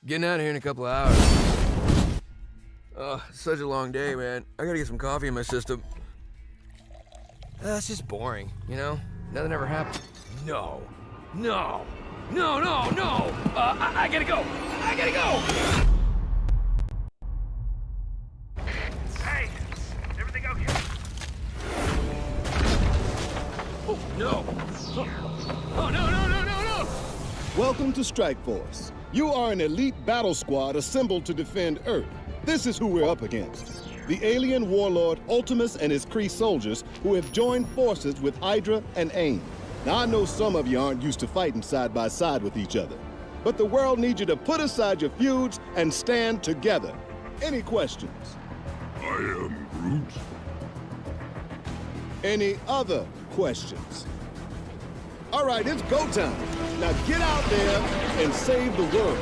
Getting out of here in a couple of hours. Oh, such a long day, man. I gotta get some coffee in my system. It's just boring, you know? Nothing ever happened. No. No. No, no, no! I gotta go! I gotta go! Hey! Everything okay? Oh, no! Oh, no, no, no, no, no! Welcome to Strike Force. You are an elite battle squad assembled to defend Earth. This is who we're up against. The alien warlord Ultimus and his Kree soldiers who have joined forces with Hydra and AIM. Now, I know some of you aren't used to fighting side by side with each other, but the world needs you to put aside your feuds and stand together. Any questions? I am Groot. Any other questions? All right, it's go time. Now get out there and save the world.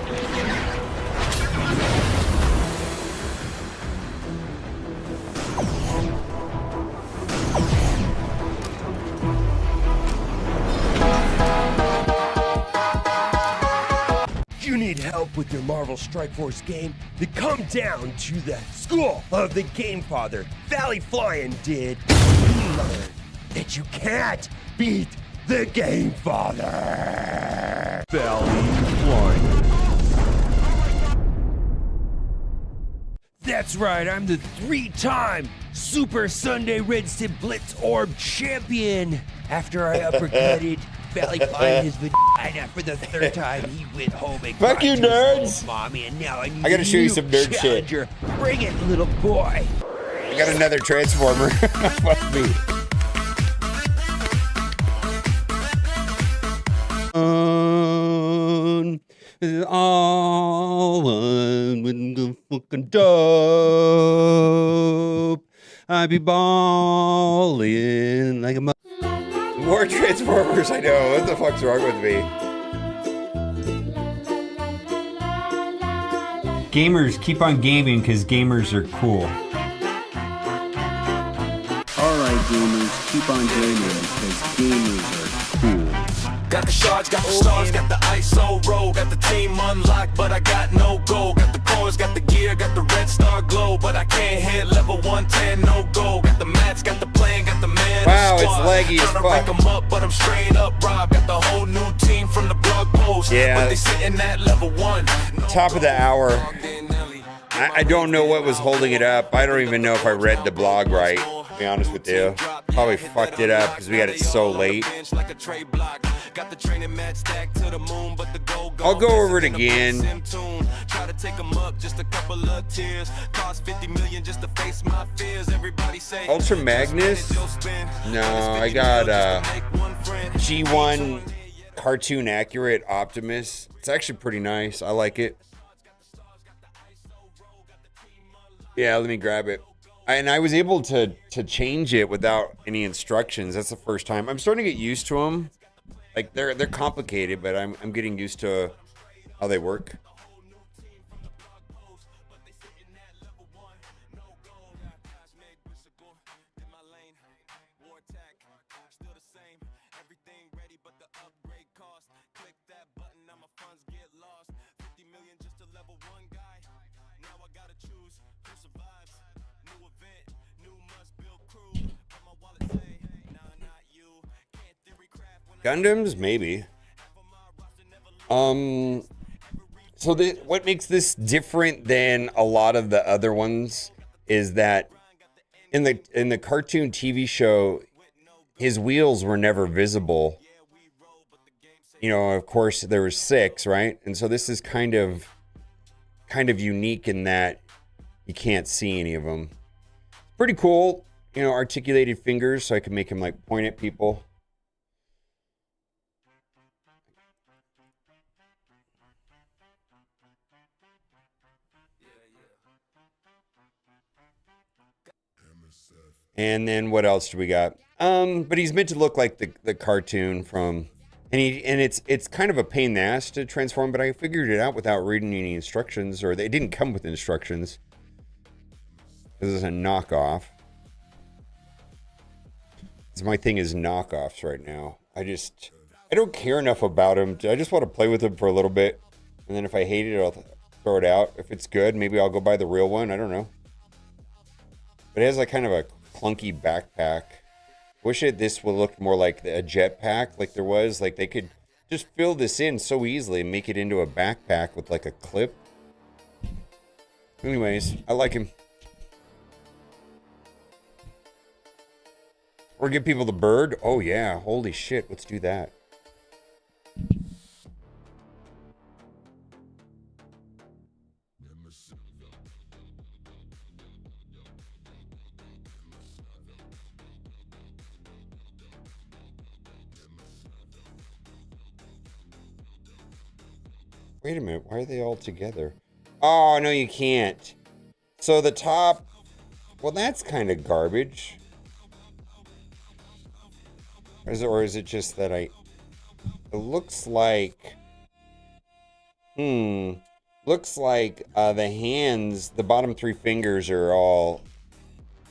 You need help with your Marvel Strike Force game? Then come down to the School of the Game Father. Valley Flying did. You learn that you can't beat the Game Father. Valley Flying. That's right, I'm the 3-time Super Sunday Red Stip Blitz Orb champion. After I uppercutted Valley Flying his vagina for the 3rd time, he went home and Fuck you, nerds! Mommy, and now I need I gotta show you some nerd challenger. Bring it, little boy. I got another Transformer. Fuck me. All with the fucking dope. I be ballin' like a More Transformers, I know. What the fuck's wrong with me? Gamers, keep on gaming because gamers are cool. Alright gamers, keep on gaming because gamers are cool. Got the shards, got the stars, got the ISO roll, got the team unlocked, but I got no goal. Got the cores, got the gear, got the red star glow, but I can't hit level 110, no goal. Got the mats, got the plan, got the man. Wow, it's laggy as fuck. Rank 'em up, but I'm straight up Rob. Got the whole new team from the blog post, yeah. But they sitting at level 1. Top of the hour. I don't know what was holding it up. I don't even know if I read the blog right, to be honest with you. Probably fucked it up because we got it so late. I'll go over it again. Ultra Magnus? No, I got G1 Cartoon Accurate Optimus. It's actually pretty nice. I like it. Yeah, let me grab it. And I was able to change it without any instructions. That's the first time. I'm starting to get used to them. Like they're complicated, but I'm getting used to how they work. Gundams, maybe. So what makes this different than a lot of the other ones is that in the cartoon TV show, his wheels were never visible. You know, of course, there were 6, right? And so this is kind of unique in that you can't see any of them. Pretty cool, you know, articulated fingers, so I can make him like point at people. And then what else do we got? But he's meant to look like the cartoon from, and it's kind of a pain in the ass to transform, but I figured it out without reading any instructions, or they didn't come with instructions. This is a knockoff. So my thing is knockoffs right now. I don't care enough about him. I just want to play with him for a little bit, and then if I hate it, I'll throw it out. If it's good, maybe I'll go buy the real one. I don't know. But it has like kind of a clunky backpack. Wish this would look more like a jetpack, like there was. Like they could just fill this in so easily and make it into a backpack with like a clip. Anyways, I like him. Or give people the bird. Oh yeah, holy shit, let's do that. Wait a minute, why are they all together? Oh, no, you can't. So the top, well, that's kind of garbage. Or is it just that it looks like, looks like the hands, the bottom three fingers are all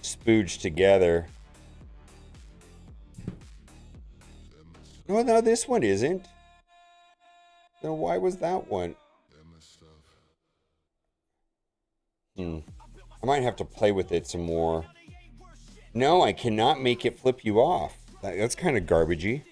spooged together. No, this one isn't. Then why was that one? I might have to play with it some more. No, I cannot make it flip you off. That's kind of garbagey.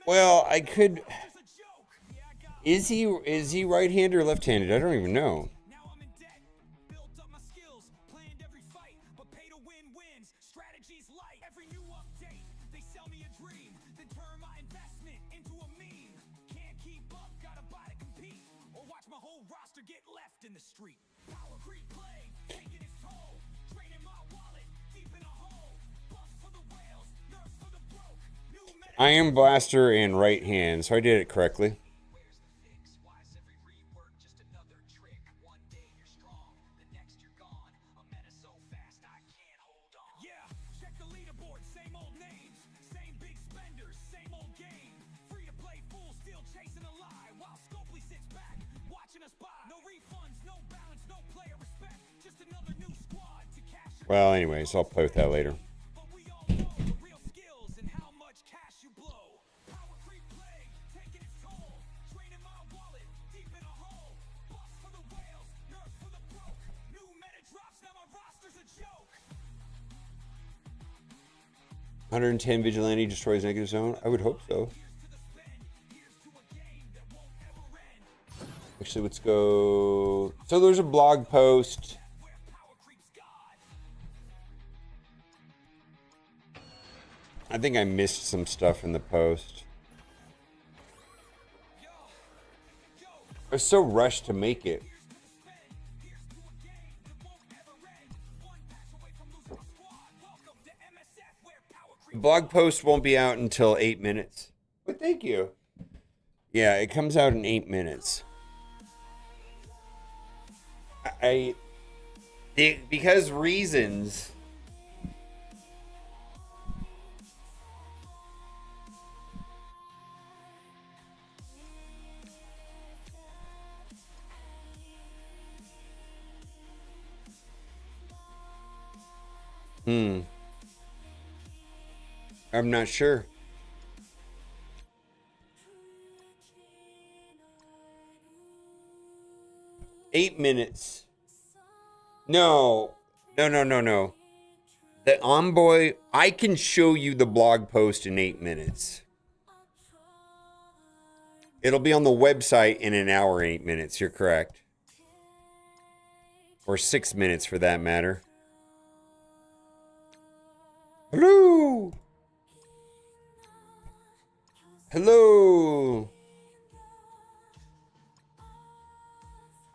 Well, I could. Is he right-handed or left-handed? I don't even know. Iron Blaster and right hand, so I did it correctly. Well, anyways, I'll play with that later. $110 vigilante destroys negative zone. I would hope so. Actually, let's go. So there's a blog post. I think I missed some stuff in the post. I was so rushed to make it. The blog post won't be out until 8 minutes. But thank you. Yeah, it comes out in 8 minutes. Because reasons. I'm not sure. Eight minutes. No. The Envoy, I can show you the blog post in 8 minutes. It'll be on the website in an hour, 8 minutes. You're correct. Or 6 minutes for that matter. Hello. Hello.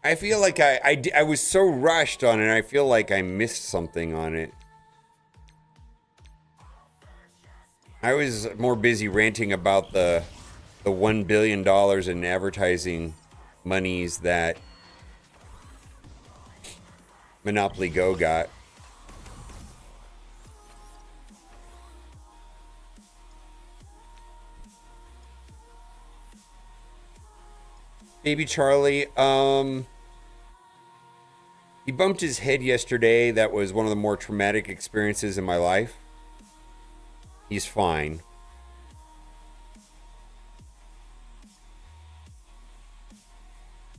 I feel like I was so rushed on it. I feel like I missed something on it. I was more busy ranting about the $1 billion in advertising monies that Monopoly Go got. Baby Charlie, he bumped his head yesterday. That was one of the more traumatic experiences in my life. He's fine.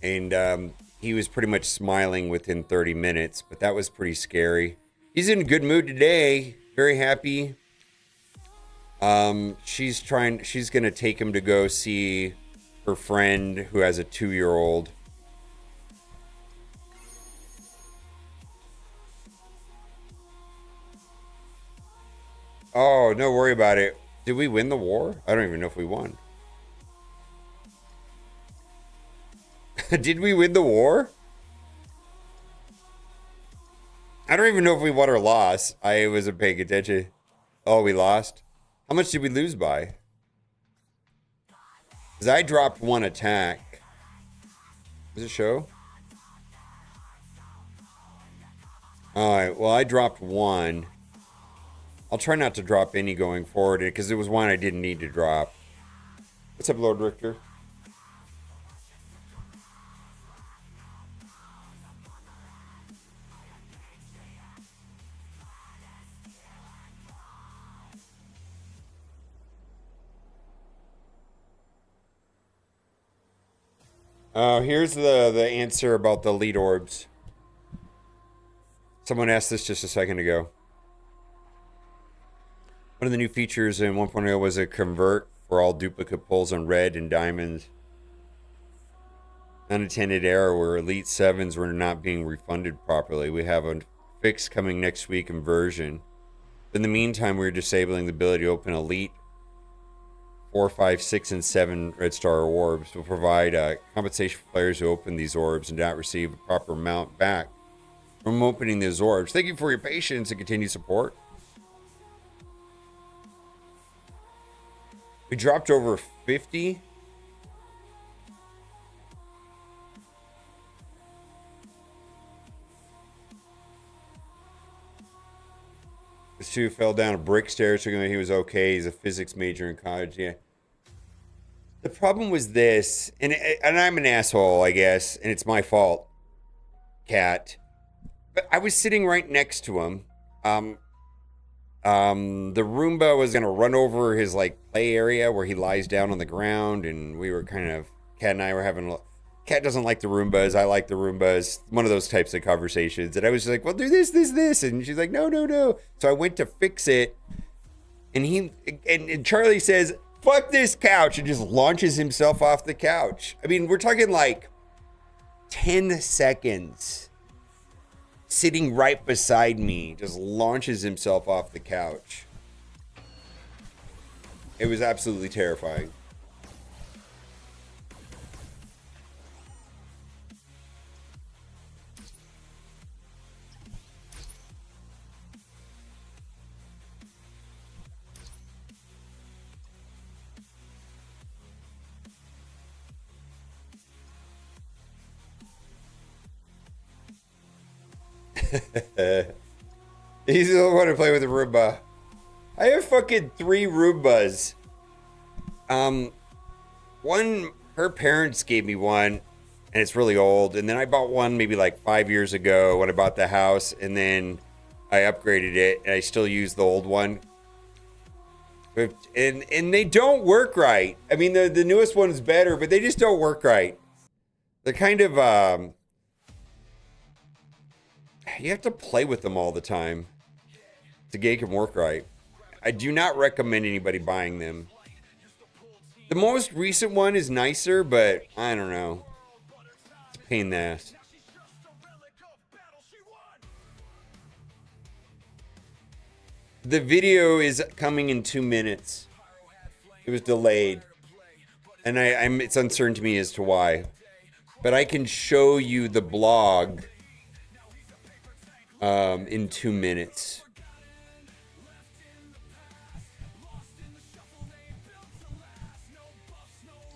And he was pretty much smiling within 30 minutes, but that was pretty scary. He's in a good mood today. Very happy. She's gonna take him to go see her friend who has a 2-year-old. Oh, no worry about it. Did we win the war? I don't even know if we won. Did we win the war? I don't even know if we won or lost. I wasn't paying attention. Oh, we lost? How much did we lose by? Because I dropped one attack. Does it show? Alright, well, I dropped one. I'll try not to drop any going forward because it was one I didn't need to drop. What's up, Lord Richter? Here's the answer about the lead orbs. Someone asked this just a second ago. One of the new features in 1.0 was a convert for all duplicate pulls on red and diamonds. Unattended error where Elite 7s were not being refunded properly. We have a fix coming next week in version. In the meantime, we're disabling the ability to open Elite 4, 5, 6, and 7 Red Star orbs to provide compensation for players who open these orbs and not receive a proper amount back from opening these orbs. Thank you for your patience and continued support. We dropped over 50. This dude fell down a brick stairs, so he was okay. He's a physics major in college. Yeah. The problem was this, and I'm an asshole, I guess, and it's my fault, Cat. But I was sitting right next to him. The Roomba was gonna run over his like play area where he lies down on the ground, and we were kind of, Cat and I were having. Cat doesn't like the Roombas. I like the Roombas. One of those types of conversations. And I was just like, well, do this. And she's like, no. So I went to fix it. And and Charlie says, fuck this couch. And just launches himself off the couch. I mean, we're talking like 10 seconds. Sitting right beside me. Just launches himself off the couch. It was absolutely terrifying. He's the one to play with the Roomba. I have fucking 3 Roombas. One, her parents gave me one, and it's really old. And then I bought one maybe like 5 years ago when I bought the house, and then I upgraded it, and I still use the old one. And they don't work right. I mean, the newest one is better, but they just don't work right. They're kind of you have to play with them all the time to get them work right. I do not recommend anybody buying them. The most recent one is nicer, but I don't know. It's a pain in the ass. The video is coming in 2 minutes. It was delayed. And it's uncertain to me as to why. But I can show you the blog in 2 minutes.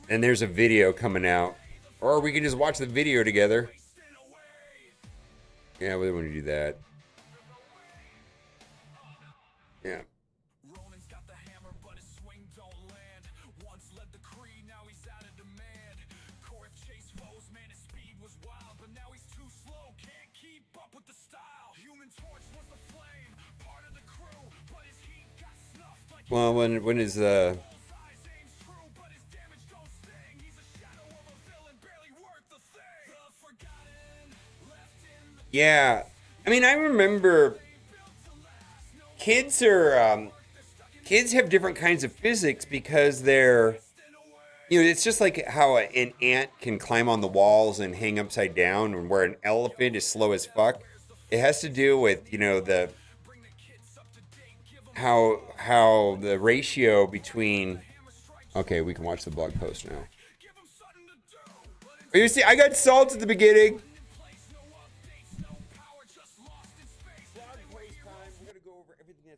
And there's a video coming out. Or we can just watch the video together. Yeah, we want to do that. Yeah. Well, when is Yeah, I mean, I remember kids are kids have different kinds of physics because they're, it's just like how an ant can climb on the walls and hang upside down, and where an elephant is slow as fuck. It has to do with the how the ratio between. Okay, we can watch the blog post now. You see, I got salt at the beginning.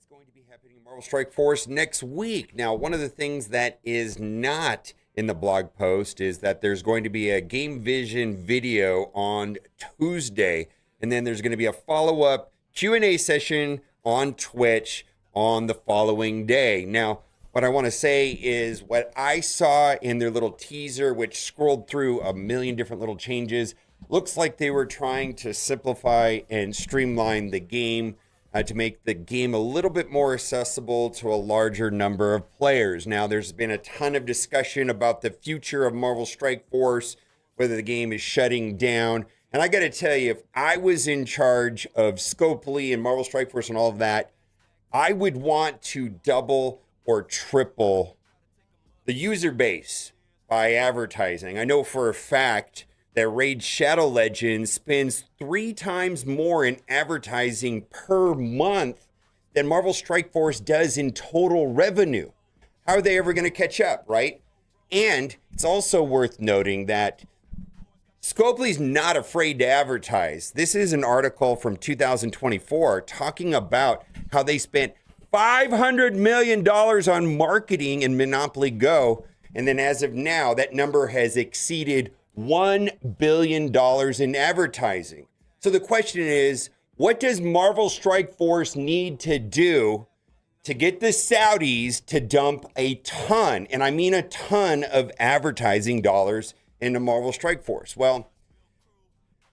Going to be happening in Marvel Strike Force next week. Now, one of the things that is not in the blog post is that there's going to be a Game Vision video on Tuesday, and then there's going to be a follow-up Q&A session on Twitch on the following day. Now, what I want to say is what I saw in their little teaser, which scrolled through a million different little changes, looks like they were trying to simplify and streamline the game to make the game a little bit more accessible to a larger number of players. Now, there's been a ton of discussion about the future of Marvel Strike Force, whether the game is shutting down. And I got to tell you, if I was in charge of Scopely and Marvel Strike Force and all of that, I would want to double or triple the user base by advertising. I know for a fact that Raid Shadow Legends spends 3 times more in advertising per month than Marvel Strike Force does in total revenue. How are they ever going to catch up, right? And it's also worth noting that Scopely's not afraid to advertise. This is an article from 2024 talking about how they spent $500 million on marketing in Monopoly Go. And then as of now, that number has exceeded $1 billion in advertising. So the question is, what does Marvel Strike Force need to do to get the Saudis to dump a ton, and I mean a ton, of advertising dollars into Marvel Strike Force? Well,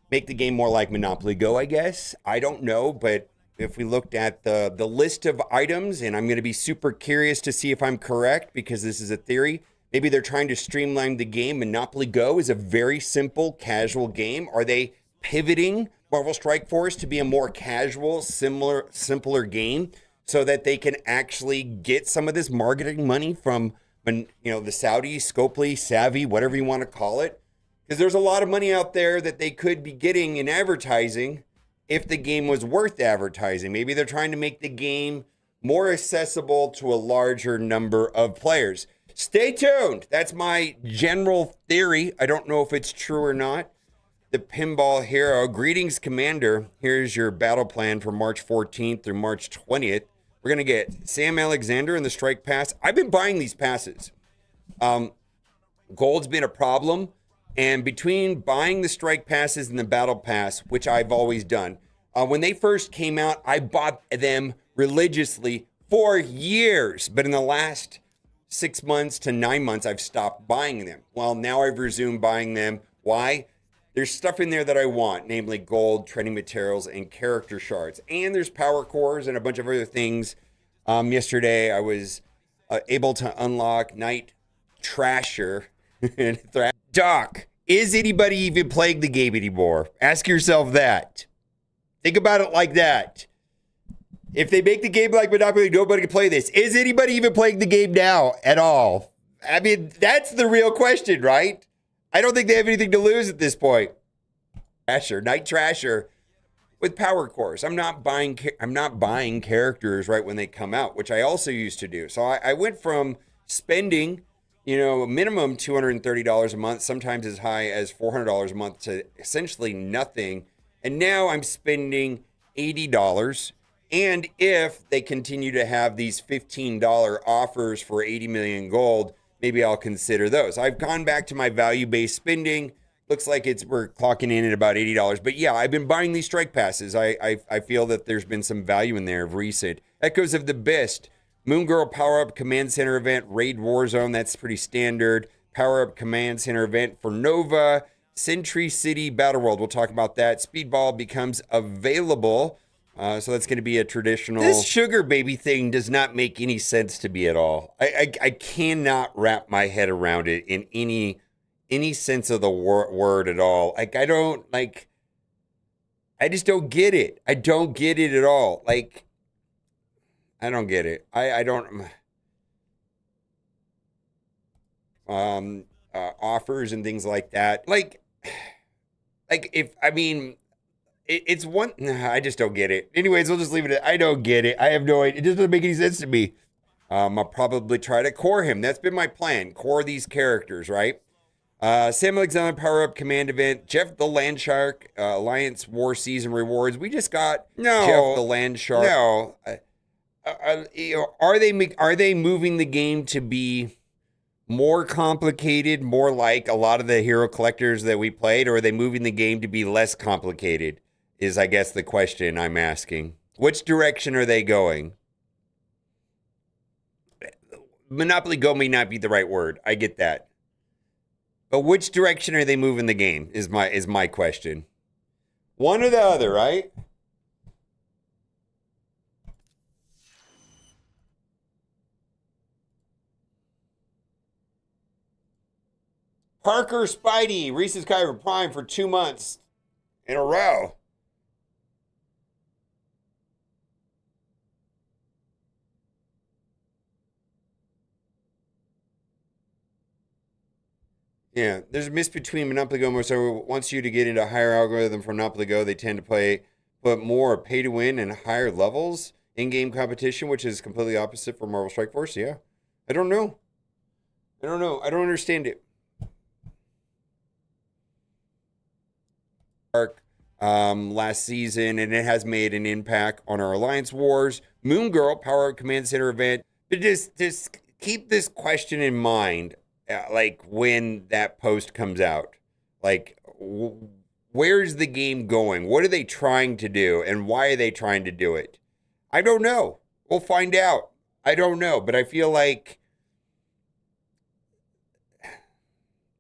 make the game more like Monopoly Go, I guess. I don't know, but if we looked at the list of items, and I'm going to be super curious to see if I'm correct because this is a theory. Maybe they're trying to streamline the game. Monopoly Go is a very simple, casual game. Are they pivoting Marvel Strike Force to be a more casual, simpler game so that they can actually get some of this marketing money from, the Saudis, Scopely, Savvy, whatever you want to call it? Because there's a lot of money out there that they could be getting in advertising if the game was worth advertising. Maybe they're trying to make the game more accessible to a larger number of players. Stay tuned. That's my general theory. I don't know if it's true or not. The Pinball Hero. Greetings, Commander. Here's your battle plan for March 14th through March 20th. We're going to get Sam Alexander in the Strike Pass. I've been buying these passes. Gold's been a problem. And between buying the Strike Passes and the Battle Pass, which I've always done, when they first came out, I bought them religiously for years. But in the last 6 months to 9 months, I've stopped buying them. Well, now I've resumed buying them. Why? There's stuff in there that I want, namely gold, training materials, and character shards. And there's power cores and a bunch of other things. Yesterday, I was able to unlock Night Trasher. Doc, is anybody even playing the game anymore? Ask yourself that. Think about it like that. If they make the game like Monopoly, nobody can play this. Is anybody even playing the game now at all? I mean, that's the real question, right? I don't think they have anything to lose at this point. Night Trasher with power cores. I'm not buying characters right when they come out, which I also used to do. So I went from spending, a minimum $230 a month, sometimes as high as $400 a month, to essentially nothing. And now I'm spending $80. And if they continue to have these $15 offers for 80 million gold, maybe I'll consider those. I've gone back to my value-based spending. Looks like we're clocking in at about $80. But yeah, I've been buying these Strike Passes. I feel that there's been some value in there of recent. Echoes of the Best. Moon Girl Power-Up Command Center event. Raid Warzone, that's pretty standard. Power-Up Command Center event for Nova. Century City Battle World. We'll talk about that. Speedball becomes available. So that's going to be a traditional. This sugar baby thing does not make any sense to me at all. I cannot wrap my head around it in any sense of the word at all. Like, I don't, like, I just don't get it. I don't get it at all. Like, I don't get it. I don't. Offers and things like that. Like if, I mean, it's one, nah, I just don't get it. Anyways, we'll just leave it at, I don't get it. I have no idea. It doesn't make any sense to me. I'll probably try to core him. That's been my plan. Core these characters, right? Sam Alexander power-up command event. Jeff the Landshark, Alliance War Season rewards. We just got Jeff the Landshark. No. Are they moving the game to be more complicated, more like a lot of the hero collectors that we played, or are they moving the game to be less complicated? Is, I guess, the question I'm asking. Which direction are they going? Monopoly Go may not be the right word. I get that. But which direction are they moving the game is my question. One or the other, right? Parker Spidey, Reese's Kyber Prime for 2 months in a row. Yeah, there's a miss between Monopoly Go. So wants you to get into a higher algorithm for Monopoly Go. They tend to put more pay to win and higher levels in game competition, which is completely opposite for Marvel Strike Force. Yeah, I don't know. I don't understand it. Last season, and it has made an impact on our Alliance Wars. Moon Girl Power Up Command Center event. But just keep this question in mind. Like when that post comes out, like where's the game going? What are they trying to do, and why are they trying to do it? I don't know. We'll find out. I don't know, but I feel like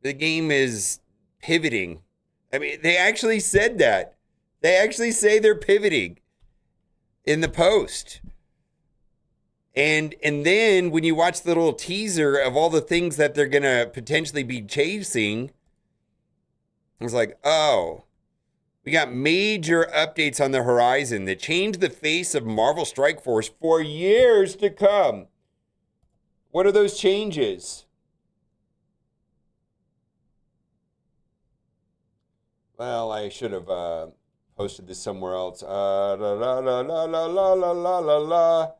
the game is pivoting. I mean, they actually said that. They actually say they're pivoting in the post. And then when you watch the little teaser of all the things that they're going to potentially be chasing, it's like, oh, we got major updates on the horizon that change the face of Marvel Strike Force for years to come. What are those changes? Well, I should have posted this somewhere else. La la la la la la la la la la.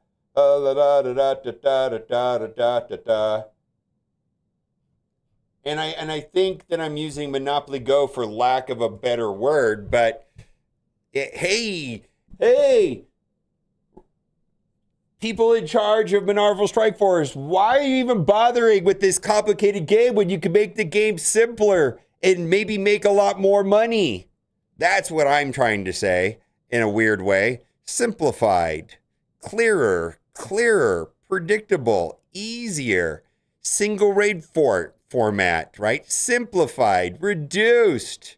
And I think that I'm using Monopoly Go for lack of a better word, but hey, people in charge of Marvel Strike Force, why are you even bothering with this complicated game when you can make the game simpler and maybe make a lot more money? That's what I'm trying to say in a weird way. Simplified, clearer, predictable, easier, single raid format, right? Simplified, reduced,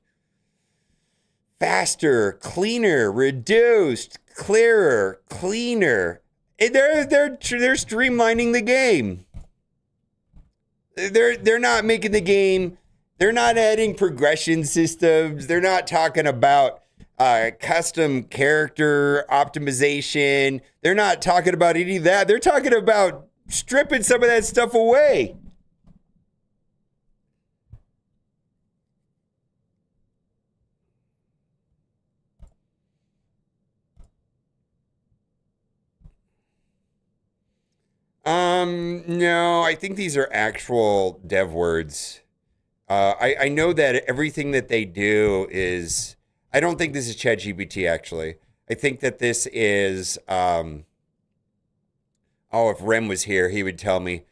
faster, cleaner, reduced, clearer, cleaner. And they're streamlining the game. They're not making the game. They're not adding progression systems. They're not talking about custom character optimization. They're not talking about any of that. They're talking about stripping some of that stuff away. No, I think these are actual dev words. I know that everything that they do is, I don't think this is ChatGPT actually. I think that this is, if Rem was here, he would tell me.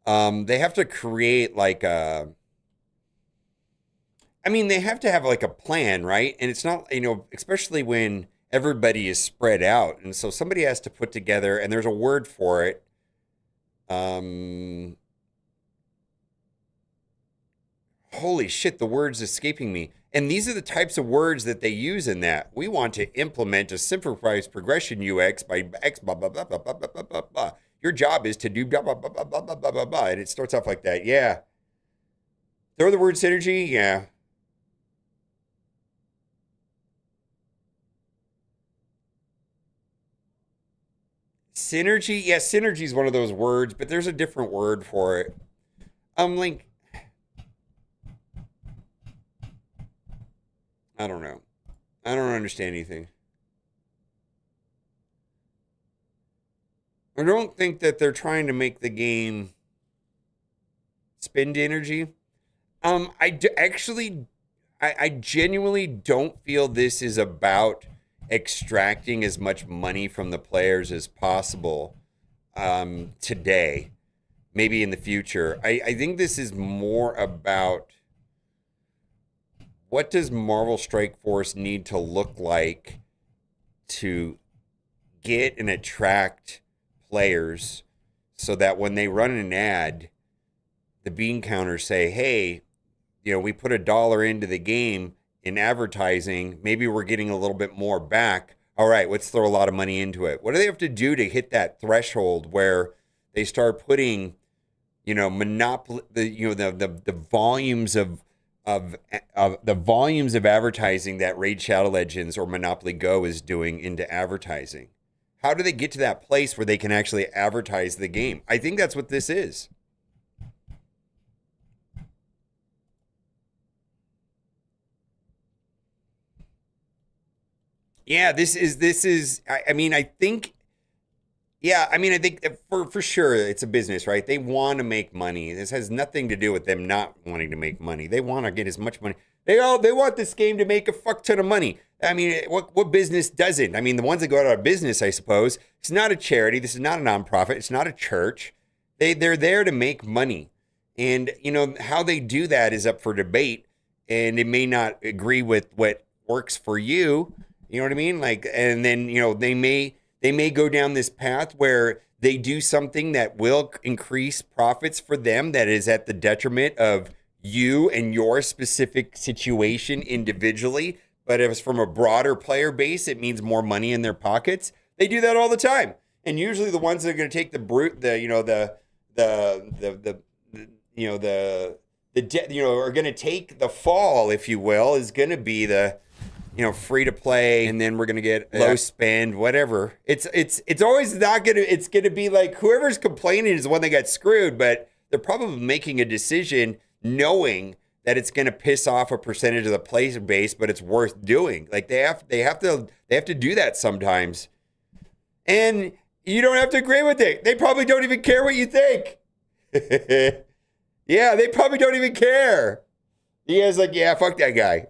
They have to create like they have to have like a plan, right? And it's not, especially when everybody is spread out. And so somebody has to put together, and there's a word for it. Holy shit, the word's escaping me. And these are the types of words that they use in that. We want to implement a simplified progression UX by X, blah, blah, blah, blah, blah, blah, blah, blah. Your job is to do blah, blah, blah, blah, blah, blah, blah, blah, blah. And it starts off like that. Yeah. Throw the word synergy. Yeah. Synergy. Yeah, synergy is one of those words, but there's a different word for it. Like, I don't know. I don't understand anything. I don't think that they're trying to make the game spend energy. I genuinely don't feel this is about extracting as much money from the players as possible today. Maybe in the future. I think this is more about what does Marvel Strike Force need to look like to get and attract players so that when they run an ad, the bean counters say, hey, we put $1 into the game in advertising. Maybe we're getting a little bit more back. All right, let's throw a lot of money into it. What do they have to do to hit that threshold where they start putting, monopoly, the volumes of the volumes of advertising that Raid Shadow Legends or Monopoly Go is doing into advertising? How do they get to that place where they can actually advertise the game? I think that's what this is. Yeah, this is. I think. Yeah, I think for sure it's a business, right? They want to make money. This has nothing to do with them not wanting to make money. They want to get as much money. They want this game to make a fuck ton of money. What business doesn't? The ones that go out of business, I suppose. It's not a charity. This is not a nonprofit. It's not a church. They're there to make money. And, how they do that is up for debate. And it may not agree with what works for you. You know what I mean? And then, they may go down this path where they do something that will increase profits for them that is at the detriment of you and your specific situation individually. But if it's from a broader player base, it means more money in their pockets. They do that all the time. And usually the ones that are going to take are going to take the fall, if you will, is going to be the free to play, and then we're gonna get low spend, whatever. It's always not gonna. It's gonna be like whoever's complaining is the one that got screwed, but they're probably making a decision knowing that it's gonna piss off a percentage of the player base, but it's worth doing. Like they have to do that sometimes, and you don't have to agree with it. They probably don't even care what you think. Yeah, they probably don't even care. You guys like, yeah, fuck that guy.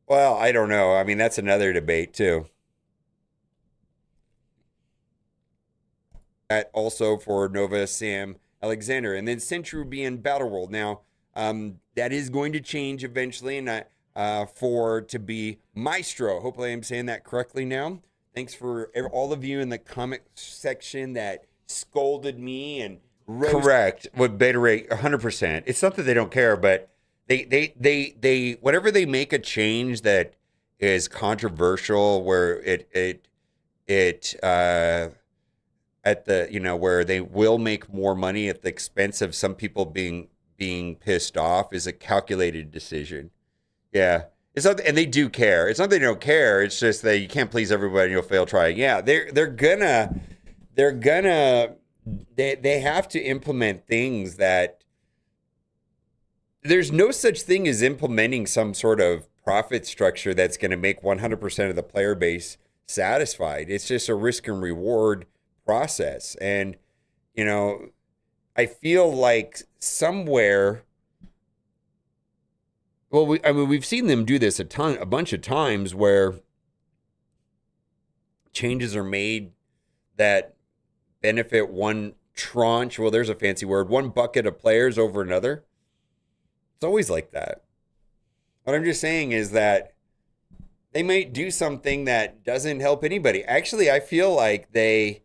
Well, I don't know. That's another debate too. That also for Nova Sam Alexander, and then Century being Battle World. Now, that is going to change eventually, and to be Maestro. Hopefully, I'm saying that correctly now. Thanks for all of you in the comment section that scolded me and correct with beta rate 100%. It's not that they don't care, but they whatever they make a change that is controversial, where it at the where they will make more money at the expense of some people being pissed off, is a calculated decision. Yeah. It's not, and they do care. It's not that they don't care. It's just that you can't please everybody and you'll fail trying. Yeah, they have to implement things that there's no such thing as implementing some sort of profit structure that's going to make 100% of the player base satisfied. It's just a risk and reward process. And, I feel like somewhere, well, we've seen them do this a bunch of times where changes are made that benefit one tranche. Well, there's a fancy word, one bucket of players over another. It's always like that. What I'm just saying is that they might do something that doesn't help anybody. Actually, I feel like they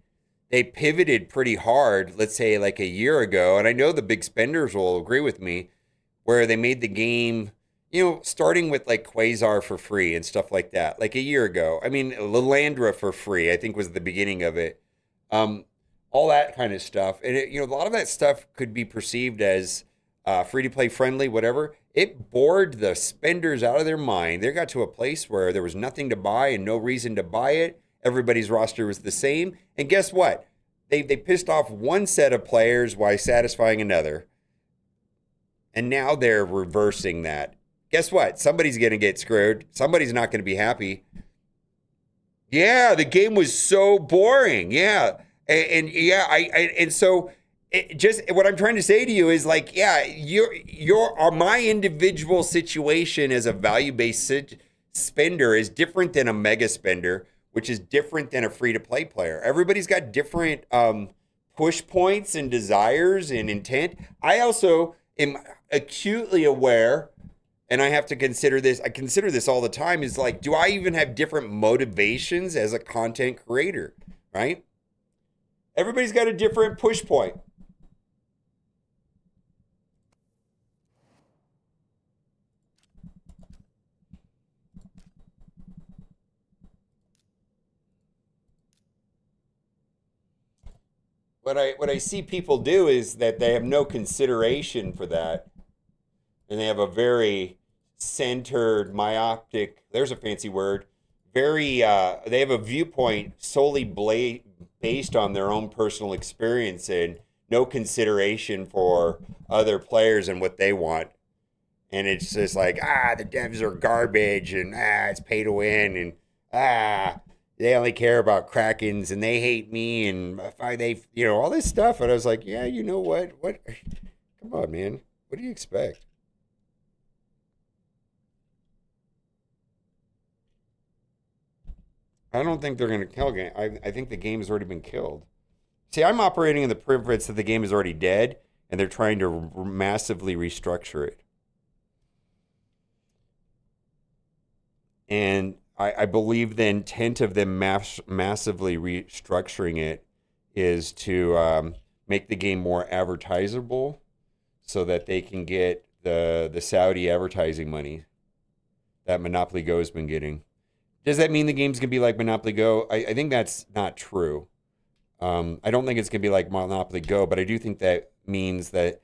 pivoted pretty hard, let's say like a year ago, and I know the big spenders will agree with me, where they made the game, starting with like Quasar for free and stuff like that, like a year ago. I mean, Lilandra for free, I think was the beginning of it. All that kind of stuff. And a lot of that stuff could be perceived as free to play friendly, whatever. It bored the spenders out of their mind. They got to a place where there was nothing to buy and no reason to buy it. Everybody's roster was the same. And guess what? They pissed off one set of players while satisfying another. And now they're reversing that. Guess what? Somebody's going to get screwed. Somebody's not going to be happy. Yeah, the game was so boring. Yeah. And so just what I'm trying to say to you is like, yeah, my individual situation as a value-based spender is different than a mega spender, which is different than a free-to-play player. Everybody's got different push points and desires and intent. I also am acutely aware, and I have to consider this, I consider this all the time, is like, do I even have different motivations as a content creator, right? Everybody's got a different push point. What I see people do is that they have no consideration for that. And they have a very centered, myopic, there's a fancy word, they have a viewpoint solely based on their own personal experience and no consideration for other players and what they want. And it's just like, the devs are garbage and it's pay to win and they only care about Krakens and they hate me and all this stuff. And I was like, yeah, you know what? Come on, man. What do you expect? I don't think they're going to kill game. I think the game has already been killed. See, I'm operating in the preference that the game is already dead and they're trying to massively restructure it. And I believe the intent of them massively restructuring it is to make the game more advertisable so that they can get the Saudi advertising money that Monopoly Go has been getting. Does that mean the game's going to be like Monopoly Go? I think that's not true. I don't think it's going to be like Monopoly Go, but I do think that means that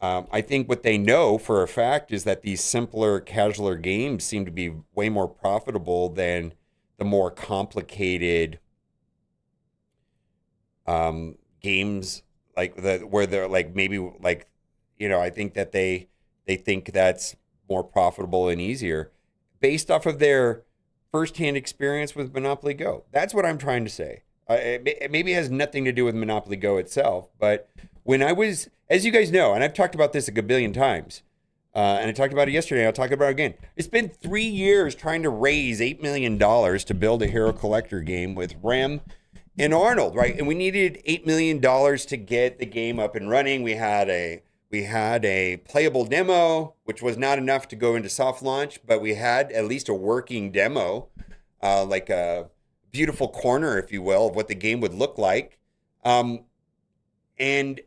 I think what they know for a fact is that these simpler, casualer games seem to be way more profitable than the more complicated games, like where they're like maybe like, I think that they think that's more profitable and easier based off of their firsthand experience with Monopoly Go. That's what I'm trying to say. Maybe it has nothing to do with Monopoly Go itself, but when I was, as you guys know, and I've talked about this a gabillion times, and I talked about it yesterday, I'll talk about it again. It's been 3 years trying to raise $8 million to build a Hero Collector game with Rem and Arnold, right? And we needed $8 million to get the game up and running. We had a playable demo, which was not enough to go into soft launch, but we had at least a working demo, like a beautiful corner, if you will, of what the game would look like. And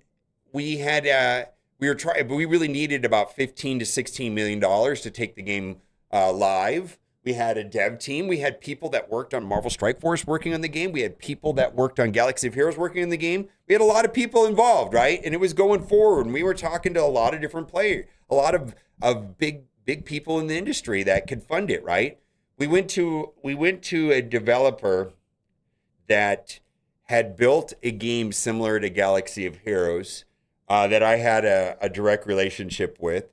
we had we really needed about $15 to $16 million to take the game live. We had a dev team. We had people that worked on Marvel Strike Force working on the game. We had people that worked on Galaxy of Heroes working on the game. We had a lot of people involved, right? And it was going forward. And we were talking to a lot of different players, a lot of big people in the industry that could fund it, right? We went to a developer that had built a game similar to Galaxy of Heroes that I had a direct relationship with.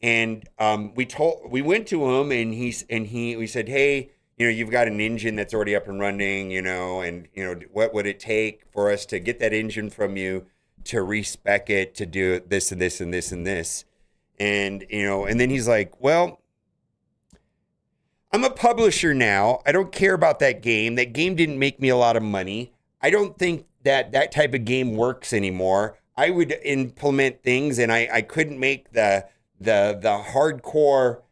And we went to him and we said, hey, you've got an engine that's already up and running, and what would it take for us to get that engine from you to respec it to do this and this and this and this? And then he's like, well, I'm a publisher now. I don't care about that game. That game didn't make me a lot of money. I don't think that type of game works anymore. I would implement things and I couldn't make the hardcore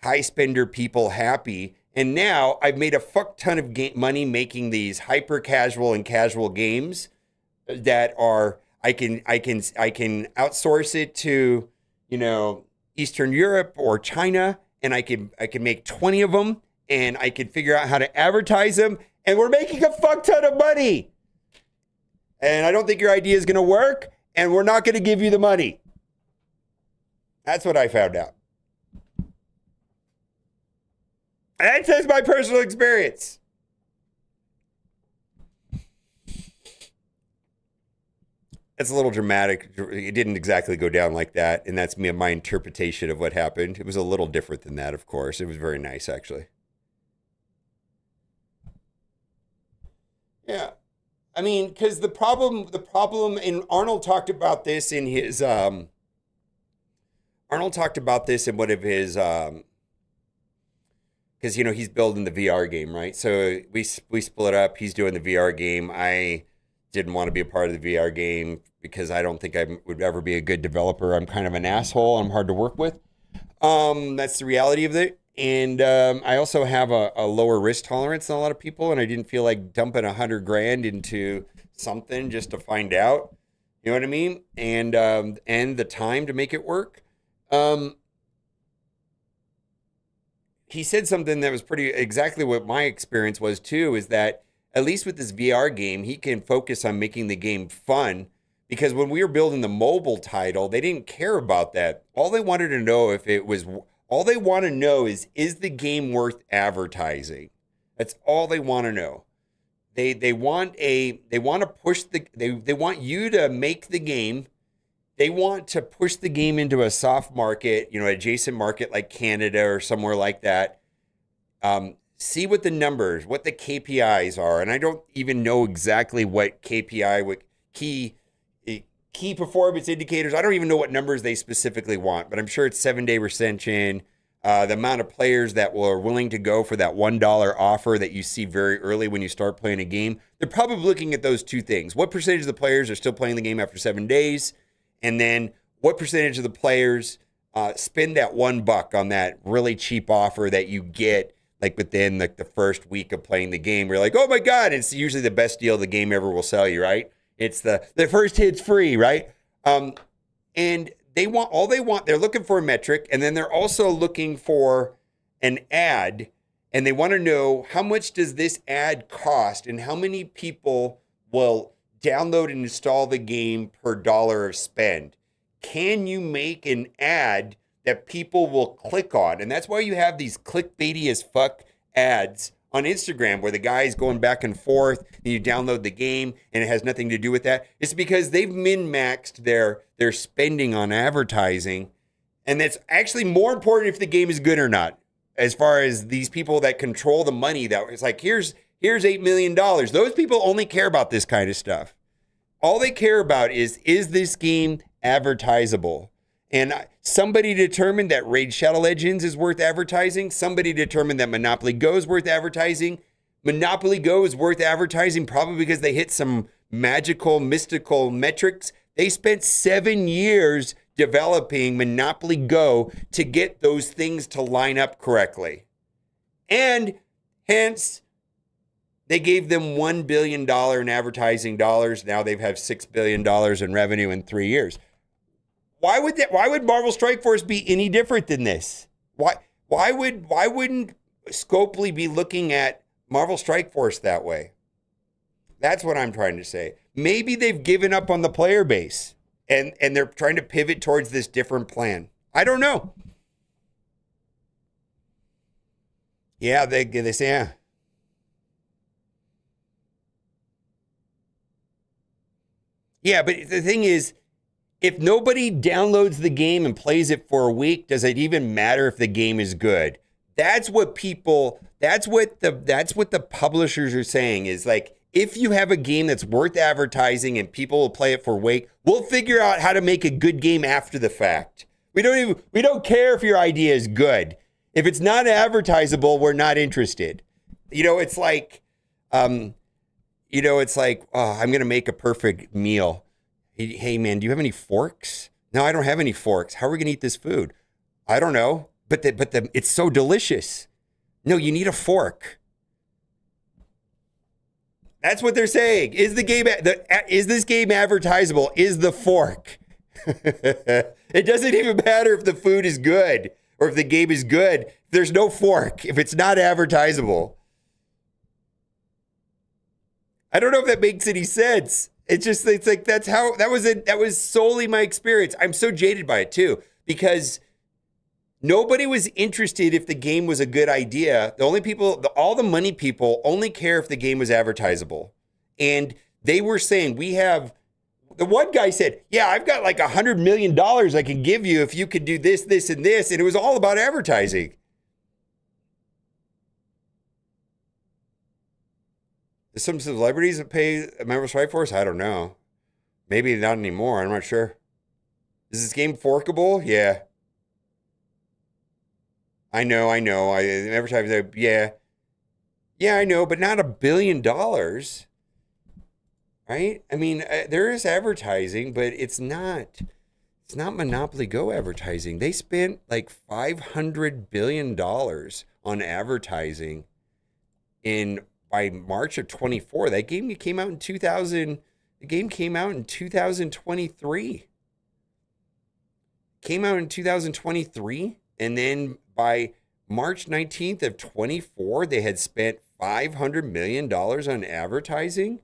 high spender people happy And now I've made a fuck ton of money making these hyper casual and casual games that are I can outsource it to, you know, Eastern Europe or China, and I can make 20 of them, and I can figure out how to advertise them, and we're making a fuck ton of money. And I don't think your idea is going to work, and we're not going to give you the money. That's what I found out. That's just my personal experience. It's a little dramatic. It didn't exactly go down like that, and that's my interpretation of what happened. It was a little different than that, of course. It was very nice, actually. Yeah. I mean, because the problem, and Arnold talked about this in his, one of his, because, you know, he's building the VR game, right? So we split up. He's doing the VR game. I didn't want to be a part of the VR game because I don't think I would ever be a good developer. I'm kind of an asshole. I'm hard to work with. That's the reality of it. And I also have a lower risk tolerance than a lot of people, and I didn't feel like dumping $100,000 into something just to find out. You know what I mean? And the time to make it work. He said something that was pretty exactly what my experience was too, is that at least with this VR game, he can focus on making the game fun, because when we were building the mobile title, they didn't care about that. All they wanted to know is the game worth advertising? That's all they want to know. They want to push they want you to make the game. They want to push the game into a soft market, you know, adjacent market like Canada or somewhere like that. See what the numbers, what the KPIs are. And I don't even know exactly what KPI, what key performance indicators. I don't even know what numbers they specifically want, but I'm sure it's 7-day retention, the amount of players that are willing to go for that $1 offer that you see very early when you start playing a game. They're probably looking at those two things. What percentage of the players are still playing the game after 7 days? And then what percentage of the players spend that $1 on that really cheap offer that you get like within like the first week of playing the game? You're like, oh my God, it's usually the best deal the game ever will sell you, right? It's the first hit's free, right? And they're looking for a metric, and then they're also looking for an ad, and they want to know how much does this ad cost and how many people will download and install the game per dollar of spend. Can you make an ad that people will click on? And that's why you have these clickbaity as fuck ads on Instagram where the guy's going back and forth and you download the game and it has nothing to do with that. It's because they've min-maxed their spending on advertising. And that's actually more important if the game is good or not. As far as these people that control the money, that it's like, here's $8 million. Those people only care about this kind of stuff. All they care about is this game advertisable? And somebody determined that Raid Shadow Legends is worth advertising. Somebody determined that Monopoly Go is worth advertising. Monopoly Go is worth advertising probably because they hit some magical, mystical metrics. They spent 7 years developing Monopoly Go to get those things to line up correctly. And hence, they gave them $1 billion in advertising dollars. Now they've had $6 billion in revenue in 3 years. Why would Marvel Strike Force be any different than this? Why wouldn't Scopely be looking at Marvel Strike Force that way? That's what I'm trying to say. Maybe they've given up on the player base and they're trying to pivot towards this different plan. I don't know. Yeah, they say, yeah. Yeah, but the thing is, if nobody downloads the game and plays it for a week, does it even matter if the game is good? That's what the publishers are saying is like, if you have a game that's worth advertising and people will play it for a week, we'll figure out how to make a good game after the fact. We don't care if your idea is good. If it's not advertisable, we're not interested. It's like, oh, I'm going to make a perfect meal. Hey, man, do you have any forks? No, I don't have any forks. How are we going to eat this food? I don't know, but it's so delicious. No, you need a fork. That's what they're saying. Is this game advertisable? Is the fork? It doesn't even matter if the food is good or if the game is good. There's no fork if it's not advertisable. I don't know if that makes any sense. It's like that was solely my experience. I'm so jaded by it too, because nobody was interested if the game was a good idea. All the money people only care if the game was advertisable. And they were saying, the one guy said, yeah, I've got like $100 million I can give you if you could do this, this, and this. And it was all about advertising. There's some celebrities that pay Marvel Strike Force? I don't know. Maybe not anymore. I'm not sure. Is this game forkable? Yeah. I know. Every time yeah, I know, but not $1 billion, right? I mean, there is advertising, but it's not Monopoly Go advertising. They spent like $500 billion on advertising by March of 24. That game came out in 2000. The game came out in 2023. Came out in 2023, and then by March 19th of 24, they had spent $500 million on advertising.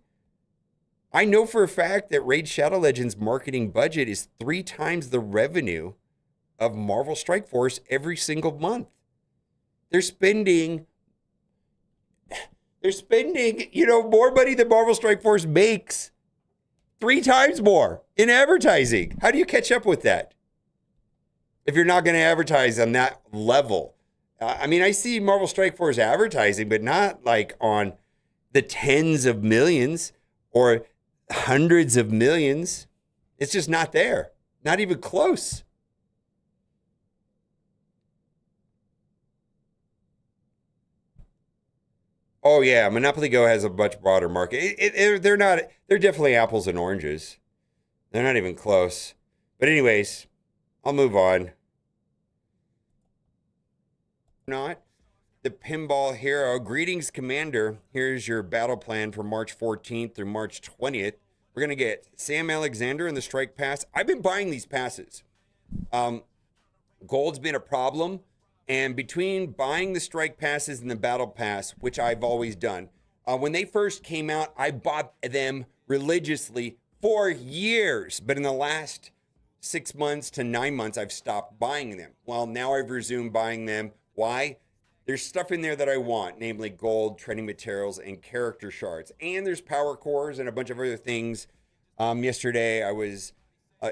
I know for a fact that Raid Shadow Legends marketing budget is 3 times the revenue of Marvel Strike Force every single month. They're spending, more money than Marvel Strike Force makes. 3 times more in advertising. How do you catch up with that if you're not going to advertise on that level? I mean, I see Marvel Strike Force advertising, but not like on the tens of millions or hundreds of millions. It's just not there. Not even close. Oh yeah, Monopoly Go has a much broader market. They're definitely apples and oranges. They're not even close. But anyways, I'll move on. Not the Pinball Hero. Greetings, Commander. Here's your battle plan for March 14th through March 20th. We're going to get Sam Alexander in the Strike Pass. I've been buying these passes. Gold's been a problem. And between buying the Strike Passes and the Battle Pass, which I've always done, when they first came out, I bought them religiously for years. But in the last 6 months to 9 months, I've stopped buying them. Well, now I've resumed buying them. Why? There's stuff in there that I want, namely gold, training materials, and character shards. And there's power cores and a bunch of other things. Yesterday, I was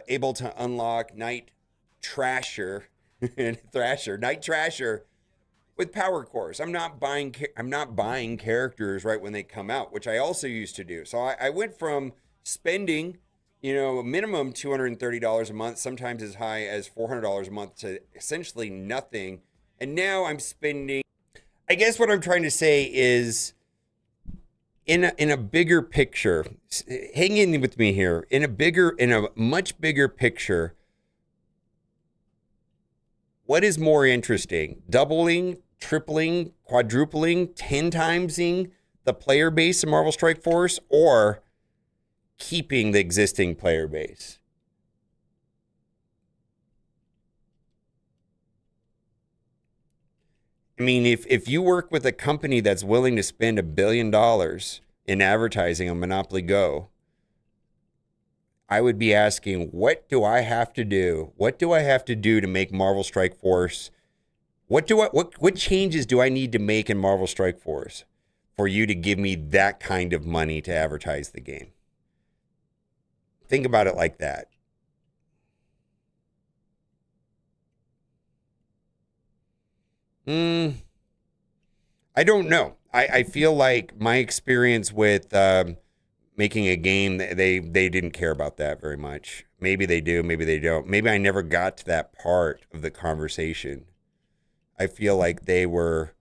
able to unlock Night Trasher with power cores. I'm not buying characters right when they come out, which I also used to do. So I went from spending, a minimum $230 a month, sometimes as high as $400 a month, to essentially nothing. And now I'm spending, I guess what I'm trying to say is, in a bigger picture, hang in with me here, in a much bigger picture, what is more interesting? Doubling, tripling, quadrupling, 10 timesing the player base in Marvel Strike Force, or keeping the existing player base? I mean, if you work with a company that's willing to spend $1 billion in advertising on Monopoly Go, I would be asking, what do I have to do? What do I have to do to make Marvel Strike Force? What changes do I need to make in Marvel Strike Force for you to give me that kind of money to advertise the game? Think about it like that. I don't know. I feel like my experience with making a game, they didn't care about that very much. Maybe they do, maybe they don't. Maybe I never got to that part of the conversation. I feel like they were...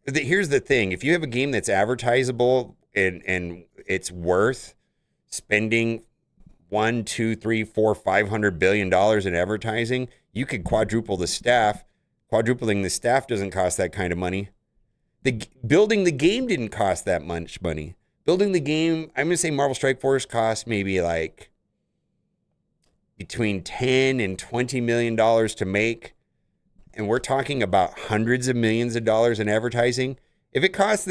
Here's the thing. If you have a game that's advertisable and it's worth spending $1, $2, $3, $4, $500 billion in advertising, you could quadruple the staff. Quadrupling the staff doesn't cost that kind of money. Building the game didn't cost that much money. Building the game, I'm gonna say Marvel Strike Force cost maybe like between $10 and $20 million to make, and we're talking about hundreds of millions of dollars in advertising. If it costs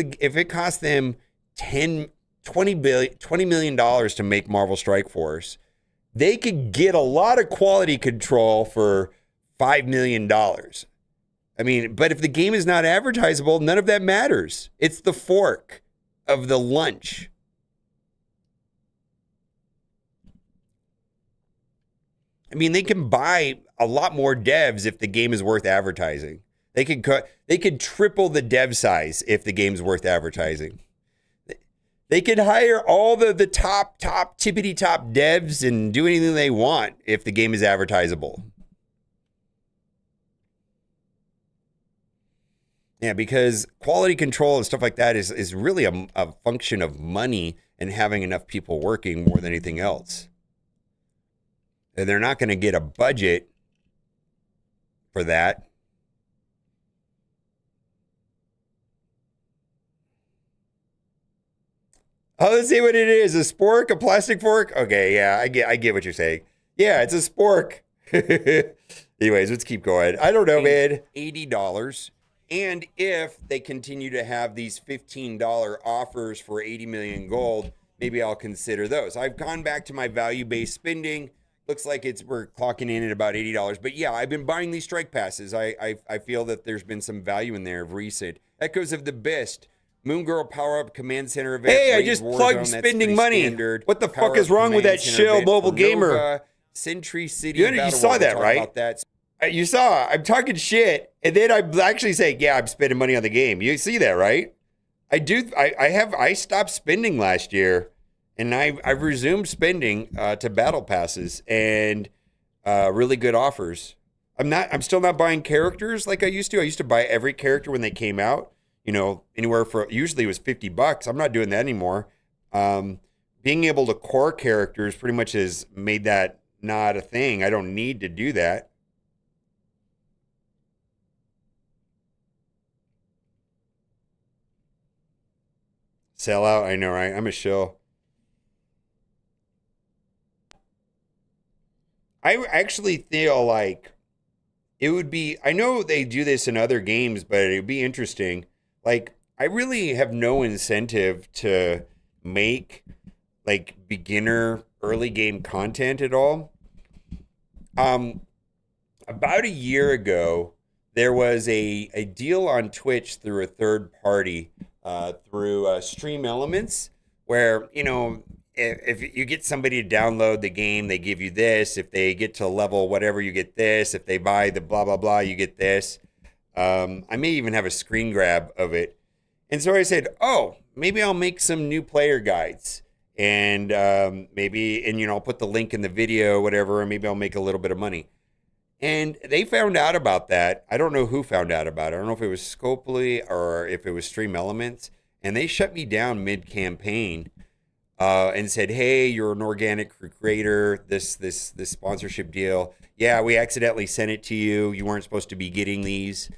them $20 million to make Marvel Strike Force, they could get a lot of quality control for $5 million. I mean, but if the game is not advertisable, none of that matters. It's the fork of the lunch. I mean, they can buy a lot more devs if the game is worth advertising. They could triple the dev size if the game's worth advertising. They could hire all the top tippity top devs and do anything they want if the game is advertisable. Yeah, because quality control and stuff like that is really a function of money and having enough people working more than anything else. And they're not going to get a budget for that. Oh, let's see what it is. A spork? A plastic fork? Okay, yeah, I get what you're saying. Yeah, it's a spork. Anyways, let's keep going. I don't know, man. $80. And if they continue to have these $15 offers for 80 million gold, maybe I'll consider those. I've gone back to my value-based spending. Looks like we're clocking in at about $80. But yeah, I've been buying these strike passes. I feel that there's been some value in there of recent. Echoes of the Best. Moon Girl Power-Up Command Center event. Hey, I just plugged spending money. Standard. What the fuck is wrong with that shill mobile gamer? Nova, Sentry City. You saw that, right? About that. You saw, I'm talking shit, and then I'm actually saying, yeah, I'm spending money on the game. You see that, right? I stopped spending last year, and I've resumed spending to battle passes and really good offers. I'm still not buying characters like I used to. I used to buy every character when they came out, anywhere usually it was $50. I'm not doing that anymore. Being able to core characters pretty much has made that not a thing. I don't need to do that. Sell out, I know, right? I'm a shill. I actually feel like it would be, I know they do this in other games, but it would be interesting. Like, I really have no incentive to make like beginner early game content at all. About a year ago, there was a deal on Twitch through a third party through Stream Elements, where if you get somebody to download the game, they give you this. If they get to level whatever, you get this. If they buy the blah blah blah, you get this. I may even have a screen grab of it. And so I said, oh, maybe I'll make some new player guides, and I'll put the link in the video, whatever, and maybe I'll make a little bit of money. And they found out about that. I don't know who found out about it. I don't know if it was Scopely or if it was Stream Elements. And they shut me down mid-campaign and said, hey, you're an organic creator, this sponsorship deal. Yeah, we accidentally sent it to you. You weren't supposed to be getting these.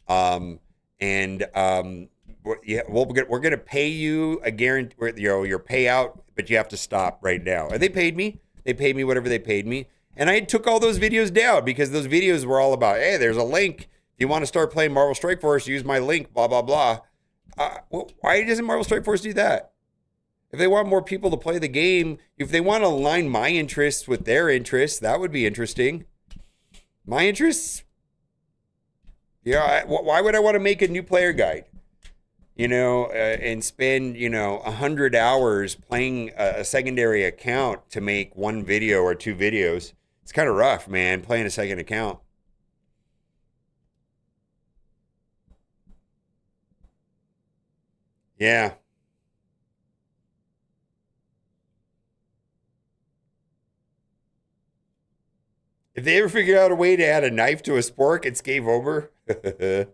We're going to pay you a guarantee, your payout, but you have to stop right now. And they paid me. They paid me whatever they paid me. And I took all those videos down because those videos were all about, hey, there's a link. If you want to start playing Marvel Strike Force, use my link, blah, blah, blah. Why doesn't Marvel Strike Force do that? If they want more people to play the game, if they want to align my interests with their interests, that would be interesting. My interests? Yeah, why would I want to make a new player guide? And spend, 100 hours playing a secondary account to make one video or two videos. It's kind of rough, man, playing a second account. Yeah. If they ever figure out a way to add a knife to a spork, it's game over. I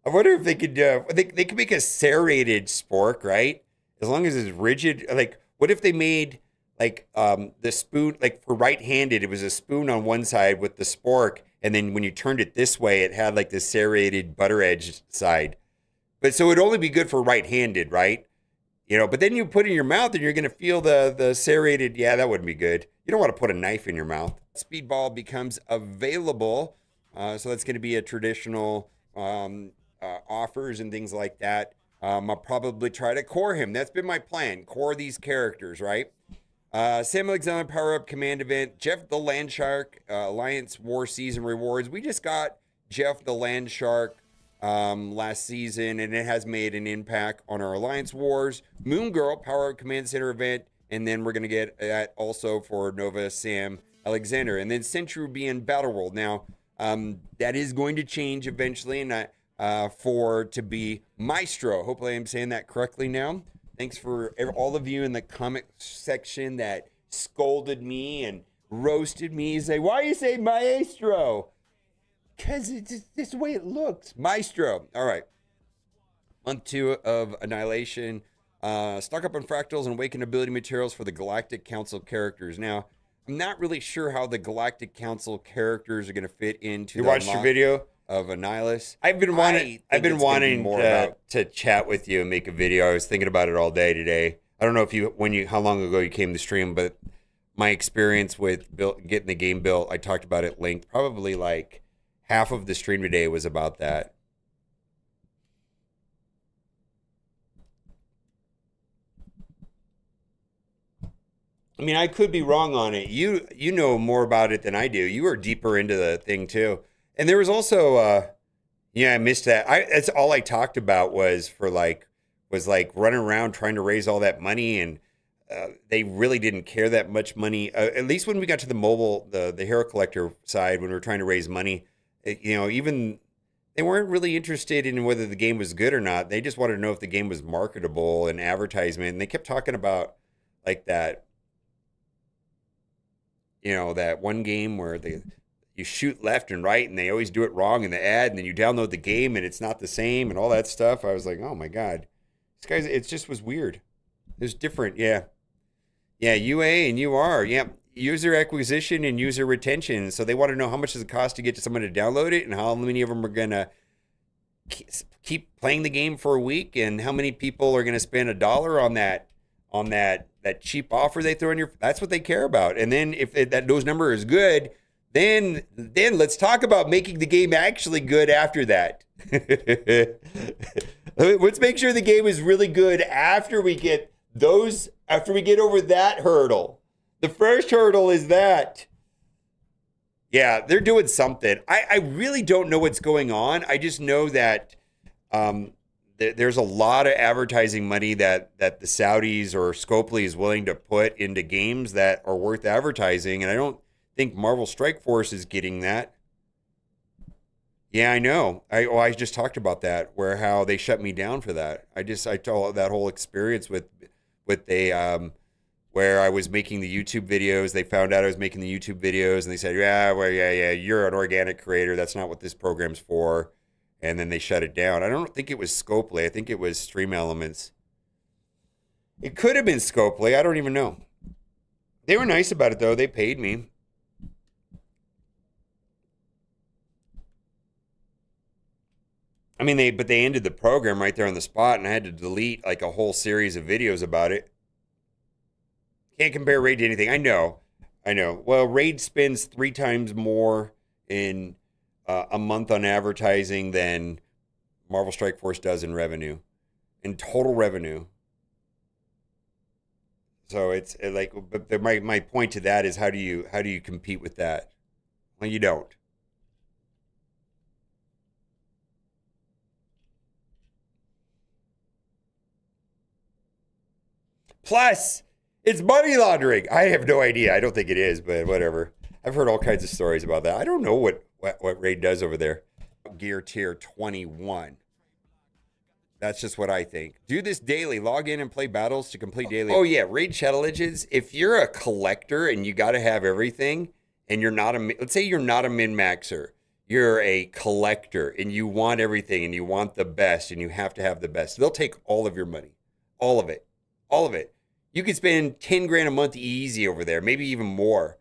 wonder if they could, they could make a serrated spork, right? As long as it's rigid. Like, what if they made the spoon, like for right-handed, it was a spoon on one side with the spork, and then when you turned it this way, it had like the serrated butter edge side. But so it'd only be good for right-handed, right? You know, but then you put it in your mouth and you're going to feel the serrated. Yeah, that wouldn't be good. You don't want to put a knife in your mouth. Speedball becomes available. So that's going to be a traditional offers and things like that. I'll probably try to core him. That's been my plan. Core these characters, right? Sam Alexander Power Up Command Event. Jeff the Land Shark Alliance War Season Rewards. We just got Jeff the Land Shark last season, and it has made an impact on our Alliance Wars. Moon Girl Power Up Command Center event, and then we're going to get that also for Nova Sam Alexander. And then Centurion Battle World. Now, that is going to change eventually, and to be Maestro. Hopefully I'm saying that correctly now. Thanks for all of you in the comment section that scolded me and roasted me. Say, why you say Maestro? Because it's just the way it looks. Maestro. All right. Month 2 of Annihilation. Stock up on fractals and awaken ability materials for the Galactic Council characters. Now, I'm not really sure how the Galactic Council characters are going to fit into You the watched your video of Annihilus. I've been wanting to chat with you and make a video. I was thinking about it all day today. I don't know if how long ago you came to stream, but my experience with getting the game built, I talked about it at length. Probably like half of the stream today was about that. I mean, I could be wrong on it. You know more about it than I do. You are deeper into the thing too. And there was also, I missed that. That's all I talked about was running around trying to raise all that money, and they really didn't care that much money. At least when we got to the mobile, the hero collector side, when we were trying to raise money, even they weren't really interested in whether the game was good or not. They just wanted to know if the game was marketable and advertisement. And they kept talking about like that, that one game where you shoot left and right and they always do it wrong in the ad, and then you download the game and it's not the same and all that stuff. I was like, oh my God, this guy's, it just was weird. It was different. Yeah. UA and UR. Yeah. User acquisition and user retention. So they want to know how much does it cost to get to someone to download it, and how many of them are going to keep playing the game for a week, and how many people are going to spend $1 on that cheap offer they throw in your, that's what they care about. And then if those number is good, then let's talk about making the game actually good after that. Let's make sure the game is really good after we get over that hurdle. The first hurdle is that. Yeah, they're doing something. I really don't know what's going on. I just know that there's a lot of advertising money that the Saudis or Scopely is willing to put into games that are worth advertising, and I don't think Marvel Strike Force is getting that. Yeah, I know. I just talked about that, how they shut me down for that. I told that whole experience with where I was making the YouTube videos. They found out I was making the YouTube videos, and they said, yeah, you're an organic creator. That's not what this program's for. And then they shut it down. I don't think it was Scopely. I think it was Stream Elements. It could have been Scopely. I don't even know. They were nice about it, though. They paid me. I mean, they ended the program right there on the spot, and I had to delete like a whole series of videos about it. Can't compare Raid to anything. I know. Well, Raid spends 3 times more in a month on advertising than Marvel Strike Force does in revenue, in total revenue. So it's like, but my point to that is how do you compete with that? Well, you don't. Plus, it's money laundering. I have no idea. I don't think it is, but whatever. I've heard all kinds of stories about that. I don't know what Raid does over there. Gear tier 21. That's just what I think. Do this daily. Log in and play battles to complete daily. Oh yeah, Raid challenges. If you're a collector and you got to have everything, and you're not let's say you're not a min-maxer. You're a collector and you want everything and you want the best and you have to have the best. They'll take all of your money. All of it. All of it. You could spend 10 grand a month easy over there, maybe even more.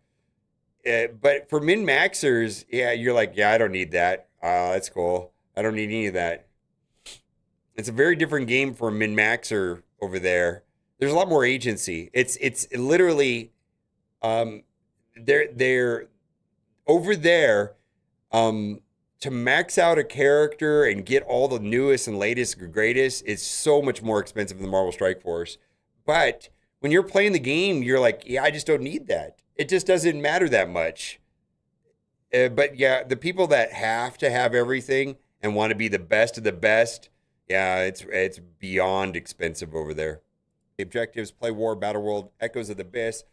But for min-maxers, yeah, you're like, yeah, I don't need that. That's cool. I don't need any of that. It's a very different game for a min-maxer over there. There's a lot more agency. It's literally they're over there to max out a character and get all the newest and latest and greatest is so much more expensive than Marvel Strike Force. But when you're playing the game, you're like, yeah, I just don't need that. It just doesn't matter that much. But yeah, the people that have to have everything and want to be the best of the best, yeah, it's beyond expensive over there. The objectives: play War, Battle World, Echoes of the Abyss,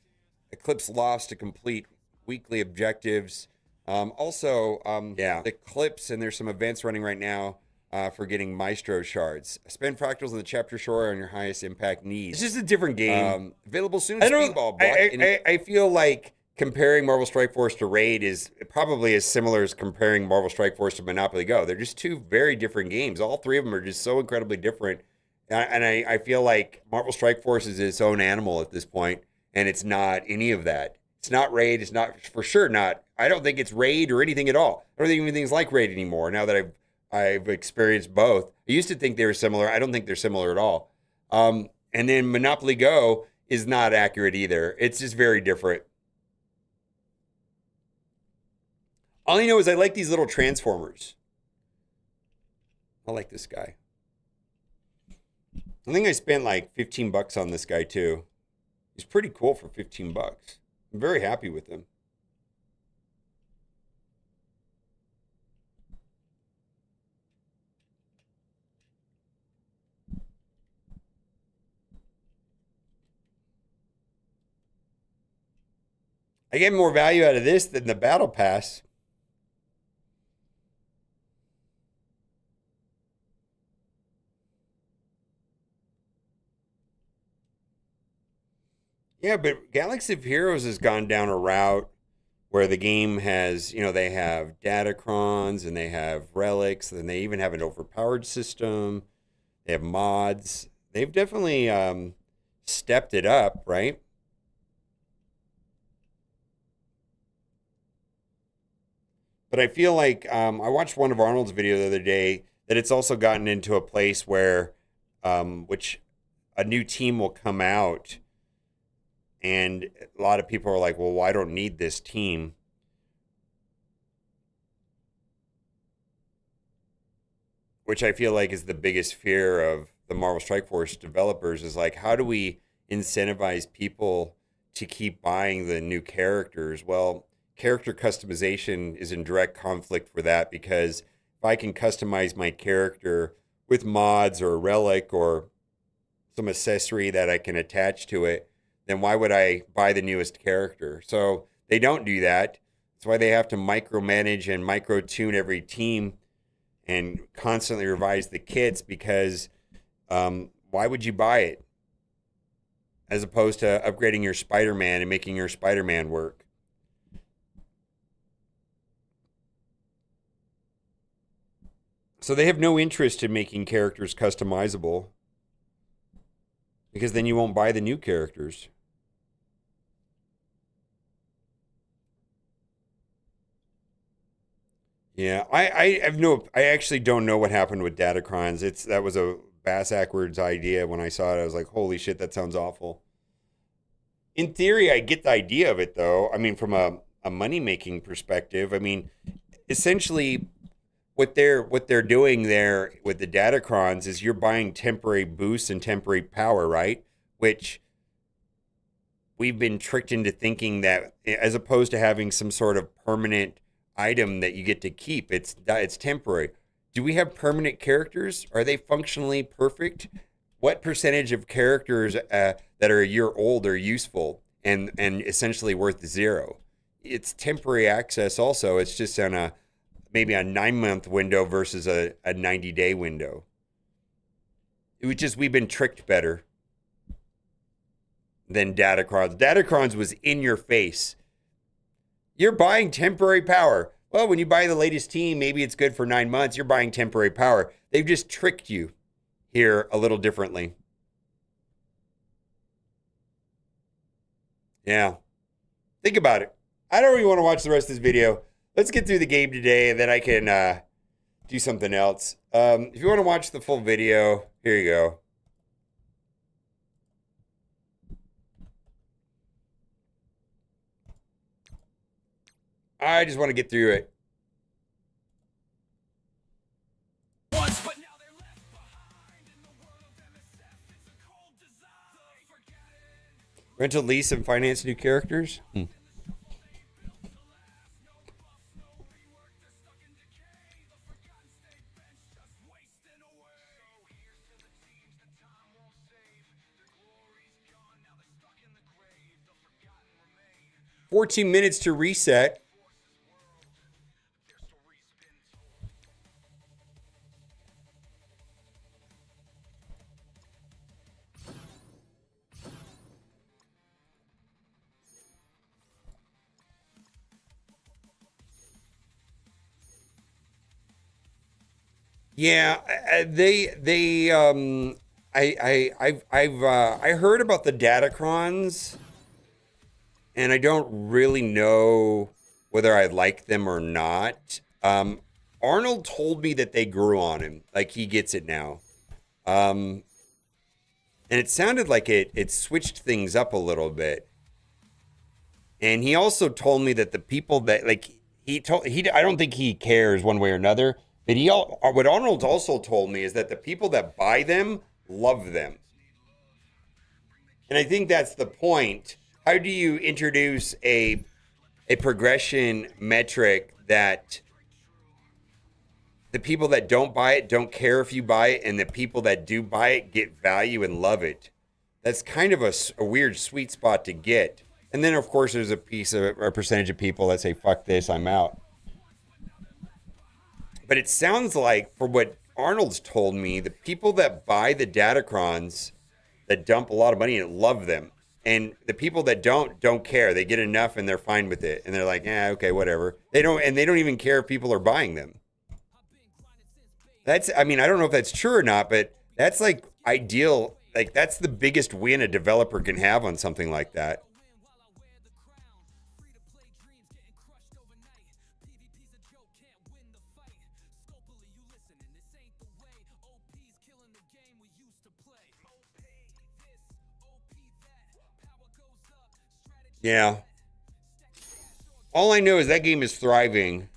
Eclipse Lost to complete weekly objectives. The Eclipse, and there's some events running right now for getting Maestro shards. Spend fractals on the chapter shore on your highest impact needs. It's just a different game. Available soon. I feel like comparing Marvel Strike Force to Raid is probably as similar as comparing Marvel Strike Force to Monopoly Go. They're just two very different games. All three of them are just so incredibly different. And I feel like Marvel Strike Force is its own animal at this point, and it's not any of that. It's not Raid. It's not, for sure not. I don't think it's Raid or anything at all. I don't think anything's like Raid anymore now that I've experienced both. I used to think they were similar. I don't think they're similar at all. And then Monopoly Go is not accurate either. It's just very different. All I know is I like these little transformers. I like this guy. I think I spent like 15 bucks on this guy too. He's pretty cool for 15 bucks. I'm very happy with him. I get more value out of this than the Battle Pass. Yeah, but Galaxy of Heroes has gone down a route where the game has, they have datacrons and they have relics, and they even have an overpowered system. They have mods. They've definitely stepped it up, right? But I feel like I watched one of Arnold's video the other day that it's also gotten into a place where which a new team will come out. And a lot of people are like, well, I don't need this team. Which I feel like is the biggest fear of the Marvel Strike Force developers is like, how do we incentivize people to keep buying the new characters? Well, character customization is in direct conflict for that, because if I can customize my character with mods or a relic or some accessory that I can attach to it, then why would I buy the newest character? So they don't do that. That's why they have to micromanage and micro-tune every team and constantly revise the kits, because why would you buy it? As opposed to upgrading your Spider-Man and making your Spider-Man work. So they have no interest in making characters customizable, because then you won't buy the new characters. Yeah, I actually don't know what happened with datacrons. That was a Bass Ackwards idea. When I saw it, I was like, holy shit, that sounds awful. In theory, I get the idea of it though. I mean, from a money-making perspective, I mean, essentially what they're doing there with the datacrons is you're buying temporary boosts and temporary power, right? Which we've been tricked into thinking that, as opposed to having some sort of permanent item that you get to keep, it's temporary. Do we have permanent characters? Are they functionally perfect? What percentage of characters that are a year old are useful and essentially worth zero? It's temporary access also. It's just on maybe a 9-month window versus a 90-day window. It was just, we've been tricked better than datacrons. Datacrons was in your face. You're buying temporary power. Well, when you buy the latest team, maybe it's good for 9 months. You're buying temporary power. They've just tricked you here a little differently. Yeah. Think about it. I don't really want to watch the rest of this video. Let's get through the game today, and then I can do something else. If you want to watch the full video, here you go. I just want to get through it. Once, but now they're left behind in the world of MSF. It's a cold design. Forget it. Rental, lease, and finance new characters. 14 minutes to reset. Yeah, I heard about the Datacrons, and I don't really know whether I like them or not. Arnold told me that they grew on him, like he gets it now. And it sounded like it switched things up a little bit. And he also told me that the people that I don't think he cares one way or another. But what Arnold also told me is that the people that buy them love them. And I think that's the point. How do you introduce a progression metric that the people that don't buy it don't care if you buy it, and the people that do buy it get value and love it? That's kind of a weird sweet spot to get. And then, of course, there's a percentage of people that say, fuck this, I'm out. But it sounds like, for what Arnold's told me, the people that buy the Datacrons, that dump a lot of money and love them. And the people that don't care. They get enough and they're fine with it. And they're like, okay, whatever. They don't even care if people are buying them. I don't know if that's true or not, but that's like ideal. Like, that's the biggest win a developer can have on something like that. Yeah. All I know is that game is thriving.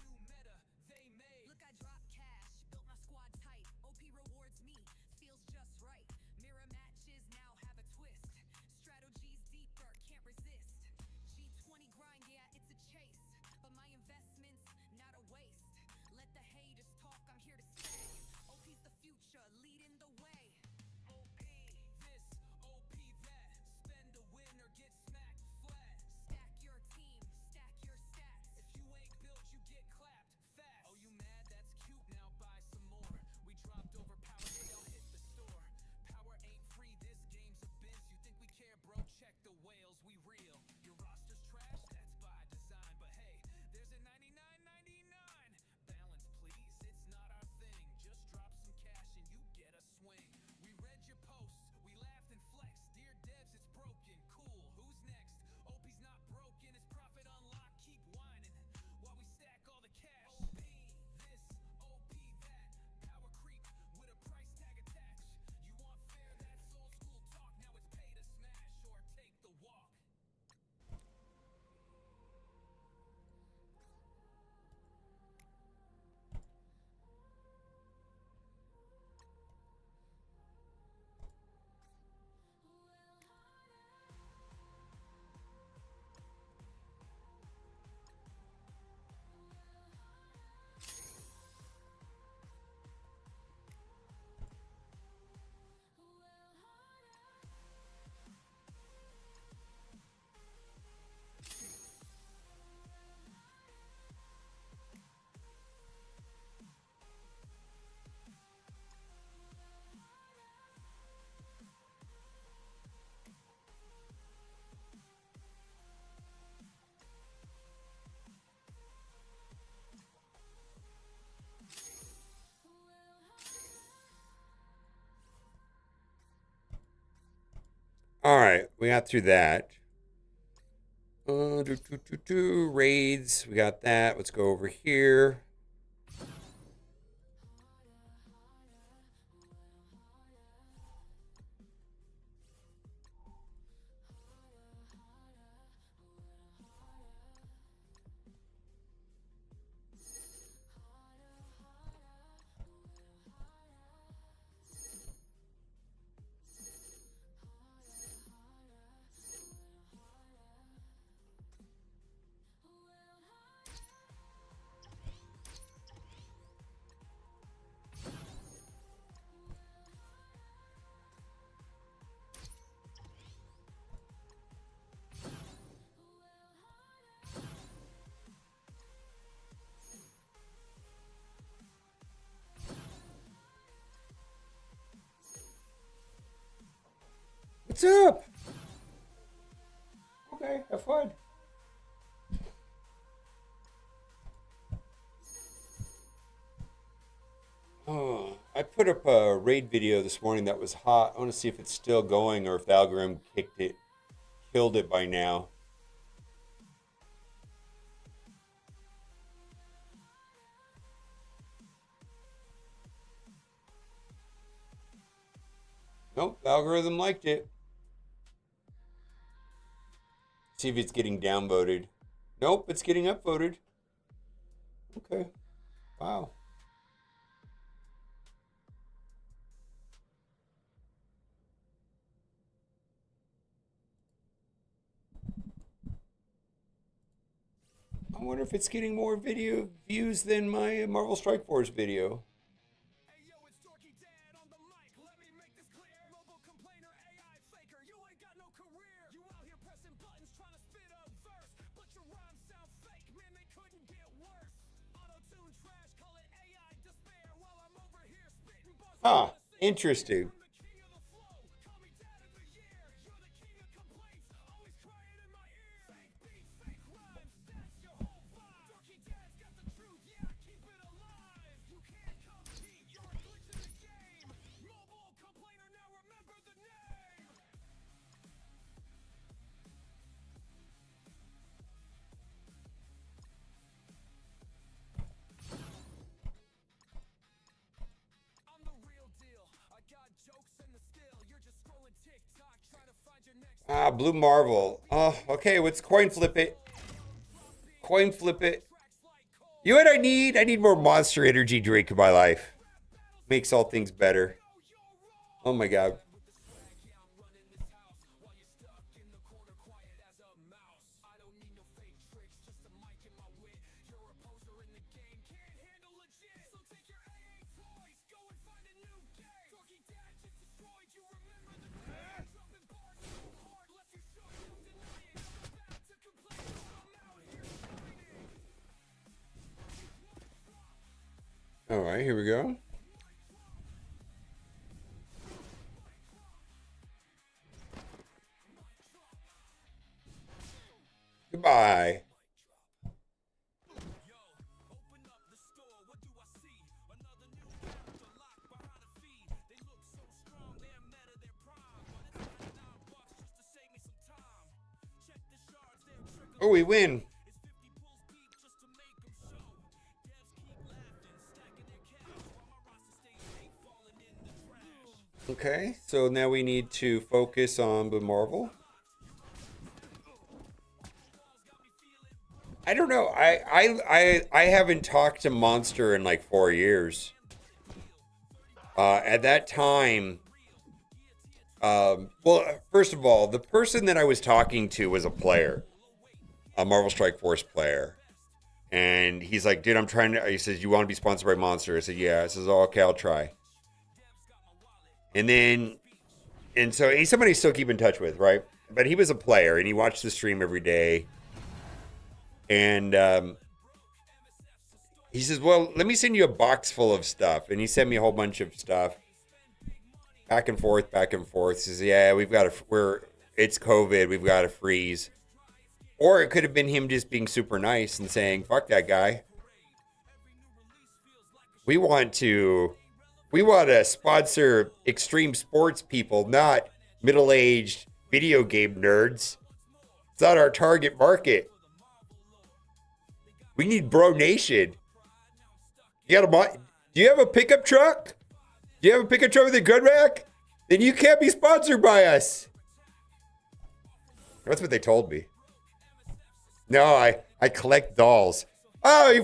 All right, we got through that. Raids, we got that. Let's go over here. What's up? Okay, have fun. Oh, I put up a raid video this morning that was hot. I want to see if it's still going or if the algorithm killed it by now. Nope, the algorithm liked it. See if it's getting downvoted. Nope, it's getting upvoted. Okay. Wow. I wonder if it's getting more video views than my Marvel Strike Force video. Huh, interesting. Ah, Blue Marvel. Oh, okay, let's coin flip it. Coin flip it. You know what I need? I need more Monster Energy drink in my life. Makes all things better. Oh my god. All right, here we go. Goodbye. Oh, we win. Okay, so now we need to focus on Blue Marvel. I don't know. I haven't talked to Monster in like 4 years. At that time, well, first of all, the person that I was talking to was a player, a Marvel Strike Force player. And he's like, dude, I'm trying to, he says, you want to be sponsored by Monster? I said, yeah. I says, oh, okay, I'll try. And so he's somebody I still keep in touch with, right? But he was a player and he watched the stream every day. And he says, well, let me send you a box full of stuff. And he sent me a whole bunch of stuff. Back and forth, back and forth. He says, yeah, it's COVID. We've got to freeze. Or it could have been him just being super nice and saying, fuck that guy. We want to sponsor extreme sports people, not middle-aged video game nerds. It's not our target market. We need Bro Nation. Do you have a pickup truck? Do you have a pickup truck with a gun rack? Then you can't be sponsored by us. That's what they told me. No, I collect dolls. Oh,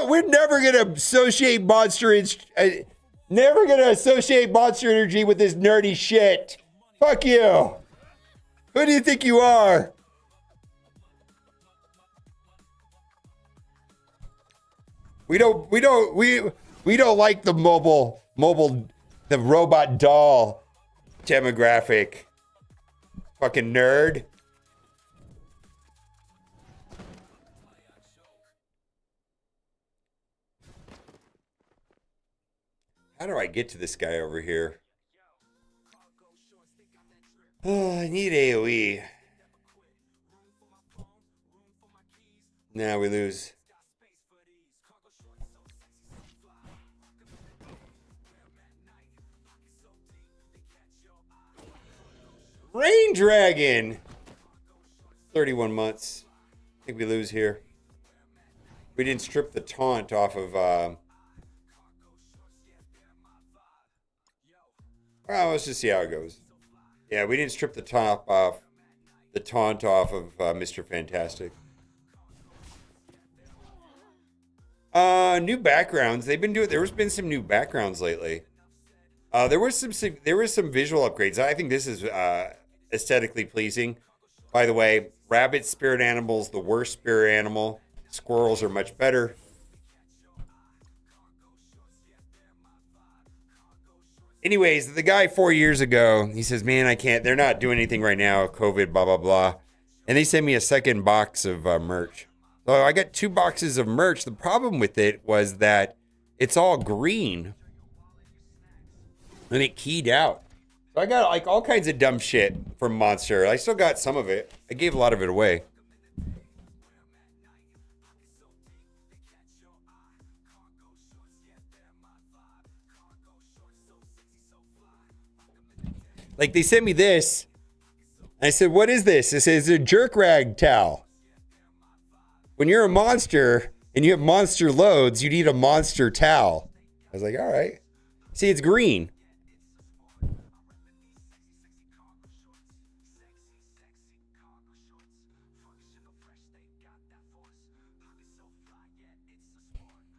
we're never gonna associate Monster Energy with this nerdy shit. Fuck you. Who do you think you are? We don't like the robot doll demographic. Fucking nerd. How do I get to this guy over here? Oh, I need AoE. Now we lose. Rain Dragon. 31 months. I think we lose here. We didn't strip the taunt off of... Well, let's just see how it goes. Yeah, we didn't strip the taunt off of Mr. Fantastic. New backgrounds. They've been doing. There's been some new backgrounds lately. There was some visual upgrades. I think this is aesthetically pleasing. By the way, rabbit spirit animals, the worst spirit animal. Squirrels are much better. Anyways, the guy 4 years ago, he says, man, I can't. They're not doing anything right now. COVID, blah, blah, blah. And they sent me a second box of merch. So I got 2 boxes of merch. The problem with it was that it's all green. And it keyed out. So I got like all kinds of dumb shit from Monster. I still got some of it. I gave a lot of it away. Like they sent me this. And I said, what is this? It says a jerk rag towel. When you're a monster and you have monster loads, you need a monster towel. I was like, all right. See, it's green.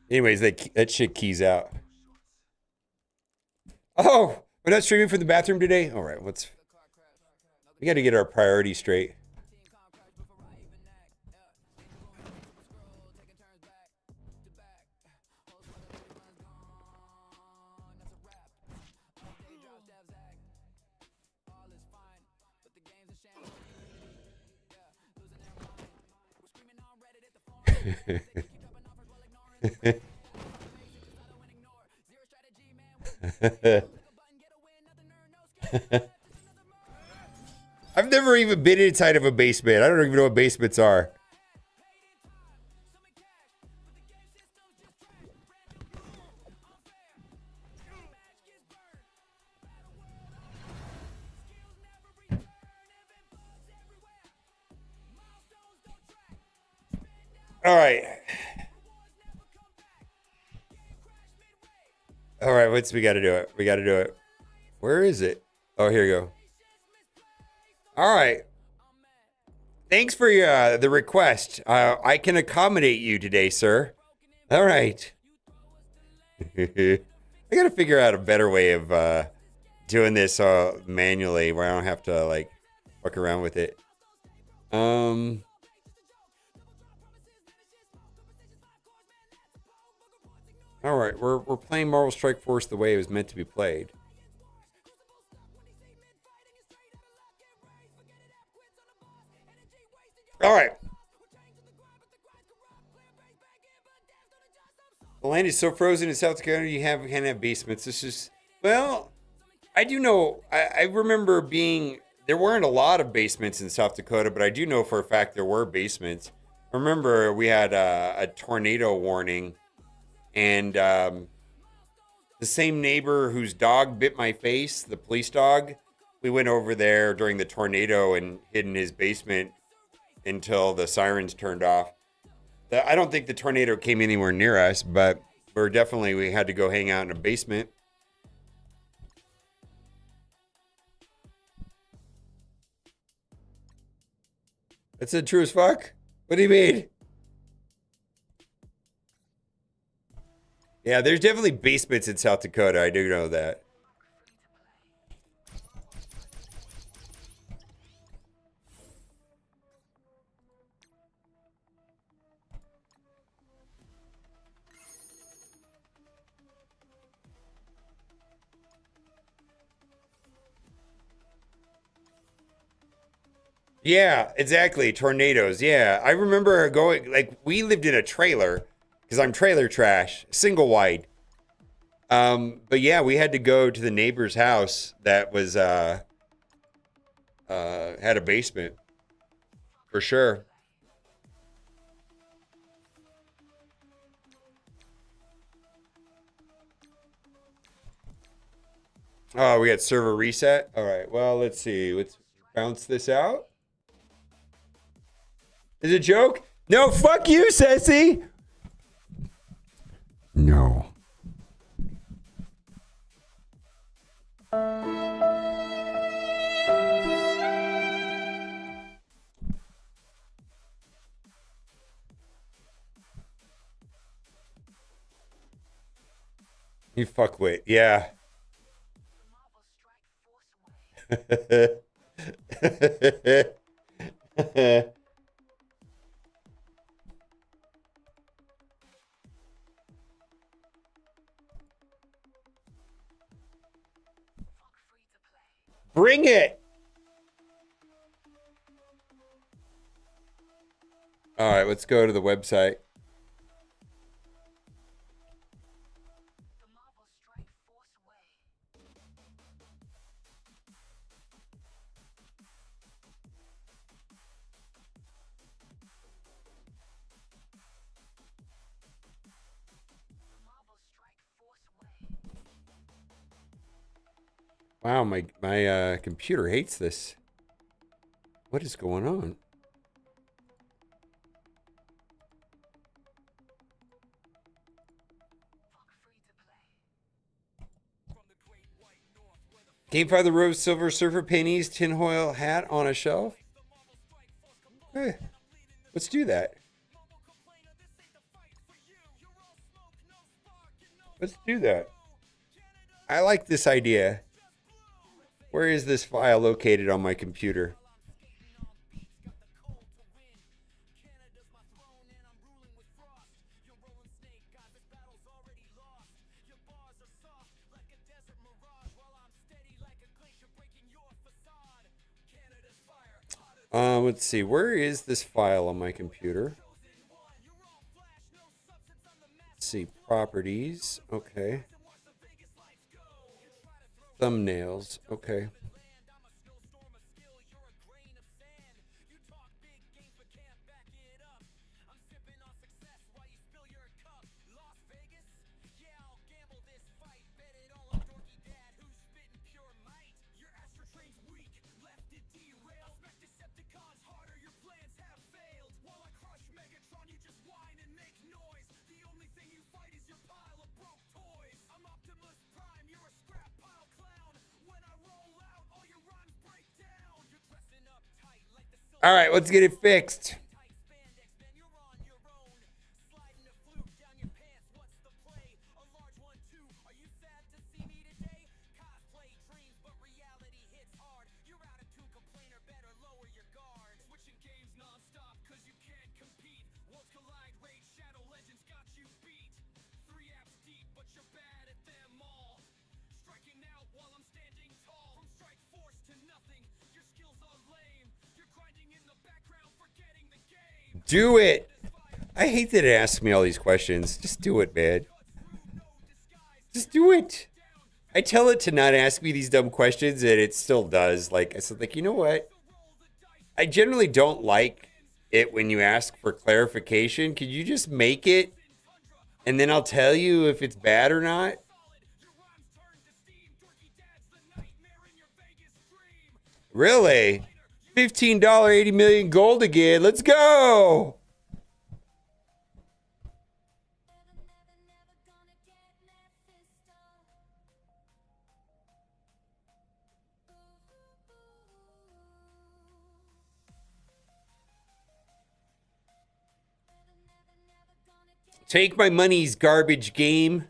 Anyways, that shit keys out. Oh, we're not streaming from the bathroom today? All right, we got to get our priorities straight. I've never even been inside of a basement. I don't even know what basements are. All right. All right, we got to do it. We got to do it. Where is it? Oh, here you go. All right. Thanks for the request. I can accommodate you today, sir. All right. I got to figure out a better way of doing this manually where I don't have to like fuck around with it. All right, we're playing Marvel Strike Force the way it was meant to be played. All right. The land is so frozen in South Dakota, can't have basements. This is, well, I do know, I remember there weren't a lot of basements in South Dakota, but I do know for a fact there were basements. I remember we had a tornado warning. And the same neighbor whose dog bit my face, the police dog, we went over there during the tornado and hid in his basement until the sirens turned off. I don't think the tornado came anywhere near us, but we had to go hang out in a basement. That's it, true as fuck? What do you mean? Yeah, there's definitely basements in South Dakota. I do know that. Yeah, exactly. Tornadoes. Yeah, I remember going, like, we lived in a trailer. Because I'm trailer trash, single wide. But yeah, we had to go to the neighbor's house that was had a basement for sure. Oh, we got server reset. All right. Well, let's see. Let's bounce this out. Is it a joke? No, fuck you, Ceci. No. You fuckwit. Yeah. Bring it. All right, let's go to the website. Wow, my computer hates this. What is going on? Gamefather Rose Silver Surfer Pennies tinfoil hat on a shelf. Okay, let's do that. Let's do that. I like this idea. Where is this file located on my computer? Let's see. Where is this file on my computer? Let's see. Properties. Okay. Thumbnails. Okay. All right, let's get it fixed. Do it. I hate that it asks me all these questions. Just do it, man. Just do it. I tell it to not ask me these dumb questions, and it still does. Like I said, like, you know what? I generally don't like it when you ask for clarification. Could you just make it, and then I'll tell you if it's bad or not? Really? $15, 80 million gold again. Let's go. Take my money's garbage game.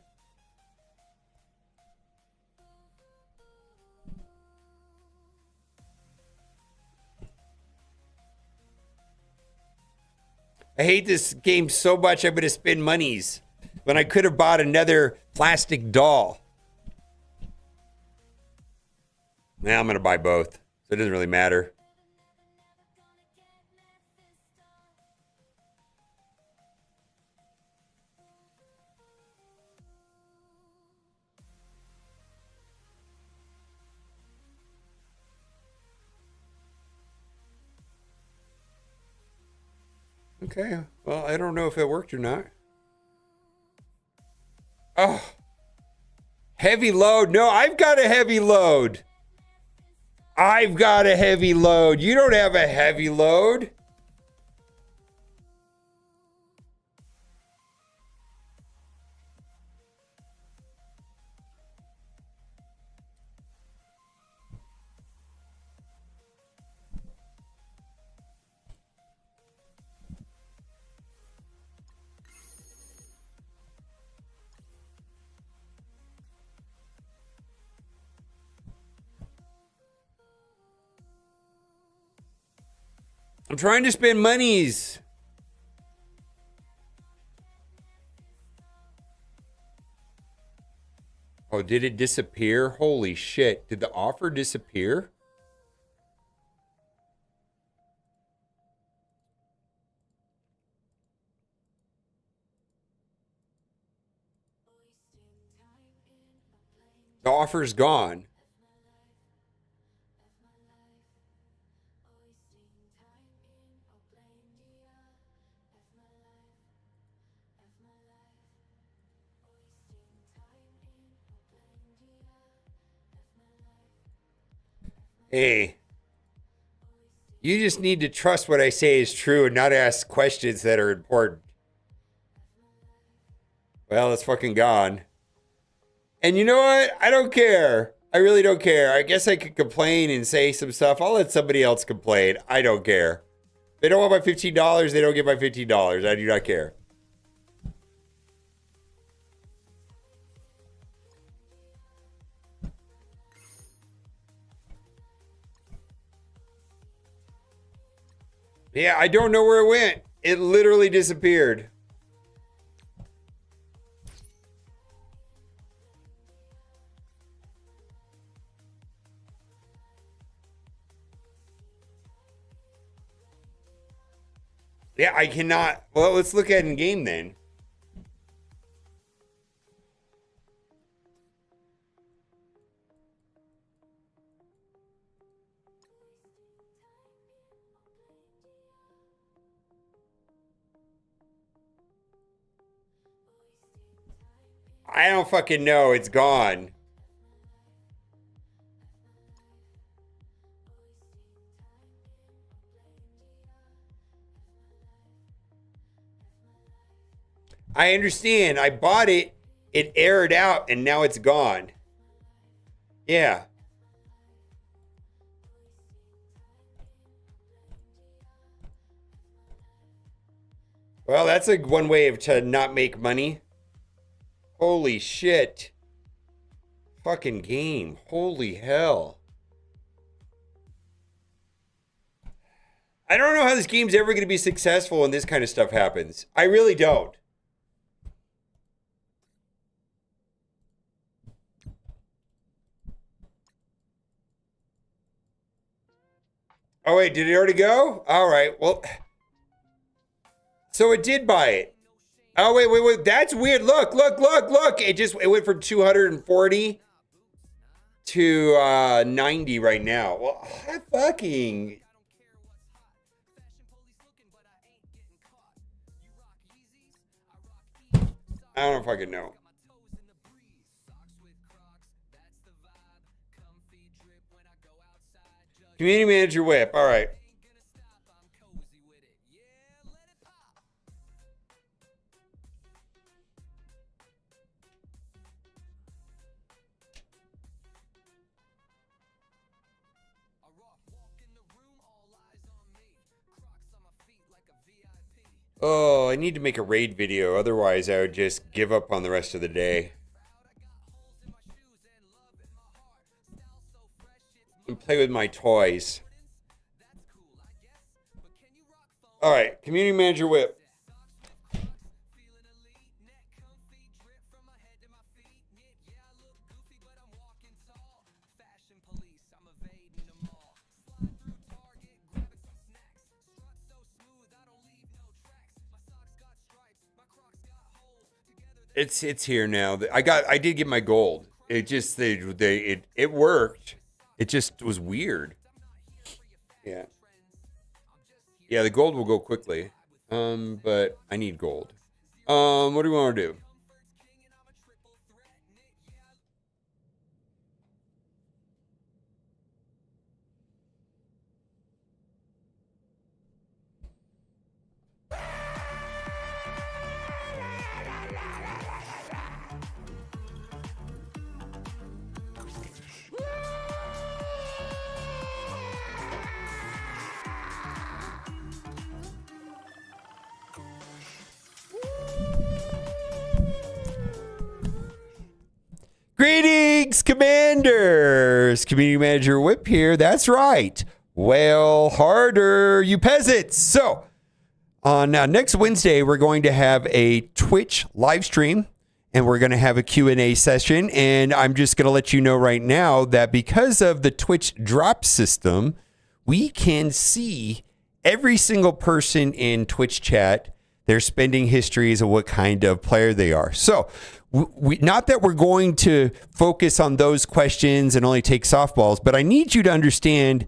I hate this game so much I'm going to spend monies when I could have bought another plastic doll. Now I'm going to buy both. So it doesn't really matter. Okay. Well, I don't know if it worked or not. Oh. Heavy load. No, I've got a heavy load. I've got a heavy load. You don't have a heavy load. I'm trying to spend monies. Oh, did it disappear? Holy shit. Did the offer disappear? The offer's gone. Hey, you just need to trust what I say is true and not ask questions that are important. Well, it's fucking gone. And you know what? I don't care. I really don't care. I guess I could complain and say some stuff. I'll let somebody else complain. I don't care. If they don't want my $15, they don't get my $15. I do not care. Yeah, I don't know where it went. It literally disappeared. Yeah, I cannot. Well, let's look at in game then. I don't fucking know. It's gone. I understand. I bought it. It aired out and now it's gone. Yeah. Well, that's a one way of to not make money. Holy shit. Fucking game. Holy hell. I don't know how this game's ever going to be successful when this kind of stuff happens. I really don't. Oh, wait, did it already go? All right, well. So it did buy it. Oh, wait. That's weird. Look. It went from 240 to 90 right now. Well, fucking. I don't fucking know. Community manager whip. All right. Oh, I need to make a raid video. Otherwise, I would just give up on the rest of the day. And play with my toys. All right, community manager whip. It's here now. I did get my gold. It just it worked. It just was weird. Yeah. Yeah, the gold will go quickly. But I need gold. What do we want to do? Greetings, Commanders! Community Manager Whip here. That's right. Well, harder, you peasants. So, on next Wednesday, we're going to have a Twitch live stream, and we're going to have a Q&A session. And I'm just going to let you know right now that because of the Twitch drop system, we can see every single person in Twitch chat, their spending histories, and what kind of player they are. So, not that we're going to focus on those questions and only take softballs, but I need you to understand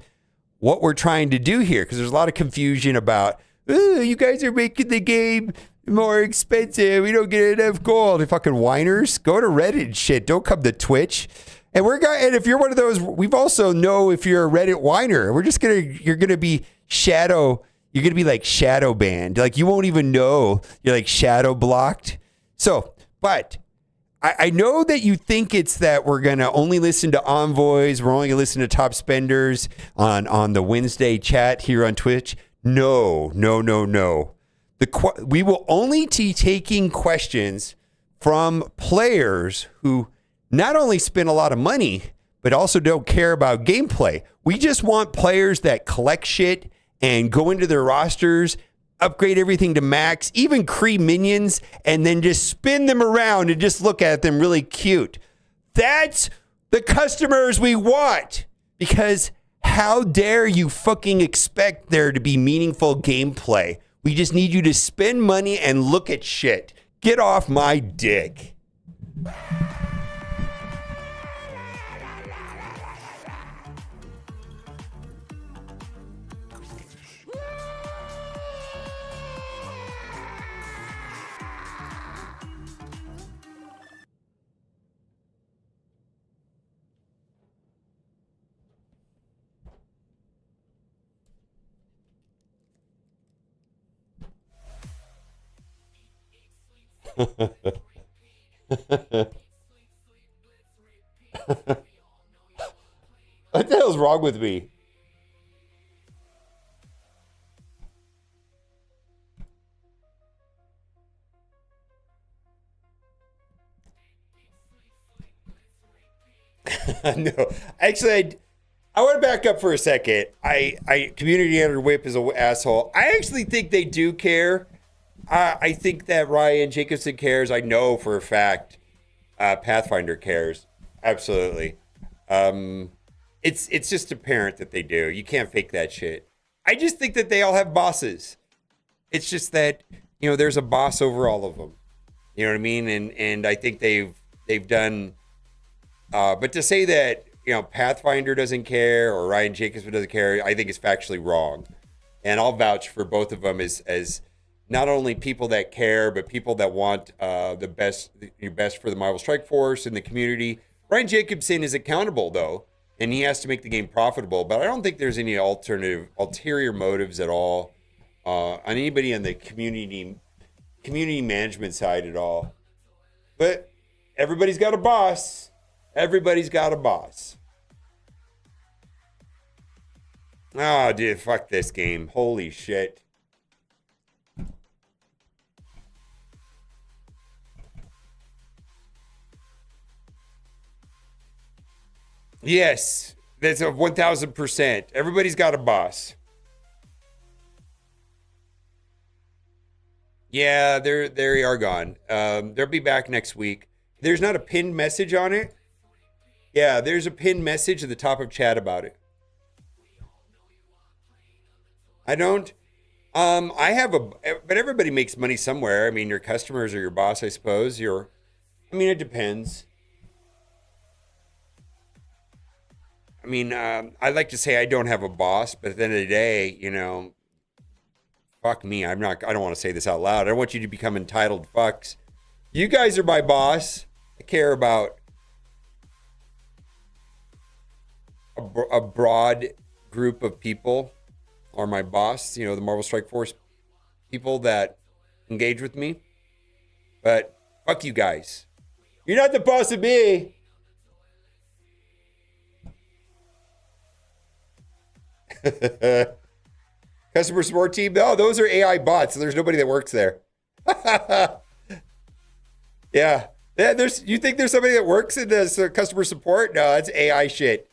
what we're trying to do here, because there's a lot of confusion about, you guys are making the game more expensive. We don't get enough gold. You fucking whiners. Go to Reddit and shit. Don't come to Twitch. And and if you're one of those, we've also know if you're a Reddit whiner, you're gonna be shadow. You're gonna be like shadow banned. Like you won't even know you're like shadow blocked. So, but I know that you think it's that we're going to only listen to envoys. We're only going to listen to top spenders on the Wednesday chat here on Twitch. No. We will only be taking questions from players who not only spend a lot of money, but also don't care about gameplay. We just want players that collect shit and go into their rosters, upgrade everything to max, even create minions, and then just spin them around and just look at them really cute. That's the customers we want. Because how dare you fucking expect there to be meaningful gameplay? We just need you to spend money and look at shit. Get off my dick. What the hell's wrong with me? No, actually, I want to back up for a second. Community editor Whip is an asshole. I actually think they do care. I think that Ryan Jacobson cares. I know for a fact Pathfinder cares. Absolutely. It's just apparent that they do. You can't fake that shit. I just think that they all have bosses. It's just that, there's a boss over all of them. You know what I mean? And I think they've done. But to say that, Pathfinder doesn't care or Ryan Jacobson doesn't care, I think is factually wrong. And I'll vouch for both of them as not only people that care, but people that want the best for the Marvel Strike Force and the community. Ryan Jacobson is accountable, though, and he has to make the game profitable. But I don't think there's any ulterior motives at all on anybody on the community management side at all. But everybody's got a boss. Everybody's got a boss. Oh, dude, fuck this game. Holy shit. Yes, that's a 1,000%. Everybody's got a boss. Yeah, they are gone. They'll be back next week. There's not a pinned message on it. Yeah, there's a pinned message at the top of chat about it. I don't. But everybody makes money somewhere. I mean, your customers are your boss, I suppose. It depends. I like to say I don't have a boss, but at the end of the day, fuck me. I don't want to say this out loud. I don't want you to become entitled fucks. You guys are my boss. I care about a broad group of people are my boss, the Marvel Strike Force people that engage with me. But fuck you guys. You're not the boss of me. Customer support team? No, those are AI bots. So there's nobody that works there. Yeah. You think there's somebody that works in this customer support? No, that's AI shit.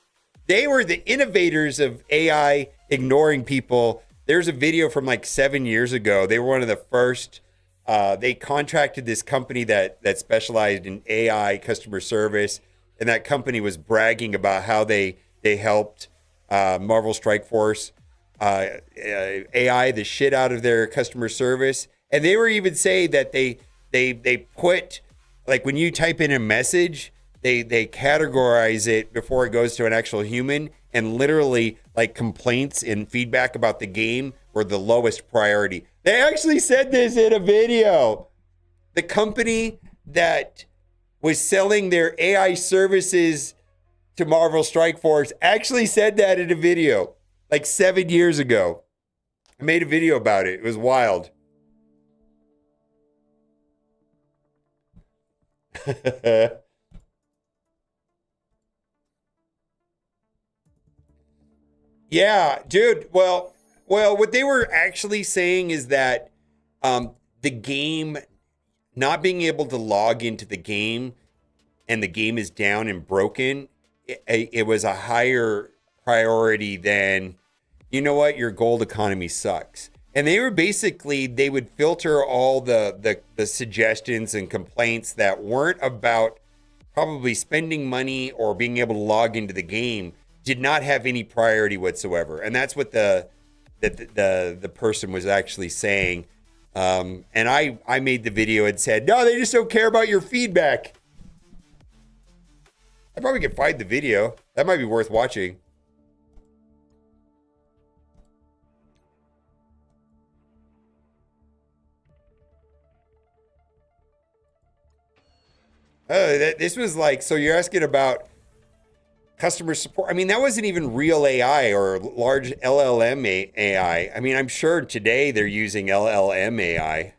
They were the innovators of AI ignoring people. There's a video from like 7 years ago. They were one of the first. They contracted this company that specialized in AI customer service. And that company was bragging about how they helped Marvel Strike Force AI the shit out of their customer service. And they were even saying that they put, like when you type in a message, they categorize it before it goes to an actual human, and literally like complaints and feedback about the game were the lowest priority. They actually said this in a video. The company that was selling their AI services to Marvel Strike Force actually said that in a video like 7 years ago. I made a video about it. It was wild. Yeah, dude. Well, what they were actually saying is that the game, not being able to log into the game and the game is down and broken, it was a higher priority than, you know what, your gold economy sucks. And they would filter all the suggestions and complaints that weren't about probably spending money or being able to log into the game, did not have any priority whatsoever. And that's what the person was actually saying. And I made the video and said, no, they just don't care about your feedback. I probably could find the video. That might be worth watching. This was like, so you're asking about customer support. I mean, that wasn't even real AI or large LLM AI. I mean, I'm sure today they're using LLM AI.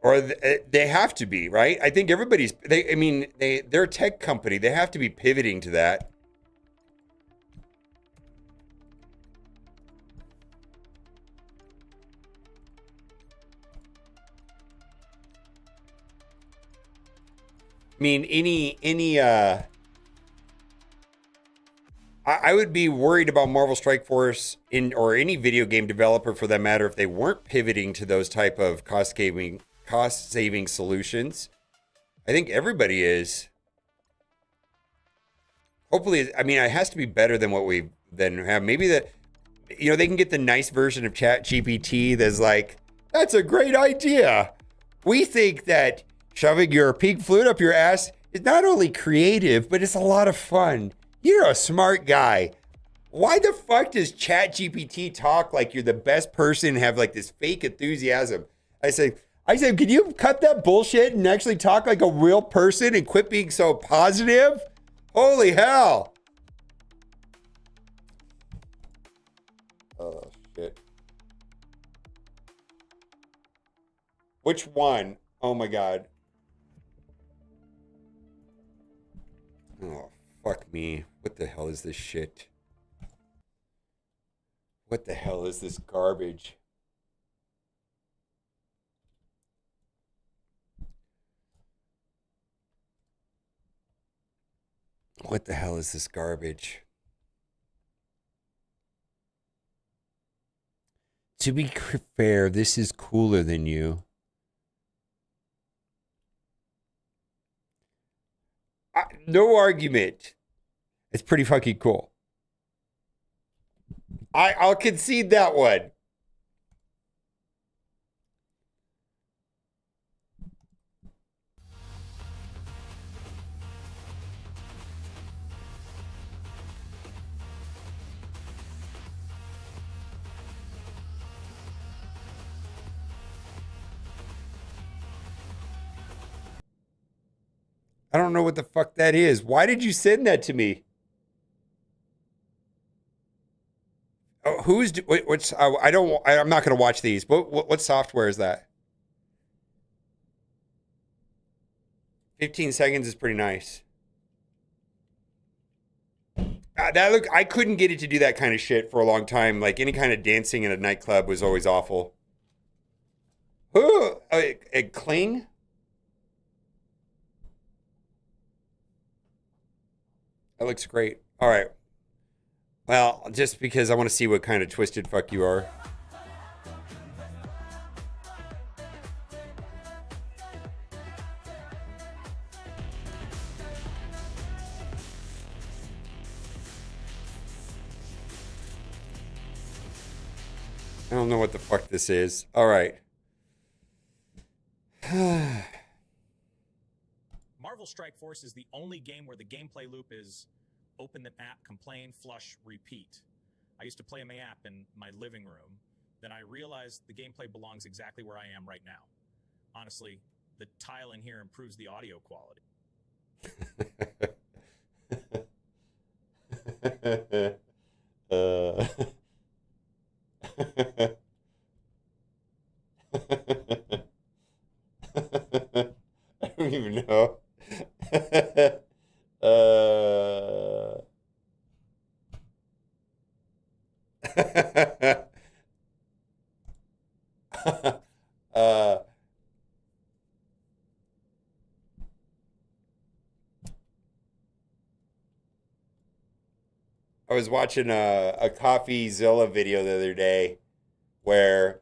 Or they have to be, right? I think they're a tech company. They have to be pivoting to that. I mean, I would be worried about Marvel Strike Force or any video game developer for that matter if they weren't pivoting to those type of cost-saving solutions. I think everybody is. Hopefully, I mean, it has to be better than what we then have. Maybe they can get the nice version of ChatGPT that's like, that's a great idea. We think that shoving your pink flute up your ass is not only creative, but it's a lot of fun. You're a smart guy. Why the fuck does ChatGPT talk like you're the best person and have like this fake enthusiasm? I said, can you cut that bullshit and actually talk like a real person and quit being so positive? Holy hell. Oh, shit. Which one? Oh my God. Oh, fuck me. What the hell is this shit? What the hell is this garbage? What the hell is this garbage? To be fair, this is cooler than you. No argument. It's pretty fucking cool. I'll concede that one. don't know what the fuck that is. Why did you send that to me? Oh, what's I'm not going to watch these. What software is that? 15 seconds is pretty nice. I couldn't get it to do that kind of shit for a long time. Like any kind of dancing in a nightclub was always awful. Oh, a cling? That looks great. All right. Well, just because I want to see what kind of twisted fuck you are. I don't know what the fuck this is. All right. Marvel Strike Force is the only game where the gameplay loop is open the map, complain, flush, repeat. I used to play my app in my living room. Then I realized the gameplay belongs exactly where I am right now. Honestly, the tile in here improves the audio quality. I don't even know. I was watching a CoffeeZilla video the other day where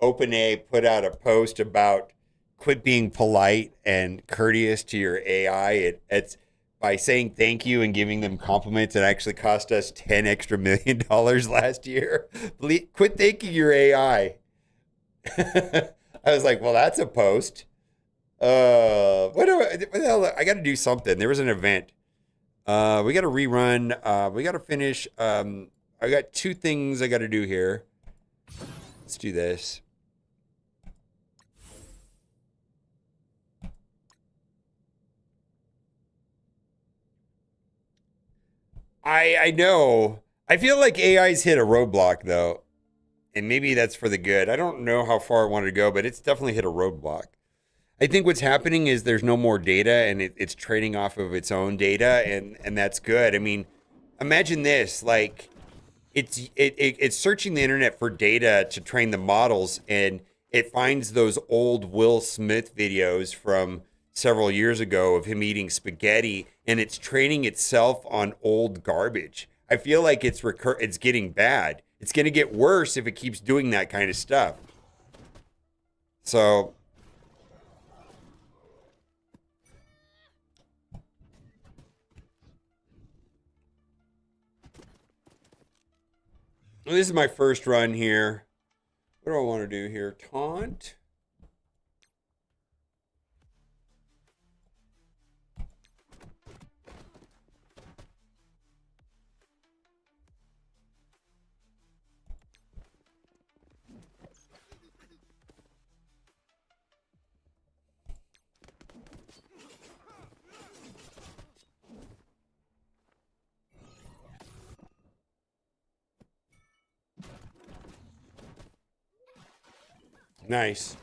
OpenAI put out a post about quit being polite and courteous to your AI. It's by saying thank you and giving them compliments. It actually cost us $10 million last year. Quit thanking your AI. I was like, well, that's a post. What the hell? I got to do something. There was an event. We got to rerun. We got to finish. I got 2 things I got to do here. Let's do this. I know. I feel like AI's hit a roadblock though. And maybe that's for the good. I don't know how far I wanted to go, but it's definitely hit a roadblock. I think what's happening is there's no more data and it's trading off of its own data and that's good. I mean, imagine this, like it's searching the internet for data to train the models and it finds those old Will Smith videos from several years ago of him eating spaghetti and it's training itself on old garbage. I feel like it's getting bad. It's going to get worse if it keeps doing that kind of stuff. So this is my first run here. What do I want to do here? Taunt. Nice.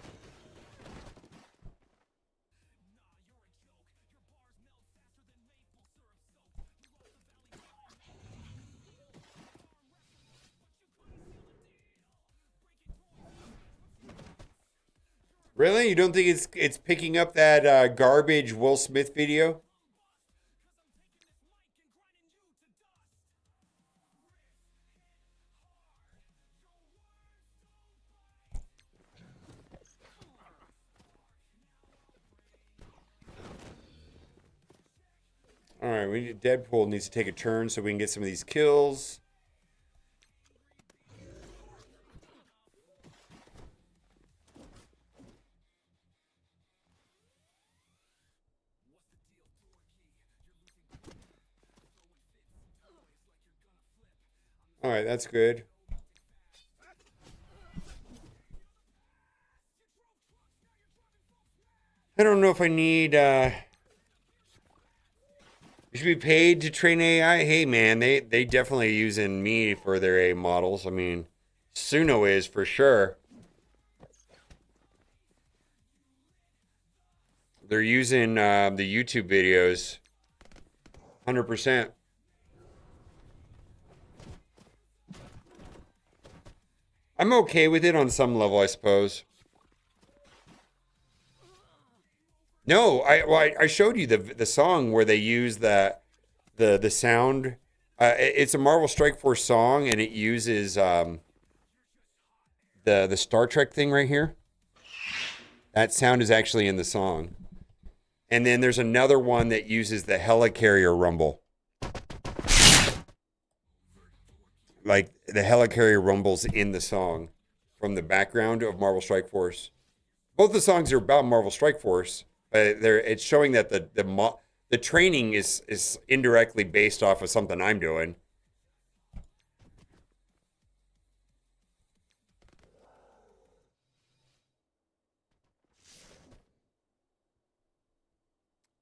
Really? You don't think it's picking up that garbage Will Smith video? All right, Deadpool needs to take a turn so we can get some of these kills. All right, that's good. I don't know if I need You should be paid to train AI. Hey man, they definitely using me for their AI models. I mean, Suno is for sure. They're using the YouTube videos, 100%. I'm okay with it on some level, I suppose. No, I showed you the song where they use the sound. It's a Marvel Strike Force song, and it uses the Star Trek thing right here. That sound is actually in the song. And then there's another one that uses the helicarrier rumble. Like the helicarrier rumbles in the song from the background of Marvel Strike Force. Both the songs are about Marvel Strike Force, but it's showing that the training is indirectly based off of something I'm doing.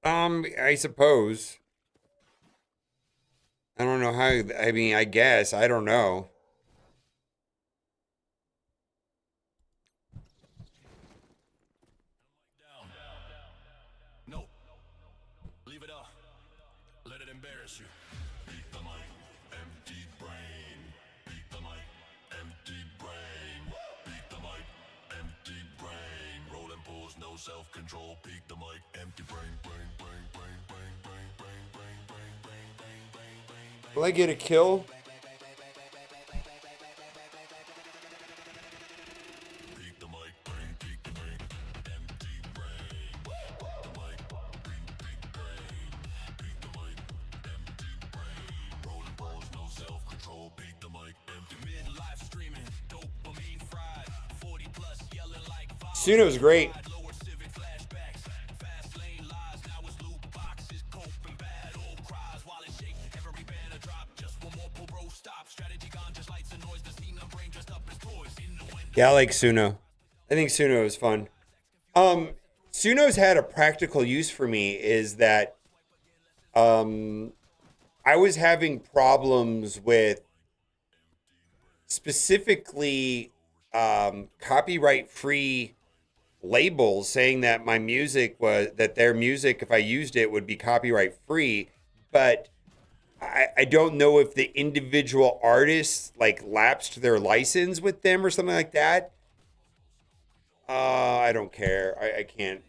I suppose. I don't know how. I mean, I guess I don't know. No. Leave it up. Let it embarrass you. Beat the mic, empty brain. Beat the mic, empty brain. Beat the mic, empty brain. Rolling pulls, no self-control. Beat the mic, empty brain, brain, brain, brain, brain, brain, brain, brain, brain, brain, brain, brain, brain, brain. Will I get a kill? Beat the mic, brain, beat the brain, empty brain. Beat the mic, beat brain. Beat the mic, empty brain. Rolling balls, no self-control. Beat the mic, empty. Midlife streaming, dopamine fried. 40 plus yelling like Suno's great. lower civic flashbacks. Fast lane lies, now it's loot boxes. Coping bad, old cries while it shake. Every banner drop, just one more pull, bro, stop. Strategy gone, just lights and noise. The scene I'm brain dressed up as toys. In the window. Yeah, I like Suno. I think Suno is fun. Suno's had a practical use for me is that I was having problems with specifically copyright free labels saying that my music was that their music, if I used it, would be copyright free. But I don't know if the individual artists like lapsed their license with them or something like that. I don't care. I can't.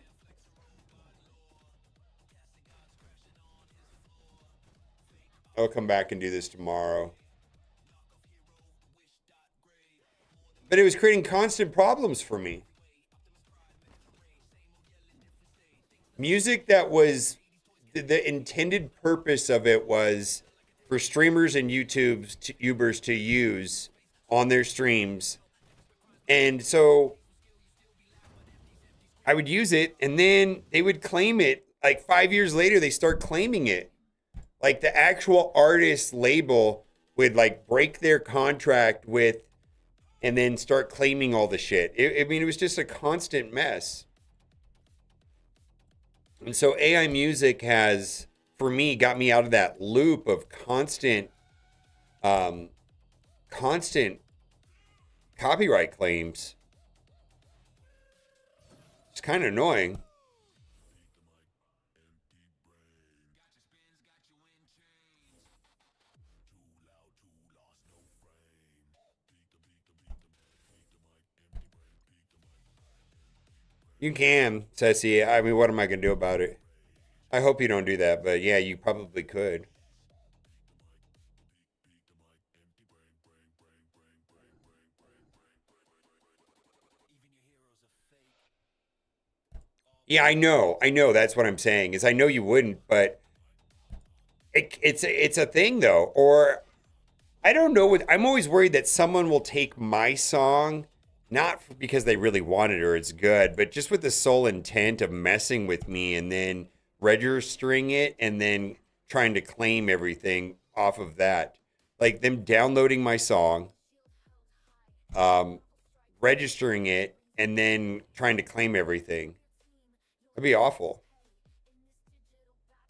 I'll come back and do this tomorrow. But it was creating constant problems for me. Music that was the intended purpose of it was for streamers and YouTubers to use on their streams. And so I would use it and then they would claim it. Like 5 years later, they start claiming it. Like the actual artist label would like break their contract with and then start claiming all the shit. I mean, it was just a constant mess. And so AI music has, for me, got me out of that loop of constant copyright claims. It's kind of annoying. You can, Ceci. I mean, what am I going to do about it? I hope you don't do that, but yeah, you probably could. Yeah, I know. I know. That's what I'm saying. Is I know you wouldn't, but it's a thing though. Or I don't know. I'm always worried that someone will take my song, not because they really want it or it's good, but just with the sole intent of messing with me and then registering it and then trying to claim everything off of that. Like them downloading my song, registering it, and then trying to claim everything. That'd be awful.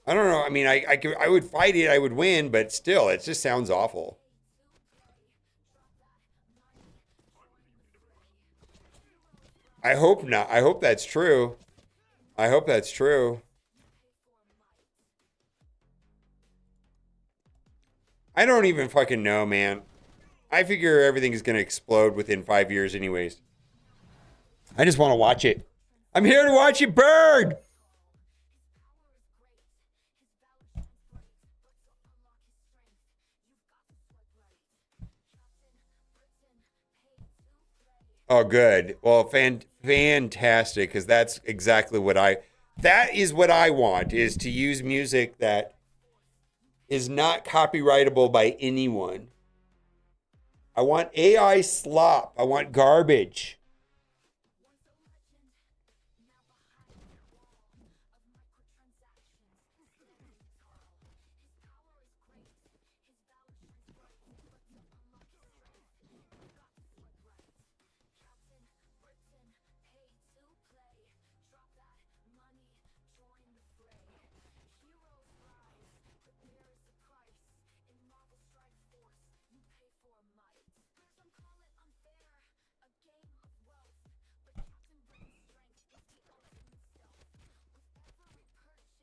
I don't know. I mean, I would fight it. I would win, but still, it just sounds awful. I hope not. I hope that's true. I hope that's true. I don't even fucking know, man. I figure everything is going to explode within 5 years anyways. I just want to watch it. I'm here to watch it burn! Oh, good. Well, fantastic, because that's exactly what that is what I want, is to use music that is not copyrightable by anyone. I want AI slop. I want garbage.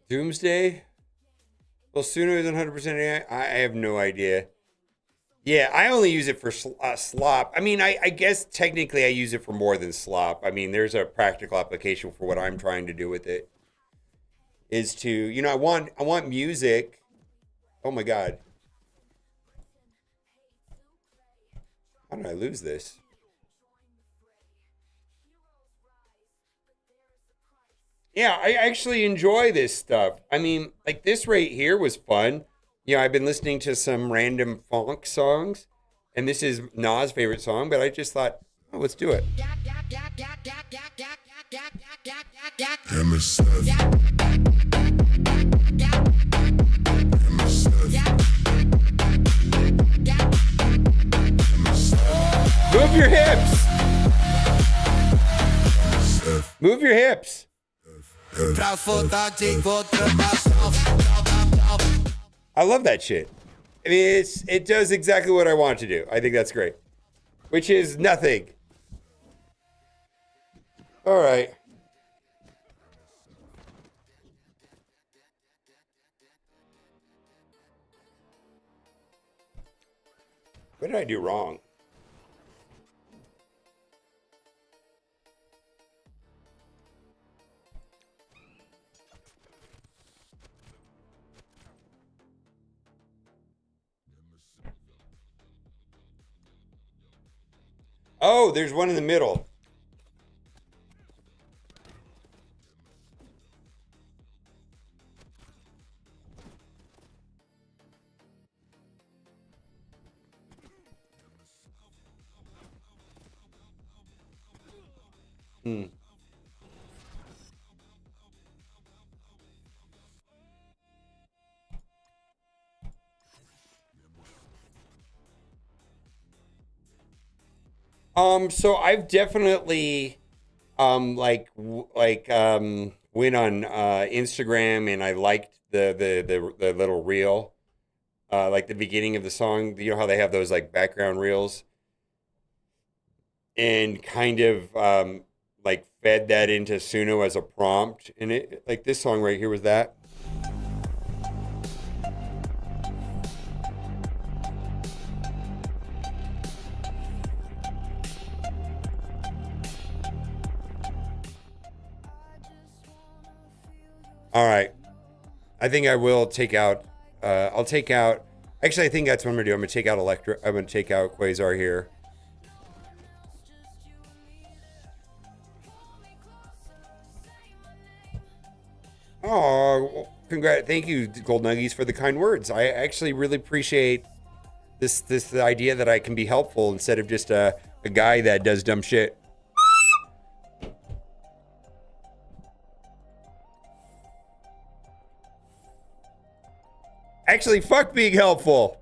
Doomsday? Well, sooner than 100% AI? I have no idea. Yeah, I only use it for slop. I mean, I guess technically I use it for more than slop. I mean, there's a practical application for what I'm trying to do with it. Is to, you know, I want music. Oh my God. How did I lose this? Yeah, I actually enjoy this stuff. I mean, like this right here was fun. You know, I've been listening to some random funk songs, and this is Nas' favorite song, but I just thought, oh, let's do it. MSF. Move your hips. Move your hips. I love that shit. I mean, it does exactly what I want to do. I think that's great. Which is nothing. All right. What did I do wrong? Oh, there's one in the middle. Hmm. So I've definitely went on Instagram and I liked the little reel. Like the beginning of the song, you know how they have those like background reels, and kind of like fed that into Suno as a prompt. And it, like this song right here was that. All right. I think I will take out, I'll take out, actually, I think that's what I'm going to do. I'm going to take out I'm going to take out Quasar here. Oh, thank you, Gold Nuggies, for the kind words. I actually really appreciate this idea that I can be helpful instead of just a guy that does dumb shit. Actually, fuck being helpful.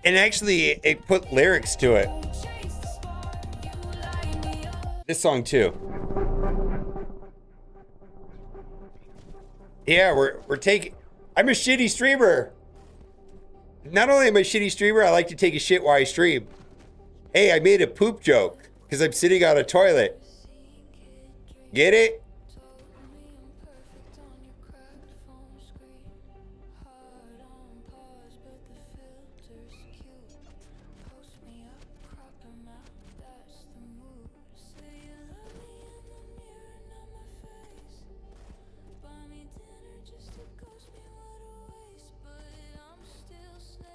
And actually, it put lyrics to it. This song too. Yeah, we're taking. I'm a shitty streamer. Not only am I a shitty streamer, I like to take a shit while I stream. Hey, I made a poop joke because I'm sitting on a toilet. Get it?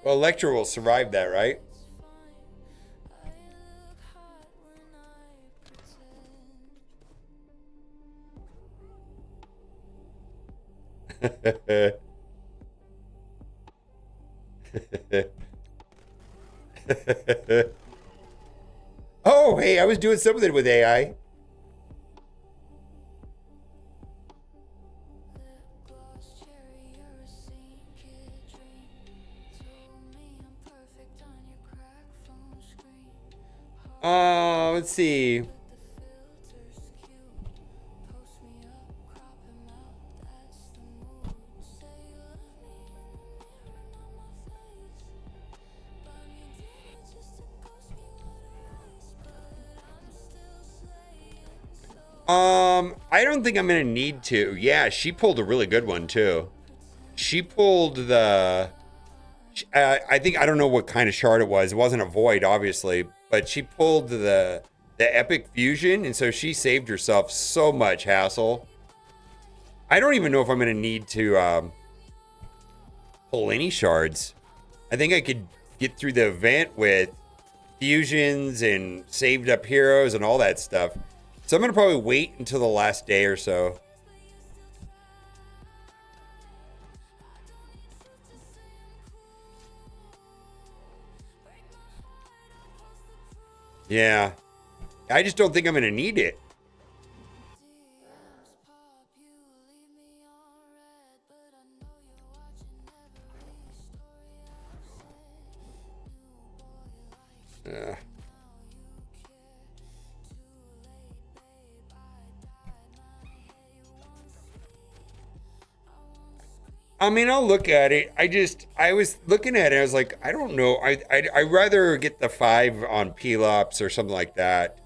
Well, Electra will survive that, right? Oh, hey, I was doing something with AI. Let's see. I don't think I'm gonna need to. Yeah, she pulled a really good one too. She pulled the. I think I don't know what kind of shard it was. It wasn't a void, obviously, but she pulled the epic fusion, and so she saved herself so much hassle. I don't even know if I'm gonna need to pull any shards. I think I could get through the event with fusions and saved up heroes and all that stuff. So I'm gonna probably wait until the last day or so. Yeah. I just don't think I'm gonna need it. I mean, I'll look at it. I was looking at it. I was like, I don't know. I'd rather get the 5 on Pelops or something like that.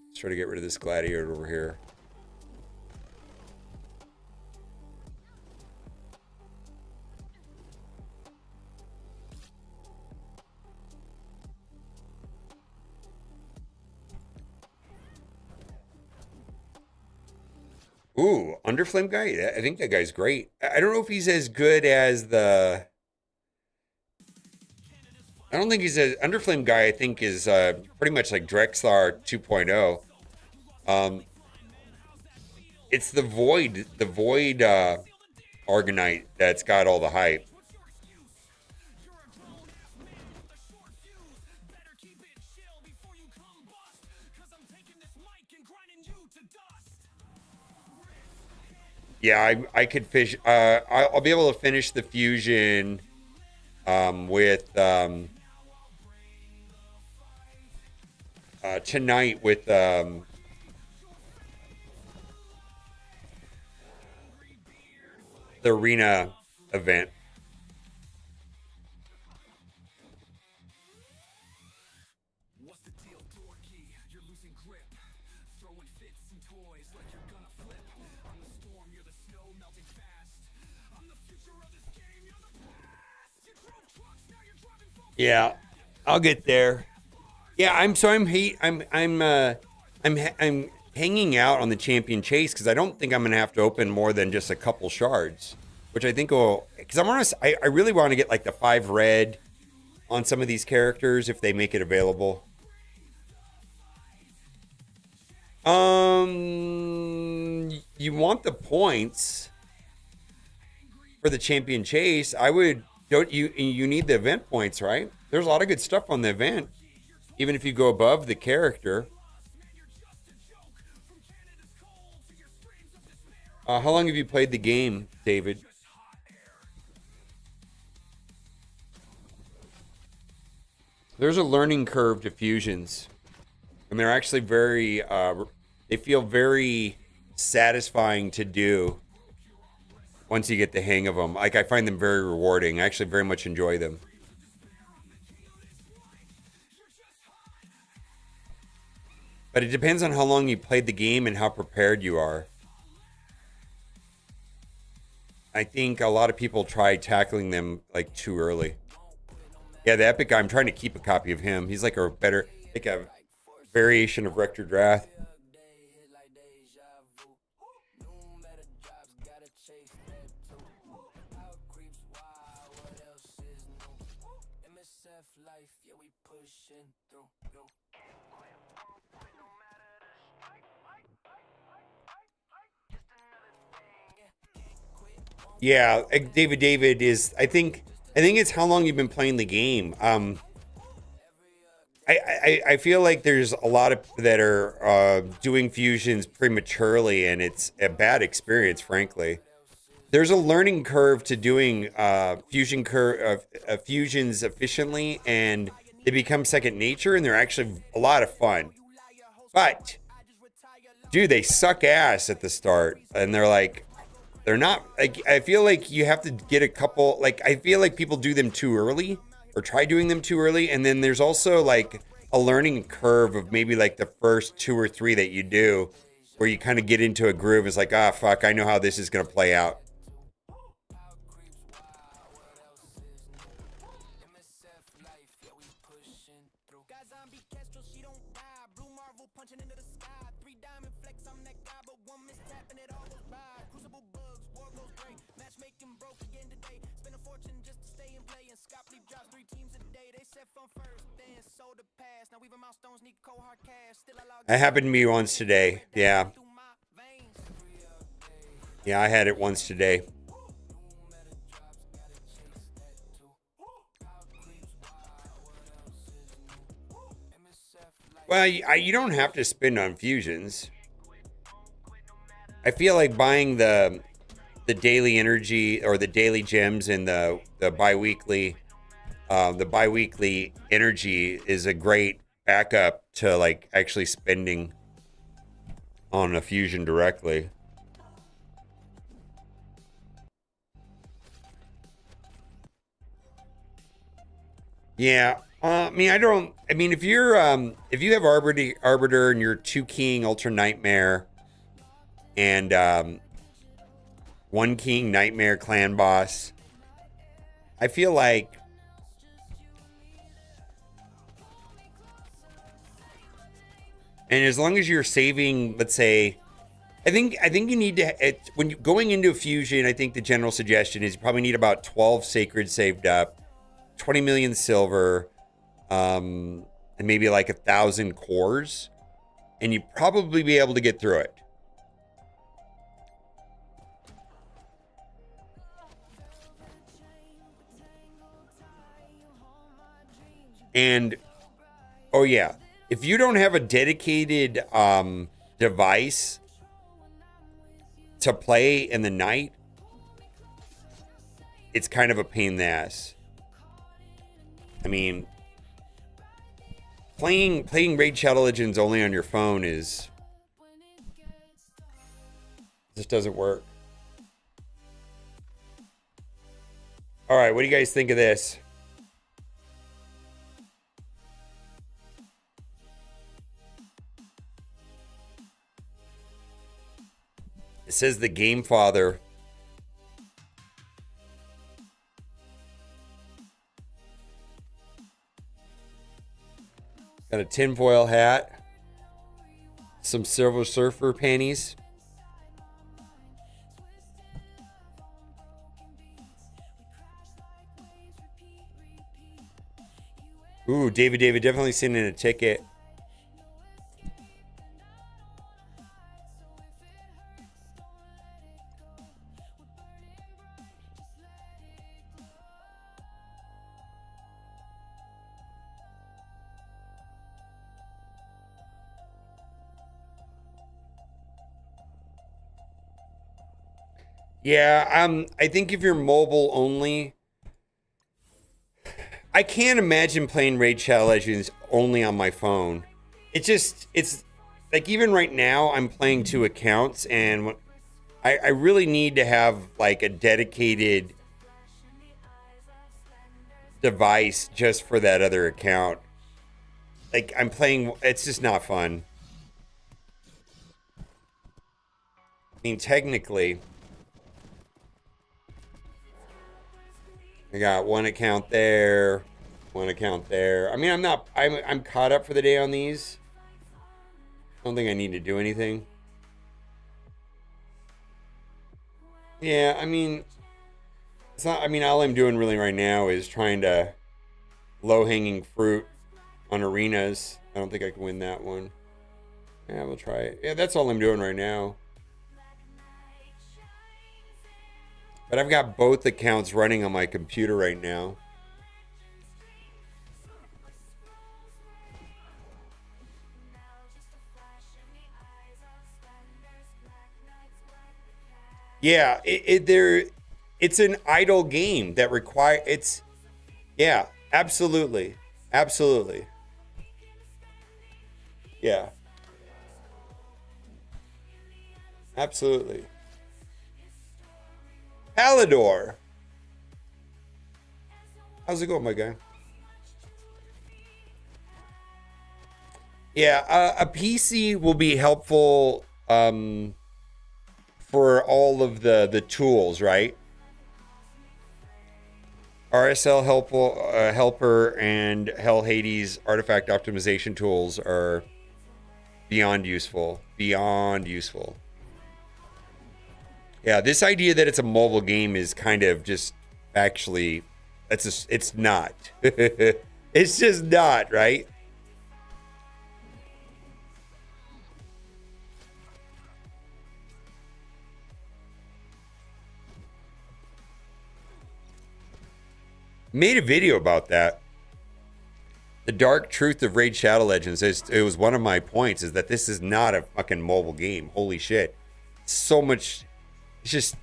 Let's try to get rid of this gladiator over here. Ooh, Underflame guy? I think that guy's great. I don't know if he's as good as the... I don't think he's a... Underflame guy, I think, is pretty much like Drexlar 2.0. It's the Void Argonite that's got all the hype. Yeah, I could fish. I'll be able to finish the fusion with tonight with the arena event. Yeah, I'll get there. Yeah, I'm hanging out on the champion chase because I don't think I'm gonna have to open more than just a couple shards, which I think will. Because I'm honest, I really want to get like the 5 red on some of these characters if they make it available. You want the points for the champion chase? I would. Don't you need the event points, right? There's a lot of good stuff on the event. even if you go above the character. How long have you played the game, David? There's a learning curve to fusions, and they're actually very, they feel very satisfying to do once you get the hang of them. Like, I find them very rewarding. I actually very much enjoy them. But it depends on how long you played the game and how prepared you are. I think a lot of people try tackling them like too early. Yeah, the Epic guy, I'm trying to keep a copy of him. He's like a better, like a variation of Rector Drath. Yeah, David is. I think it's how long you've been playing the game. I feel like there's a lot of that are doing fusions prematurely, and it's a bad experience, frankly. There's a learning curve to doing fusions efficiently, and they become second nature, and they're actually a lot of fun. But, dude, they suck ass at the start, and they're not, like, I feel like you have to get a couple, like, I feel like people do them too early, or try doing them too early, and then there's also, like, a learning curve of maybe, like, the first 2 or 3 that you do, where you kind of get into a groove. It's like, ah, fuck, I know how this is going to play out. It happened to me once today. Yeah. Yeah, I had it once today. Well, you don't have to spend on fusions. I feel like buying the daily energy or the daily gems and the bi-weekly energy is a great backup to like actually spending on a fusion directly. Yeah. I mean, if you have Arbiter and you're 2 King Ultra Nightmare and 1 King Nightmare Clan Boss, I feel like and as long as you're saving, let's say, I think you need to, when you're going into a fusion, I think the general suggestion is you probably need about 12 sacred saved up, 20 million silver, and maybe like 1,000 cores, and you'd probably be able to get through it. And, oh yeah, if you don't have a dedicated device to play in the night, it's kind of a pain in the ass. I mean, playing Raid Shadow Legends only on your phone just doesn't work. All right, what do you guys think of this? It says the Game Father. Got a tinfoil hat. Some Silver Surfer panties. Ooh, David definitely sending in a ticket. Yeah, I think if you're mobile only, I can't imagine playing Raid Shadow Legends only on my phone. It's like even right now I'm playing 2 accounts, and I really need to have like a dedicated device just for that other account. Like I'm playing, it's just not fun. I mean, technically, I got 1 account there, 1 account there. I mean, I'm caught up for the day on these. I don't think I need to do anything. Yeah, I mean, it's not, I mean, all I'm doing really right now is trying to low-hanging fruit on arenas. I don't think I can win that one. Yeah, we'll try it. Yeah, that's all I'm doing right now. But I've got both accounts running on my computer right now. Yeah, it's an idle game that yeah, absolutely. Absolutely. Yeah. Absolutely. Palador. How's it going, my guy? Yeah, a PC will be helpful for all of the tools, right? RSL helper and Hell Hades artifact optimization tools are beyond useful. Beyond useful. Yeah, this idea that it's a mobile game is kind of just actually, it's not. It's just not, right? Made a video about that. The dark truth of Raid Shadow Legends it was one of my points, is that this is not a fucking mobile game. Holy shit. So much. It's just,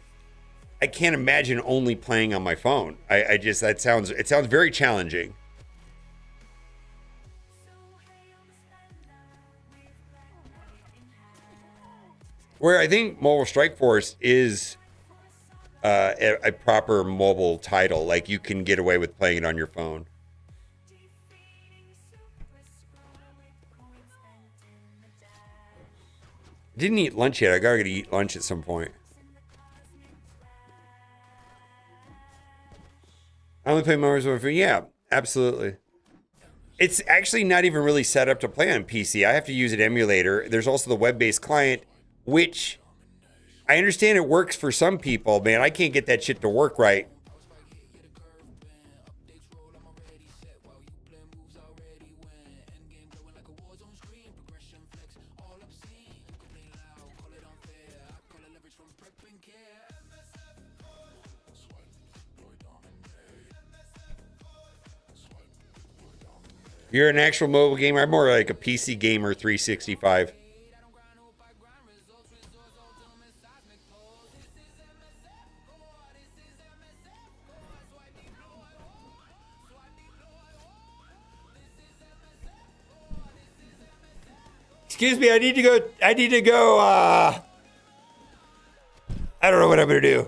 I can't imagine only playing on my phone. It sounds very challenging. Where I think Mobile Strike Force is a proper mobile title. Like you can get away with playing it on your phone. Didn't eat lunch yet. I gotta eat lunch at some point. I only play Mobile on my phone. Yeah, absolutely. It's actually not even really set up to play on PC. I have to use an emulator. There's also the web-based client, which I understand it works for some people. Man, I can't get that shit to work right. You're an actual mobile gamer. I'm more like a PC gamer 365. Excuse me, I need to go, I don't know what I'm gonna do.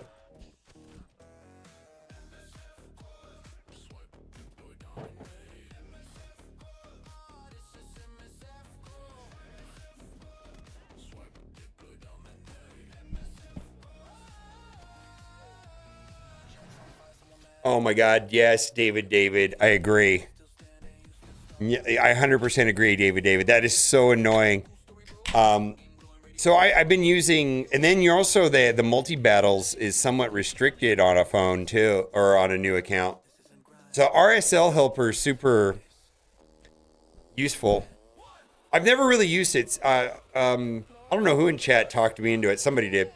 Oh my God, yes, David, I agree. Yeah, I 100% agree, David. That is so annoying. So I've been using, and then you're also the multi-battles is somewhat restricted on a phone too, or on a new account. So RSL helper is super useful. I've never really used it. I don't know who in chat talked me into it. Somebody did.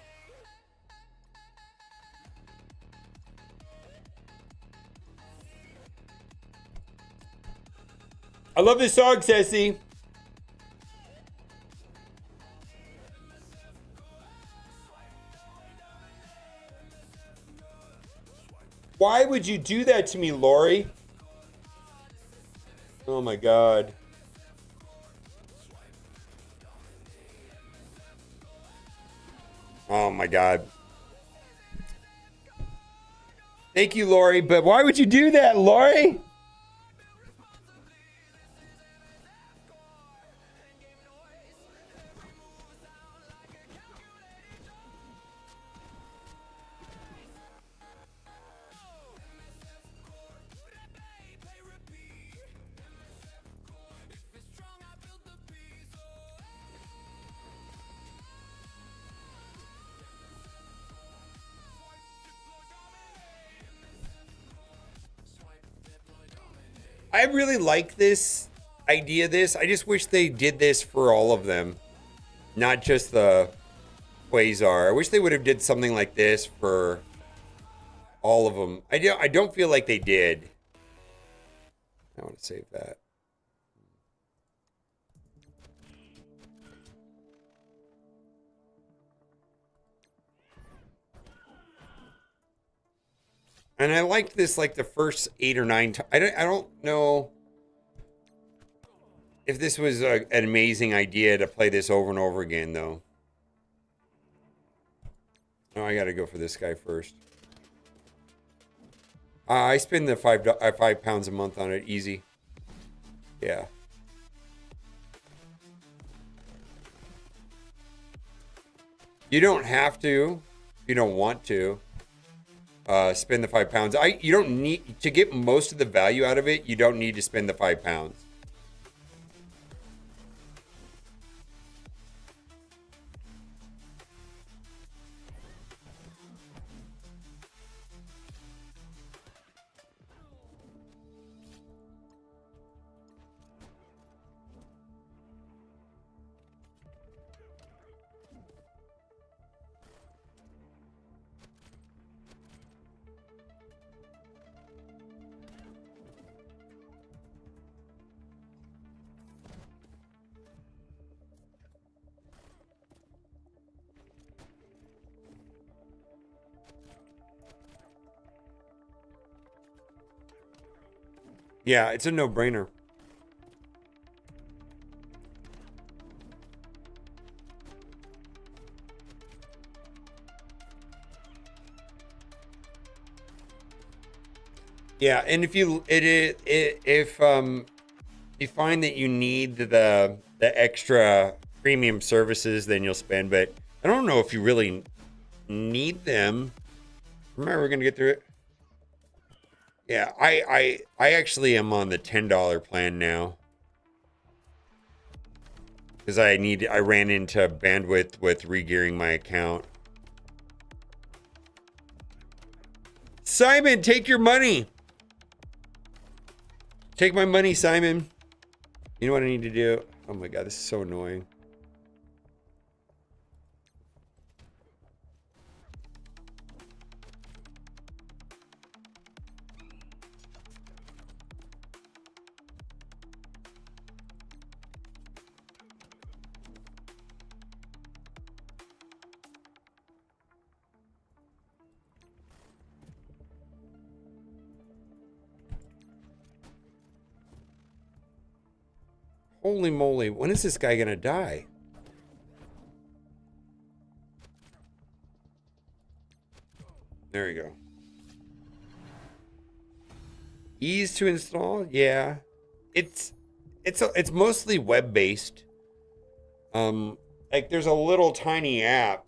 I love this song, Ceci. Why would you do that to me, Lori? Oh my god. Oh my god. Thank you, Lori, but why would you do that, Lori? I really like this idea. I just wish they did this for all of them, not just the Quasar. I wish they would have did something like this for all of them. I don't feel like they did. I want to save that. And I liked this like the first 8 or 9 times. I don't know if this was an amazing idea to play this over and over again, though. No, I got to go for this guy first. I spend the £5 a month on it, easy. Yeah. You don't have to. You don't want to. Spend the £5. You don't need to get most of the value out of it. You don't need to spend the £5. Yeah, it's a no-brainer. Yeah, and if you you find that you need the extra premium services, then you'll spend. But I don't know if you really need them. Remember, we're gonna get through it. Yeah, I actually am on the $10 plan now because I ran into bandwidth with regearing my account. Simon, take your money. Take my money, Simon. You know what I need to do? Oh my god, this is so annoying. Holy moly, when is this guy gonna die? There we go. Ease to install? Yeah. It's mostly web-based. Like there's a little tiny app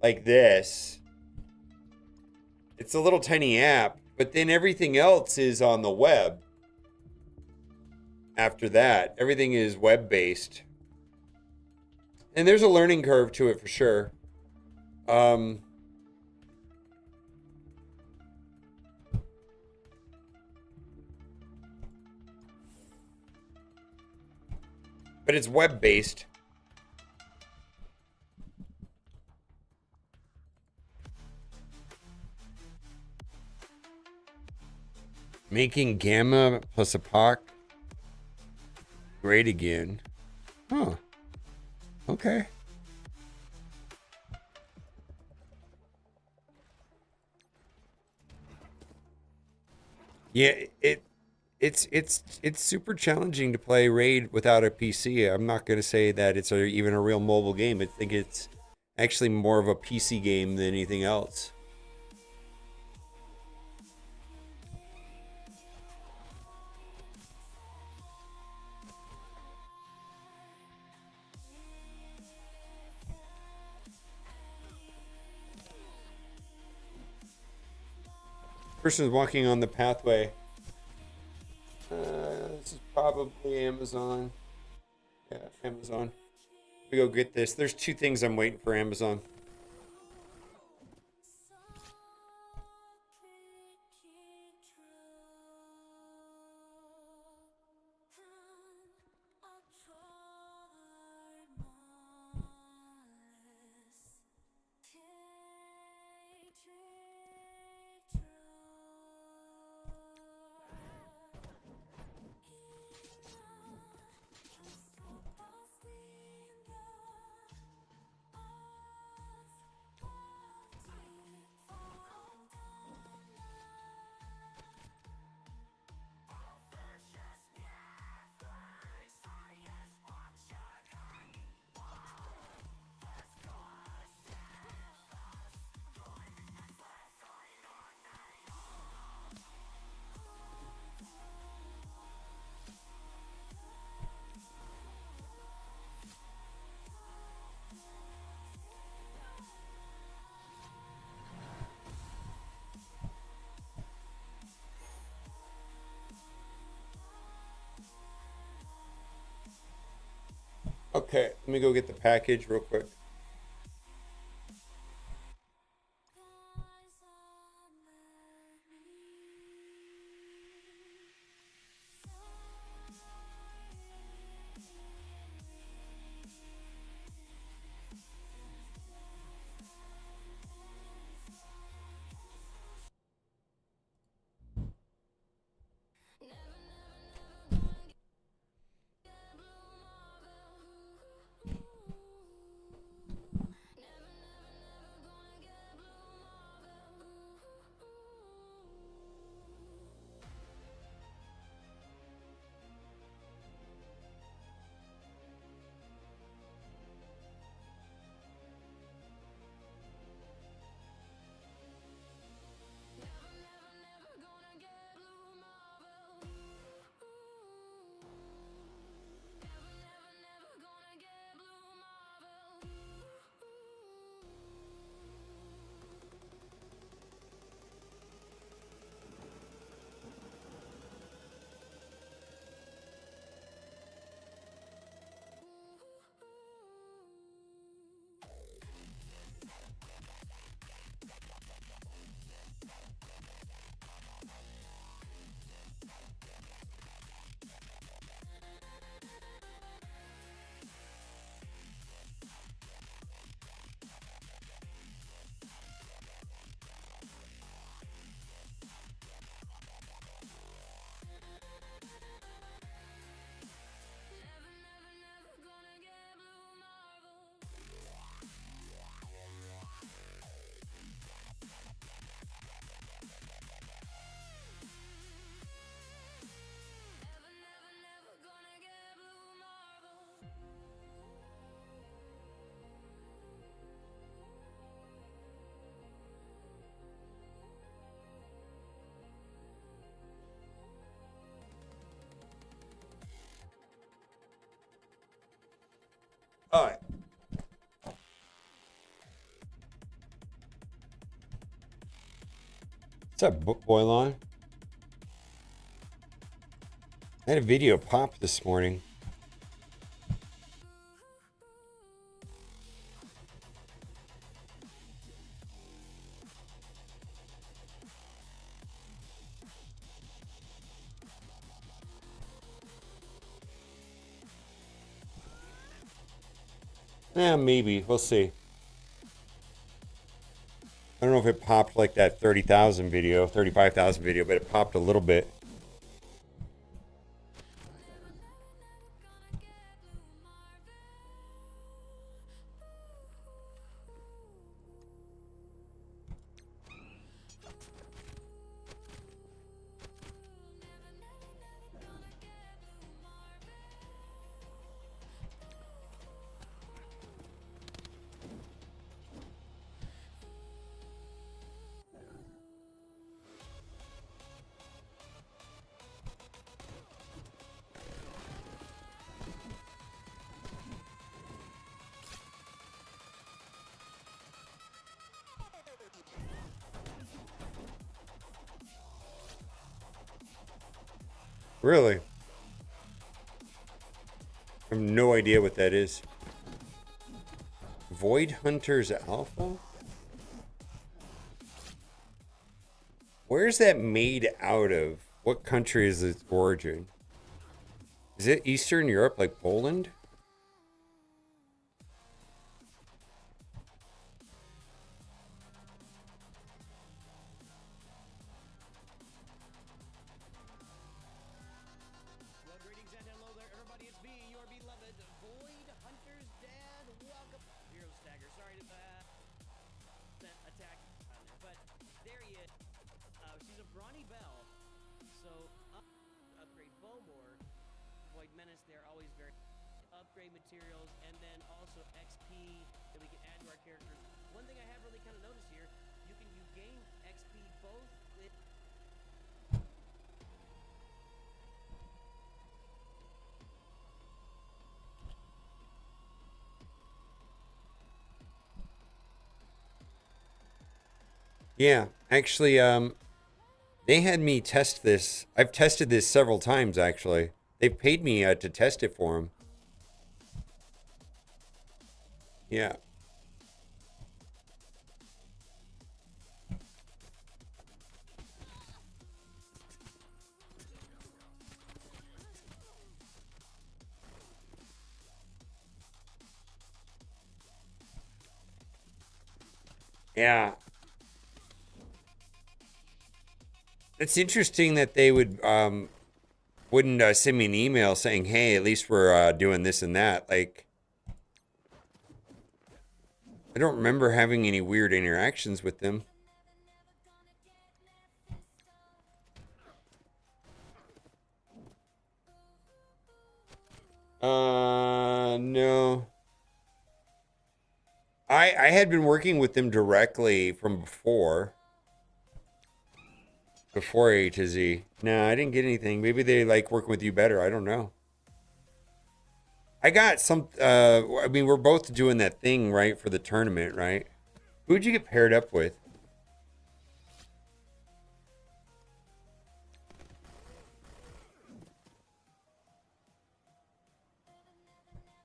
like this. It's a little tiny app, but then everything else is on the web. After that, everything is web-based. And there's a learning curve to it for sure. But it's web-based. Making Gamma plus Epoch great again. Huh. Okay. Yeah, it's super challenging to play Raid without a PC. I'm not going to say that it's even a real mobile game. I think it's actually more of a PC game than anything else. Person's walking on the pathway. This is probably Amazon. Yeah, Amazon. We go get this. There's two things I'm waiting for Amazon. Okay, let me go get the package real quick. All right. What's up, Boil On? I had a video pop this morning. Yeah, maybe. We'll see. I don't know if it popped like that 30,000 video, 35,000 video, but it popped a little bit. Really? I have no idea what that is. Void Hunters Alpha? Where's that made out of? What country is its origin? Is it Eastern Europe, like Poland? Well, greetings and hello there, everybody. It's me, your beloved Void Hunter's dad. Welcome. Hero Stagger. Sorry to that attack on there, but there he is. She's a Brawny Bell, so upgrade Bowmore. Void Menace, they're always very upgrade materials, and then also XP that we can add to our characters. One thing I have really kind of noticed here, you gain XP both with Yeah, actually, they had me test this. I've tested this several times, actually. They paid me to test it for them. Yeah. Yeah. It's interesting that they wouldn't send me an email saying, "Hey, at least we're doing this and that." Like, I don't remember having any weird interactions with them. No. I had been working with them directly from before A to Z. No, I didn't get anything. Maybe they like working with you better. I don't know. I got some, I mean, we're both doing that thing, right, for the tournament, right? Who'd you get paired up with?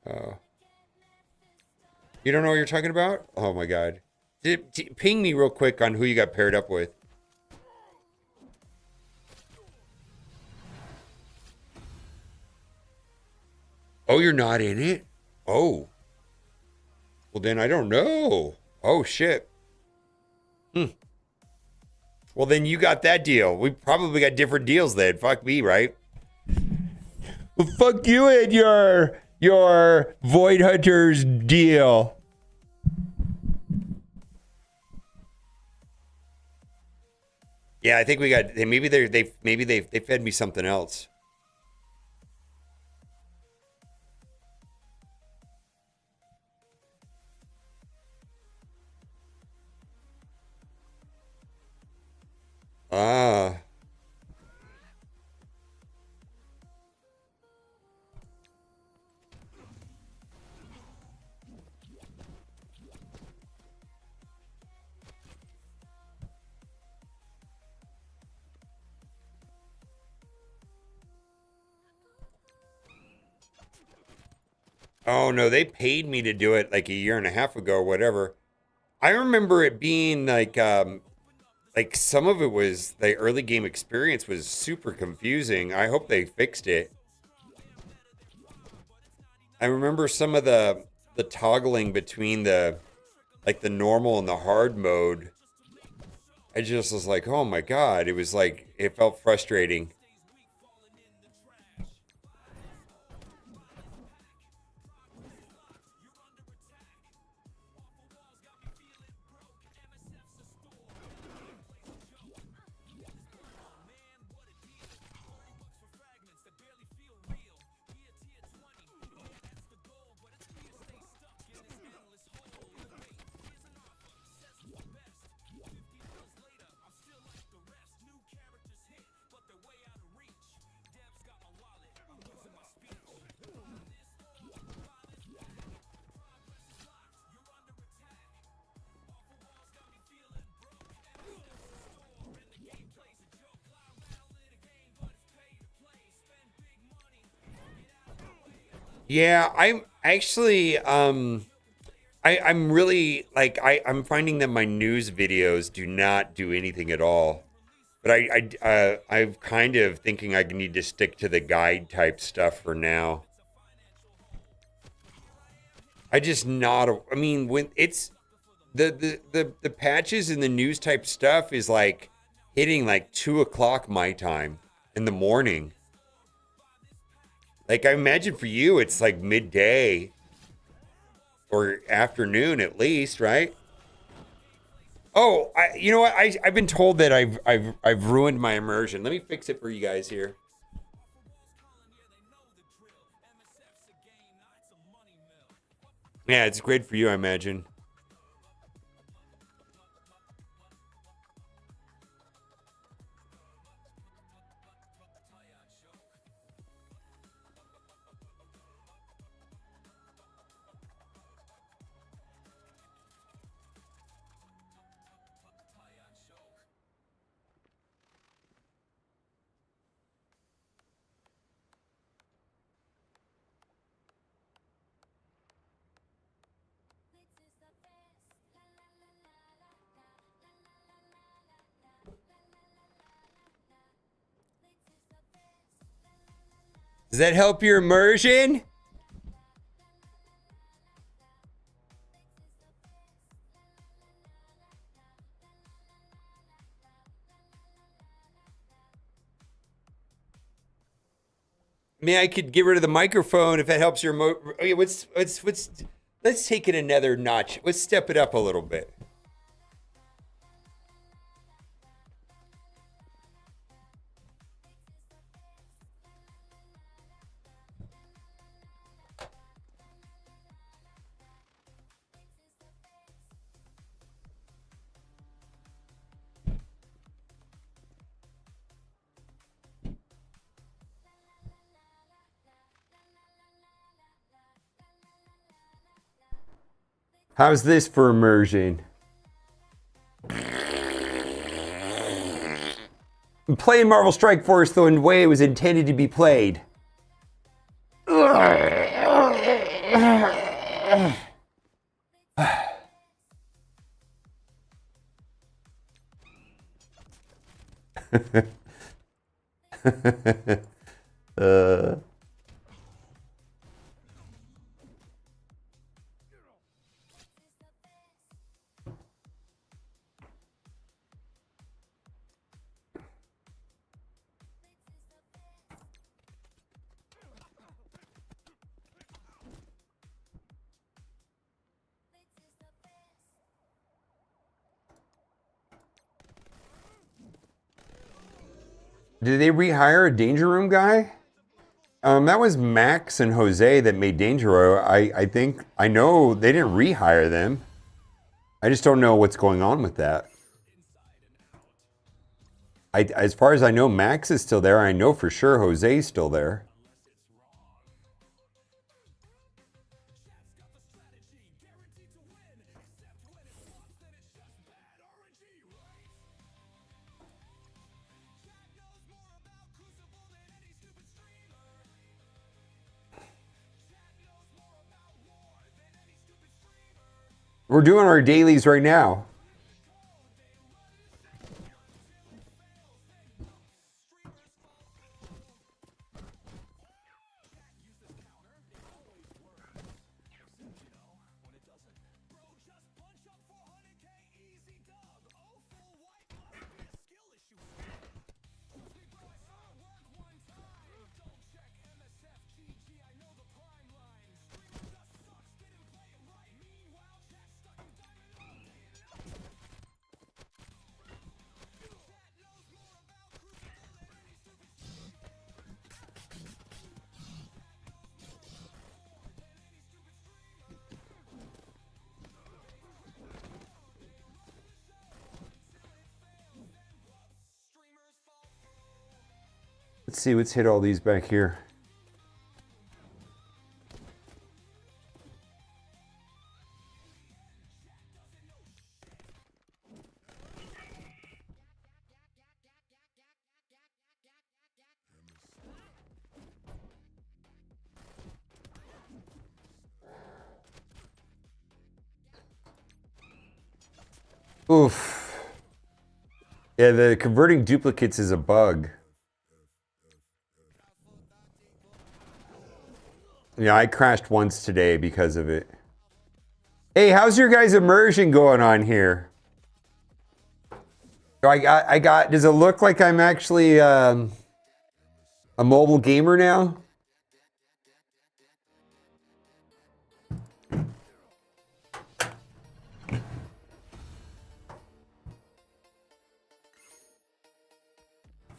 Oh. You don't know what you're talking about? Oh my God. Ping me real quick on who you got paired up with. Oh, you're not in it? Oh. Well, then I don't know. Oh, shit. Well, then you got that deal. We probably got different deals then. Fuck me, right? Well, fuck you and your Void Hunters deal. Yeah, I think we got. Maybe they fed me something else. Ah. Oh no, they paid me to do it like a year and a half ago or whatever. I remember it being like some of it was the early game experience was super confusing. I hope they fixed it. I remember some of the toggling between the normal and the hard mode. I just was like, oh my God, it was like it felt frustrating. Yeah, I'm actually I'm really like I'm finding that my news videos do not do anything at all. But I'm kind of thinking I need to stick to the guide type stuff for now. I just not. I mean, when it's the patches and the news type stuff is like hitting like 2 o'clock my time in the morning. Like I imagine for you, it's like midday or afternoon at least, right? Oh, you know what? I've been told that I've ruined my immersion. Let me fix it for you guys here. Yeah, it's great for you, I imagine. Does that help your immersion? I mean, I could get rid of the microphone if that helps your okay, let's take it another notch. Let's step it up a little bit. How's this for immersion? I'm playing Marvel Strike Force though in the way it was intended to be played. Did they rehire a Danger Room guy? That was Max and Jose that made Danger Room. I think, I know they didn't rehire them. I just don't know what's going on with that. As far as I know, Max is still there. I know for sure Jose's still there. We're doing our dailies right now. Let's see, let's hit all these back here. Oof. Yeah, the converting duplicates is a bug. Yeah, I crashed once today because of it. Hey, how's your guys' immersion going on here? Does it look like I'm actually a mobile gamer now?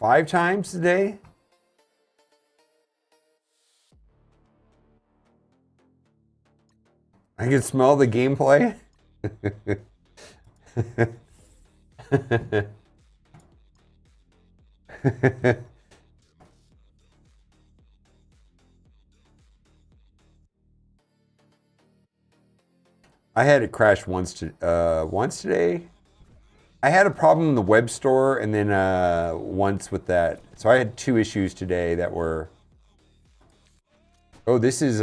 Five times today? I can smell the gameplay. I had it crash once today. I had a problem in the web store and then once with that. So I had 2 issues today that were. Oh, this is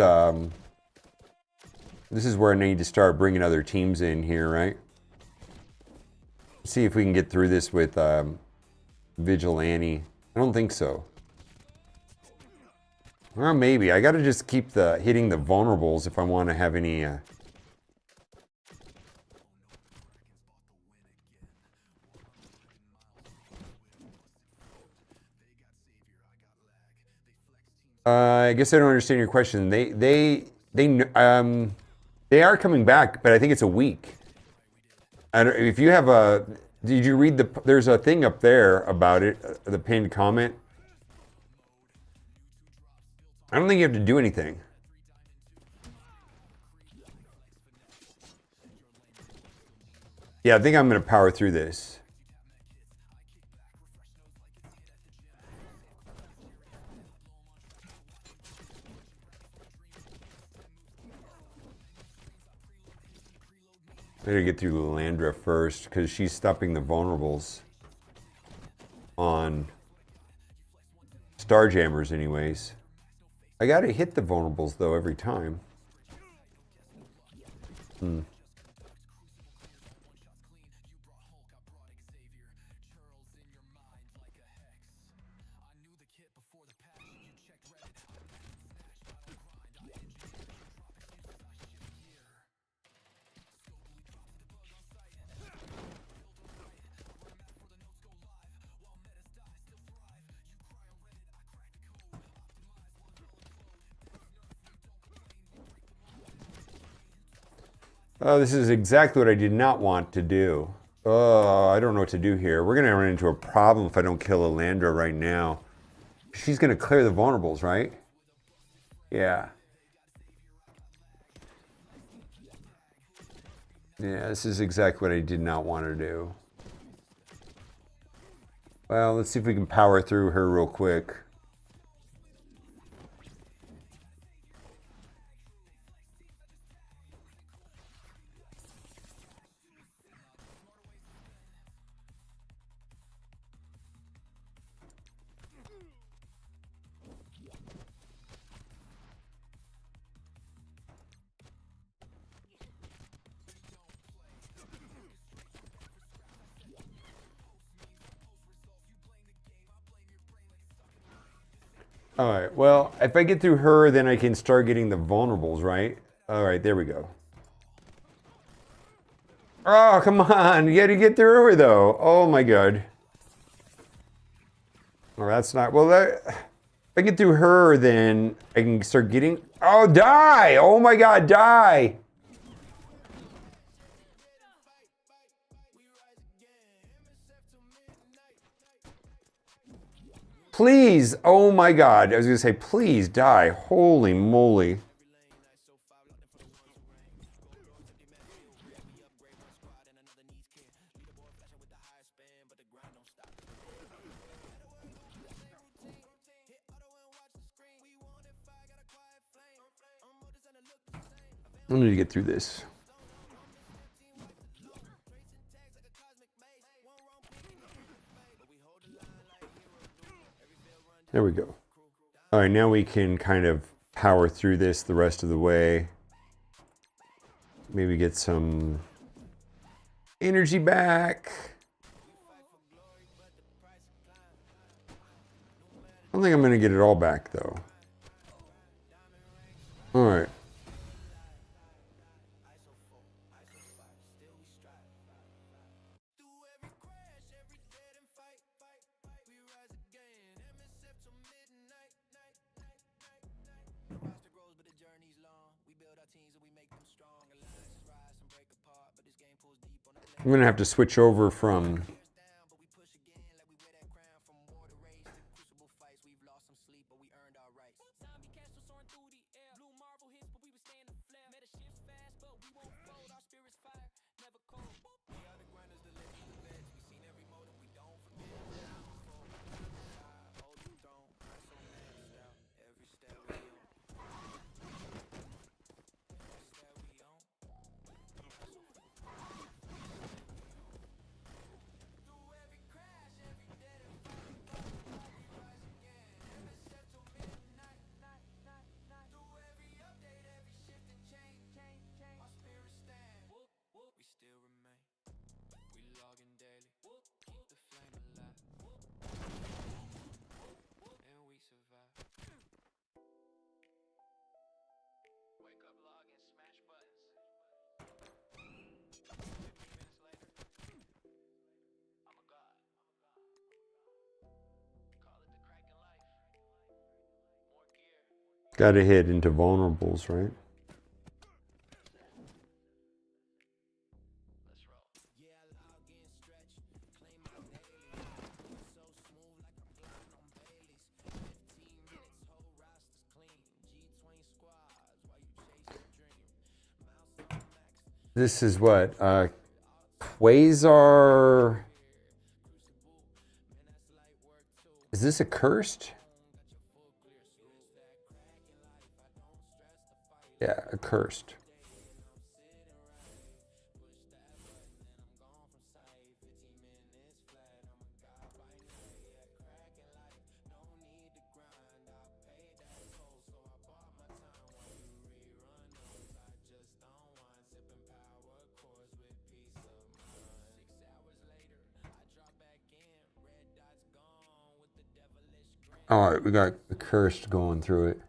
where I need to start bringing other teams in here, right? See if we can get through this with Vigilante. I don't think so. Well, maybe. I got to just keep hitting the vulnerables if I want to have any. I guess I don't understand your question. They are coming back, but I think it's a week. If you have did you read there's a thing up there about it, the pinned comment. I don't think you have to do anything. Yeah, I think I'm going to power through this. Better get through Lilandra first, because she's stopping the vulnerables on Starjammers anyways. I gotta hit the vulnerables though every time. Oh, this is exactly what I did not want to do. Oh, I don't know what to do here. We're gonna run into a problem if I don't kill Lilandra right now. She's gonna clear the vulnerables, right? Yeah. Yeah, this is exactly what I did not want to do. Well, let's see if we can power through her real quick. All right, well, if I get through her, then I can start getting the vulnerables, right? All right, there we go. Oh, come on. You got to get through her, though. Oh, my God. Well, that's not... Well, if I get through her, then I can start getting... Oh, die! Oh, my God, die! Please, oh my God. I was gonna say, please die. Holy moly. I need to get through this. There we go. All right, now we can kind of power through this the rest of the way. Maybe get some Energy back. I don't think I'm going to get it all back, though. All right. I'm going to have to switch over from... Got to hit into vulnerables, right? This is what? Quasar... Is this a cursed? Yeah, accursed. All right, we got accursed going through it.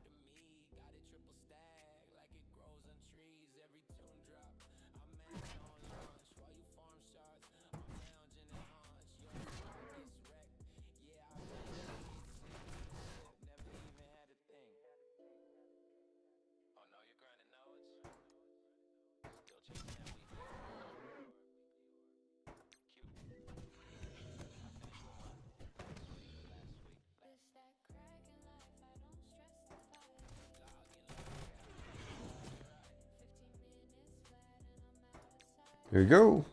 There you go.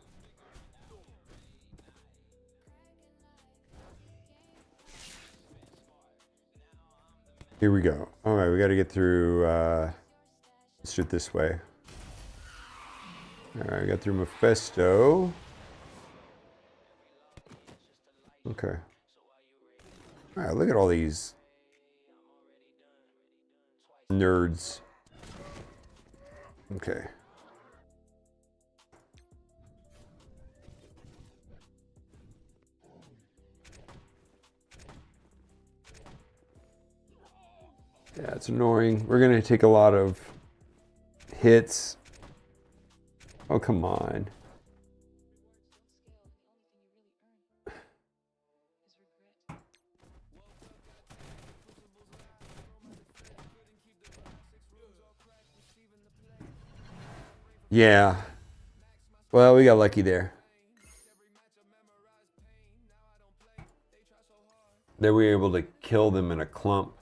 Here we go. All right, we got to get through. Let's do it this way. All right, we got through Mephisto. Okay. All right, look at all these nerds. Okay. Yeah, it's annoying. We're going to take a lot of hits. Oh, come on. Yeah. Well, we got lucky there. That we were able to kill them in a clump.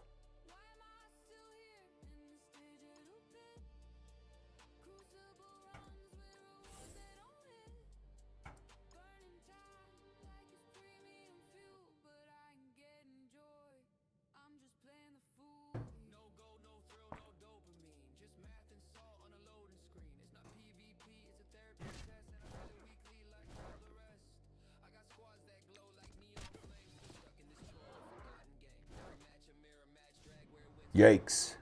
Yikes.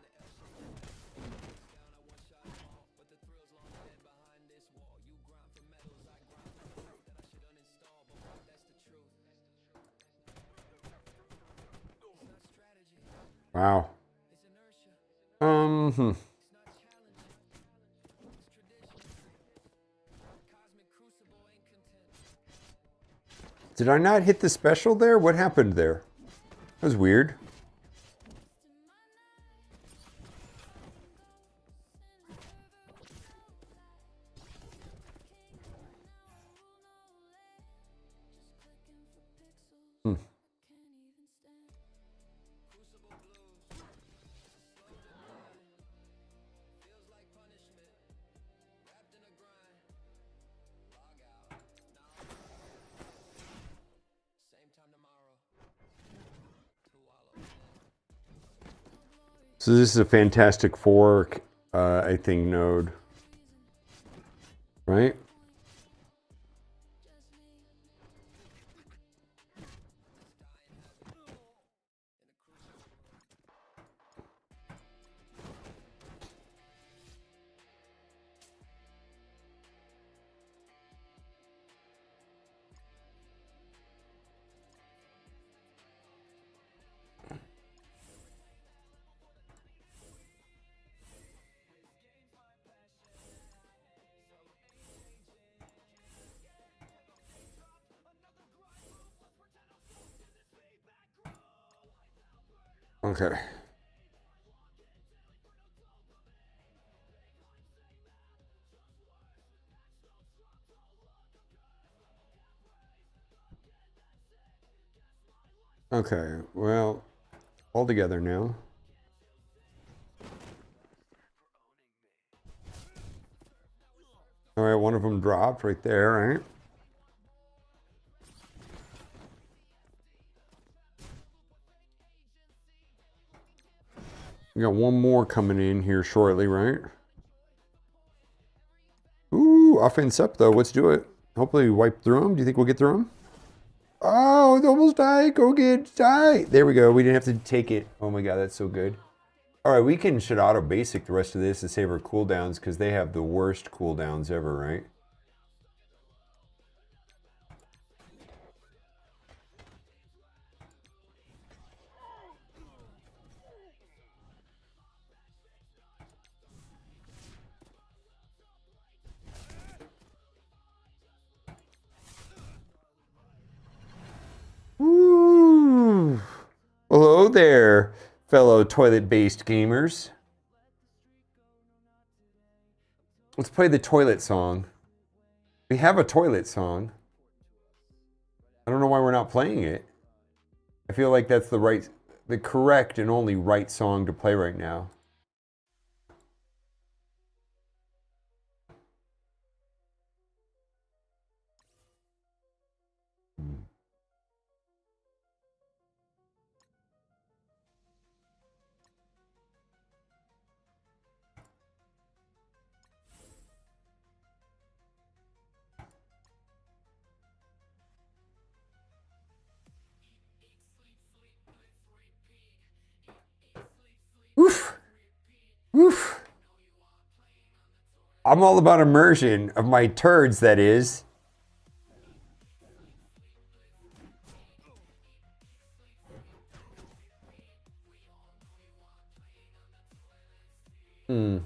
Wow. Hmm. Did I not hit the special there? What happened there? That was weird. Hmm. So this is a Fantastic Four, I think, node, right? Okay. Okay, well, all together now. All right, one of them dropped right there, right? We got one more coming in here shortly, right? Ooh, offense up though. Let's do it. Hopefully we wipe through them. Do you think we'll get through them? Oh, it almost died. Go get die. There we go. We didn't have to take it. Oh my god, that's so good. All right, we should auto basic the rest of this to save our cooldowns because they have the worst cooldowns ever, right? Woo! Hello there, fellow toilet-based gamers. Let's play the toilet song. We have a toilet song. I don't know why we're not playing it. I feel like that's the correct and only right song to play right now. Oof. Oof. I'm all about immersion of my turds, that is. Hmm.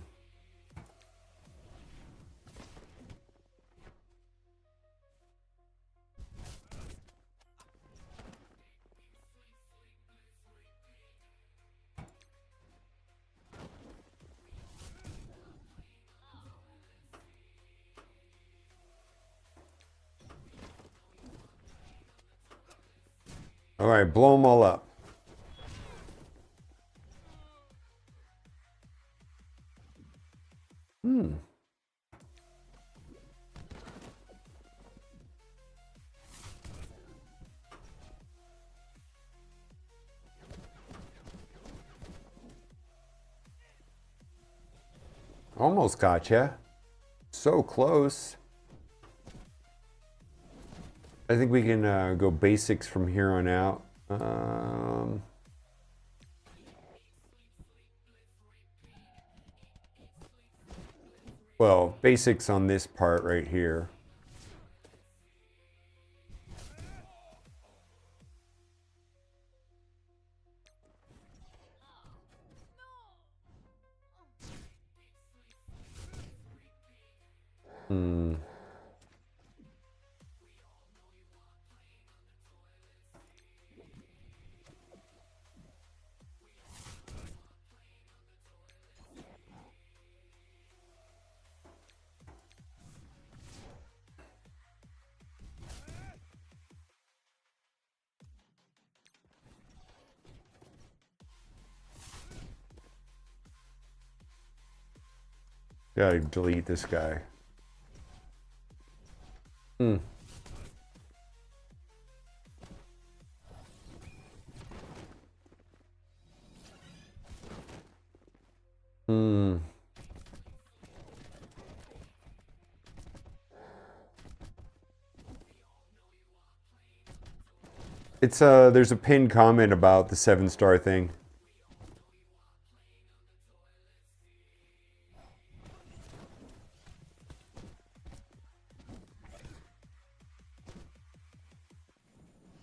All right, blow them all up. Hmm. Almost gotcha. So close. I think we can go basics from here on out. Well, basics on this part right here. Hmm. Gotta delete this guy. Hmm. Hmm. It's there's a pinned comment about the 7-star thing.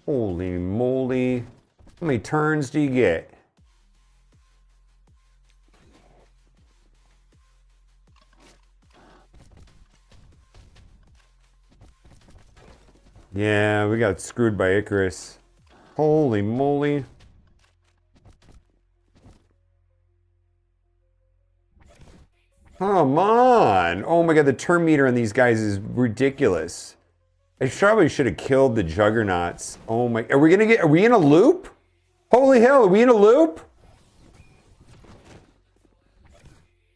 Holy moly. How many turns do you get? Yeah, we got screwed by Icarus. Holy moly. Come on. Oh my god, the turn meter on these guys is ridiculous. I probably should have killed the juggernauts. Oh my, are we in a loop? Holy hell, are we in a loop?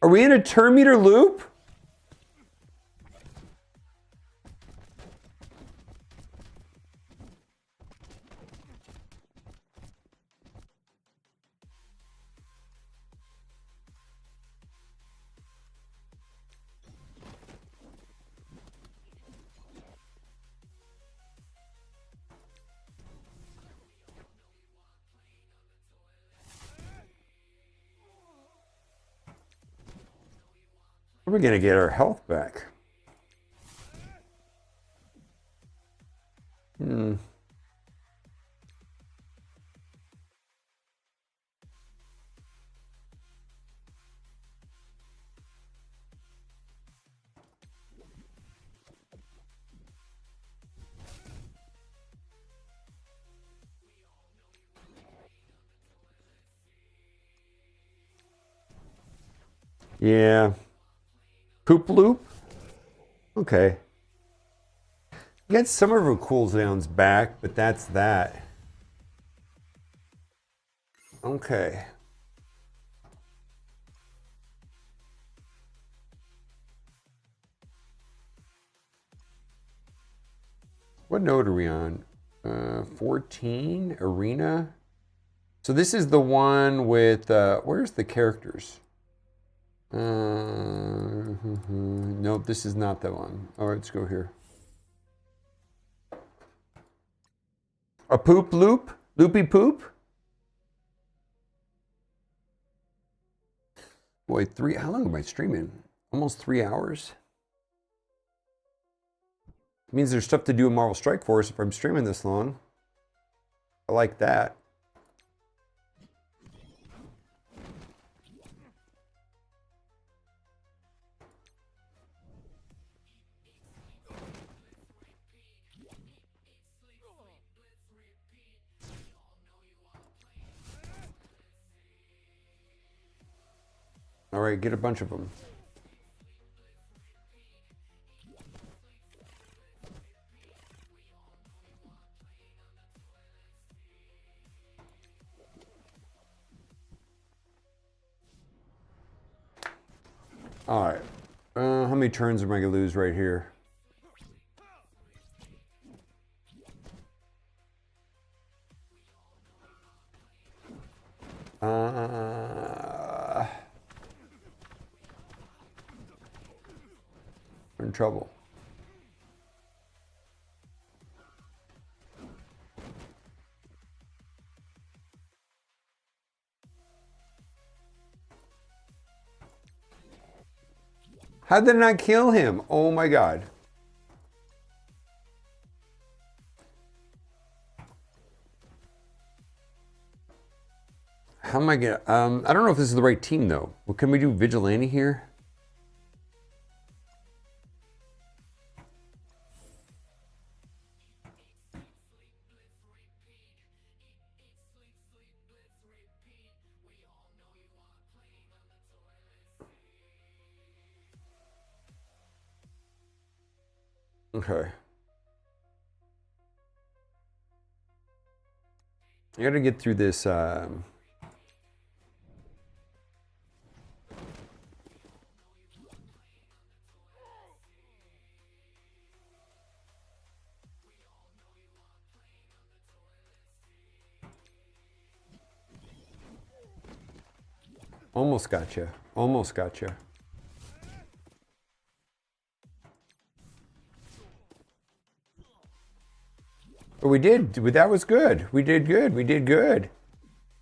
Are we in a turn meter loop? We're gonna get our health back. Hmm. Yeah. Poop loop? Okay. Get some of her cooldowns back, but that's that. Okay. What node are we on? 14? Arena? So this is the one with, where's the characters? Nope, this is not that one. All right, let's go here. A poop loop? Loopy poop? Boy, how long am I streaming? Almost 3 hours? It means there's stuff to do in Marvel Strike Force if I'm streaming this long. I like that. All right, get a bunch of them. All right. How many turns am I going to lose right here? We're in trouble. How did I not kill him? Oh my god. How am I gonna, I don't know if this is the right team though. Well, can we do Vigilante here? Okay. I gotta get through this. Almost gotcha. Almost gotcha. But we did. That was good. We did good. We did good.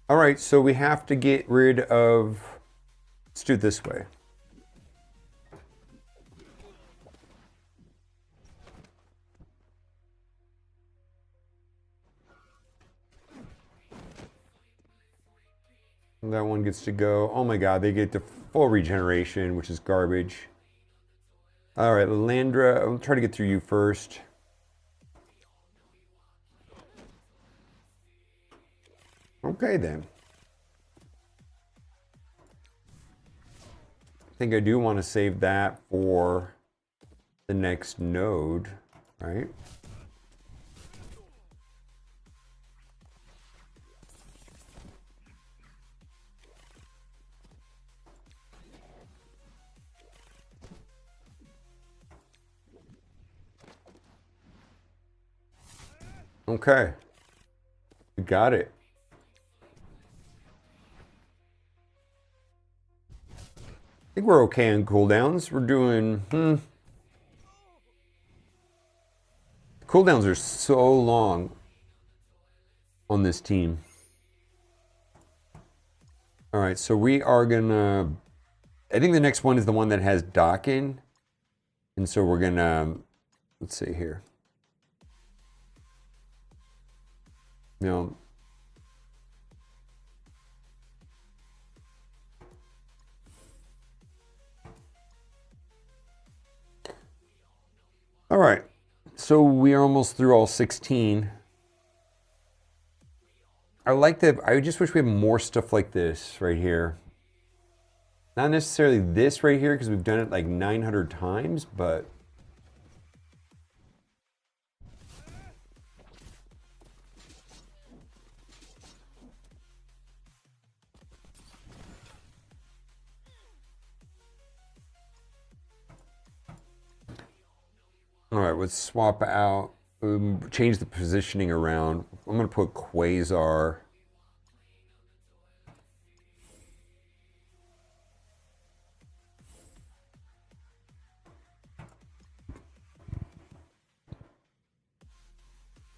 All right, so we have to get rid of. Let's do it this way. That one gets to go. Oh my god, they get the full regeneration, which is garbage. All right, Landra, I'll try to get through you first. Okay then. I think I do want to save that for the next node, right? Okay. We got it. I think we're okay on cooldowns. We're doing, Cooldowns are so long on this team. All right, so we are gonna, I think the next one is the one that has docking. And so we're gonna, let's see here. No. All right, so we are almost through all 16. I like that. I just wish we had more stuff like this right here. Not necessarily this right here because we've done it like 900 times, but all right, let's swap out, change the positioning around. I'm gonna put Quasar.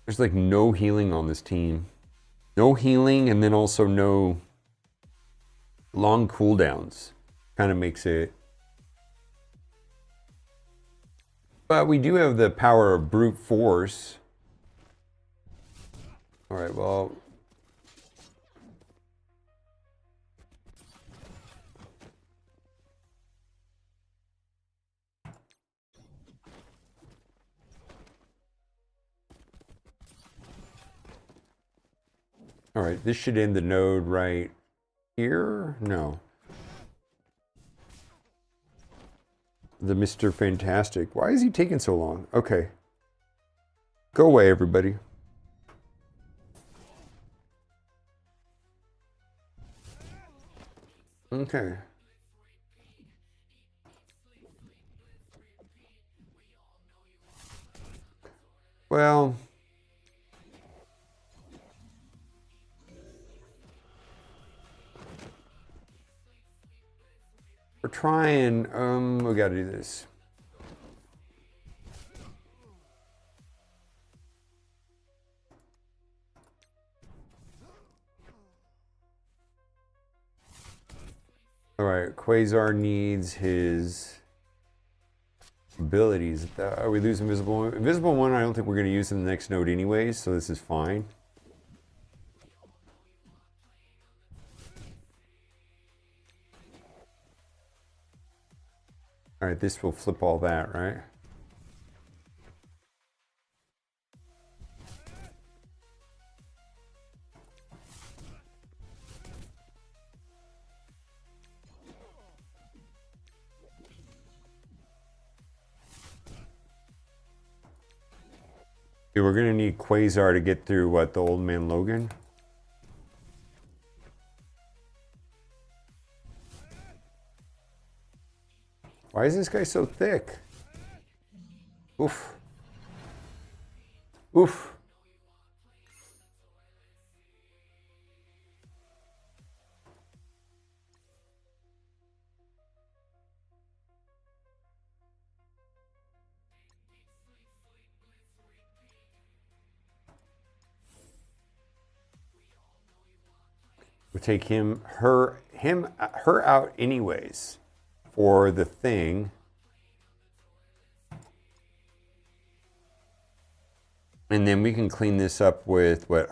There's like no healing on this team. No healing and then also no long cooldowns. Kind of makes it. But we do have the power of brute force. All right, well. All right, this should end the node right here. No. The Mr. Fantastic. Why is he taking so long? Okay. Go away, everybody. Okay. Well. We're trying, we gotta do this. All right, Quasar needs his abilities. Are we losing Invisible One? Invisible One, I don't think we're gonna use in the next node anyways, so this is fine. All right, this will flip all that, right? Okay, we're gonna need Quasar to get through what, the Old Man Logan? Why is this guy so thick? Oof. Oof. We'll take her out anyways for the thing. And then we can clean this up with what,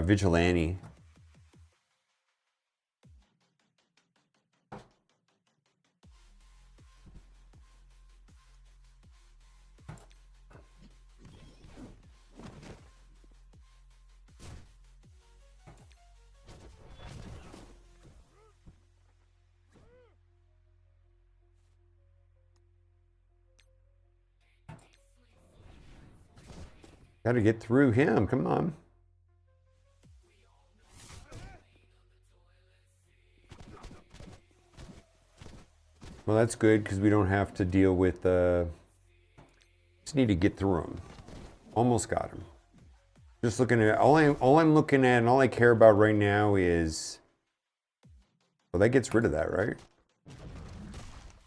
Vigilante. Got to get through him. Come on. Well, that's good because we don't have to deal with. Just need to get through him. Almost got him. Just looking at all I'm looking at and all I care about right now is. Well, that gets rid of that, right?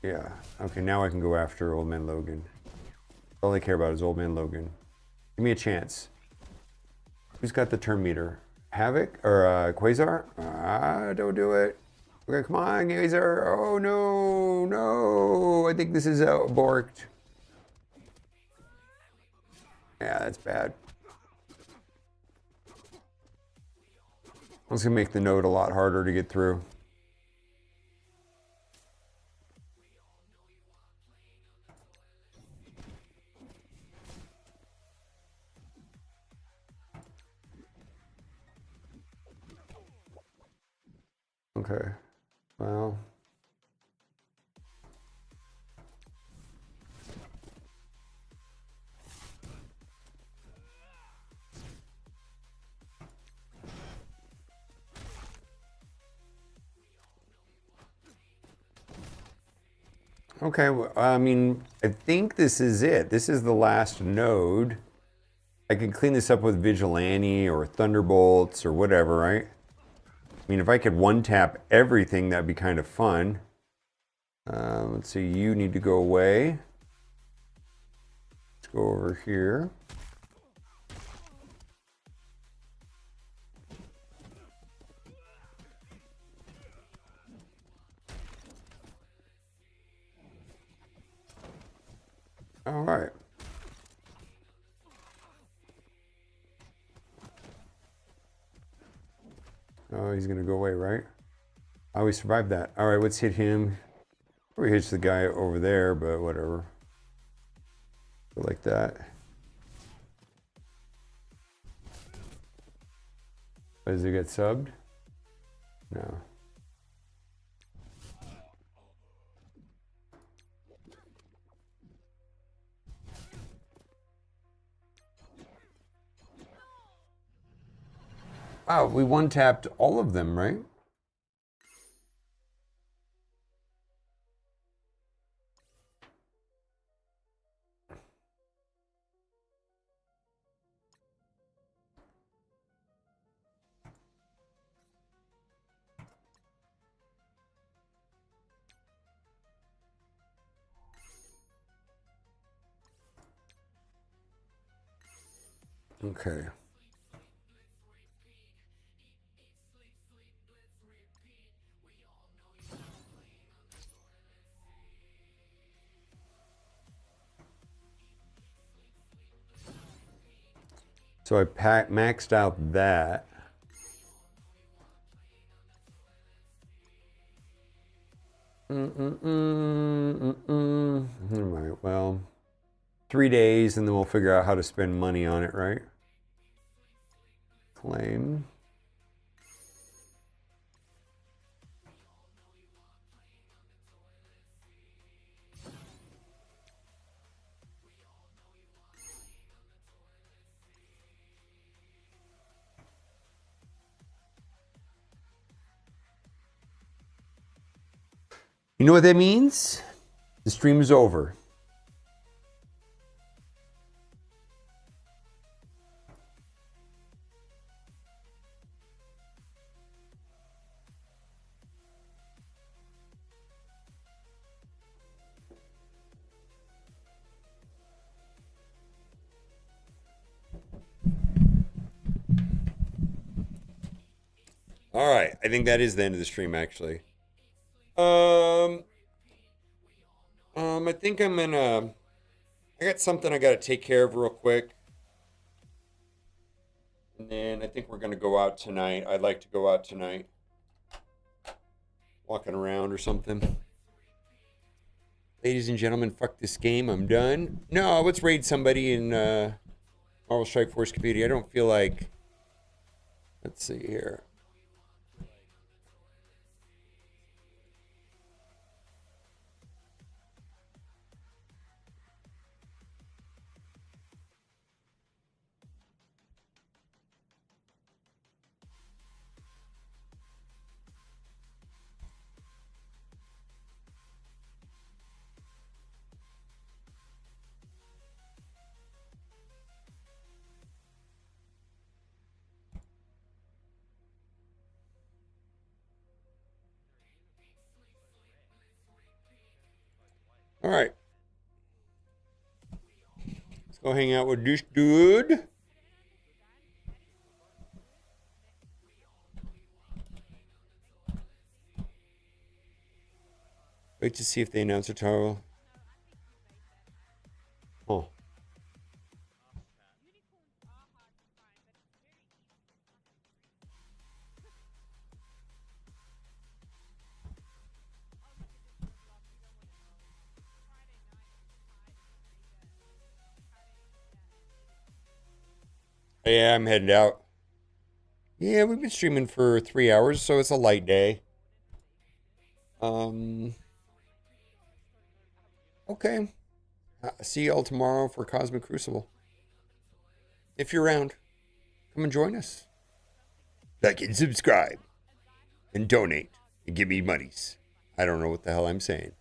Yeah. Okay, now I can go after Old Man Logan. All I care about is Old Man Logan. Give me a chance. Who's got the turn meter? Havoc or Quasar? Don't do it. Okay, come on, Quasar. Oh no, no! I think this is borked. Yeah, that's bad. That's gonna make the node a lot harder to get through. Okay, well. Okay, well, I mean, I think this is it. This is the last node. I can clean this up with Vigilante or Thunderbolts or whatever, right? I mean, if I could one-tap everything, that'd be kind of fun. Let's see, you need to go away. Let's go over here. All right. Oh, he's gonna go away, right? Oh, we survived that. All right, let's hit him. We hit the guy over there, but whatever. Go like that. Does he get subbed? No. Wow, we one-tapped all of them, right? Okay. So I maxed out that. All right, well, 3 days and then we'll figure out how to spend money on it, right? Claim. You know what that means? The stream is over. All right, I think that is the end of the stream, actually. I think I'm gonna. I got something I gotta take care of real quick, and then I think we're gonna go out tonight. I'd like to go out tonight, walking around or something. Ladies and gentlemen, fuck this game. I'm done. No, let's raid somebody in Marvel Strike Force community. I don't feel like. Let's see here. All right. Let's go hang out with this dude. Wait to see if they announce a towel. Oh. Yeah, I'm headed out. Yeah, we've been streaming for 3 hours, so it's a light day. Okay. See y'all tomorrow for Cosmic Crucible. If you're around, come and join us. Like and subscribe. And donate. And give me monies. I don't know what the hell I'm saying.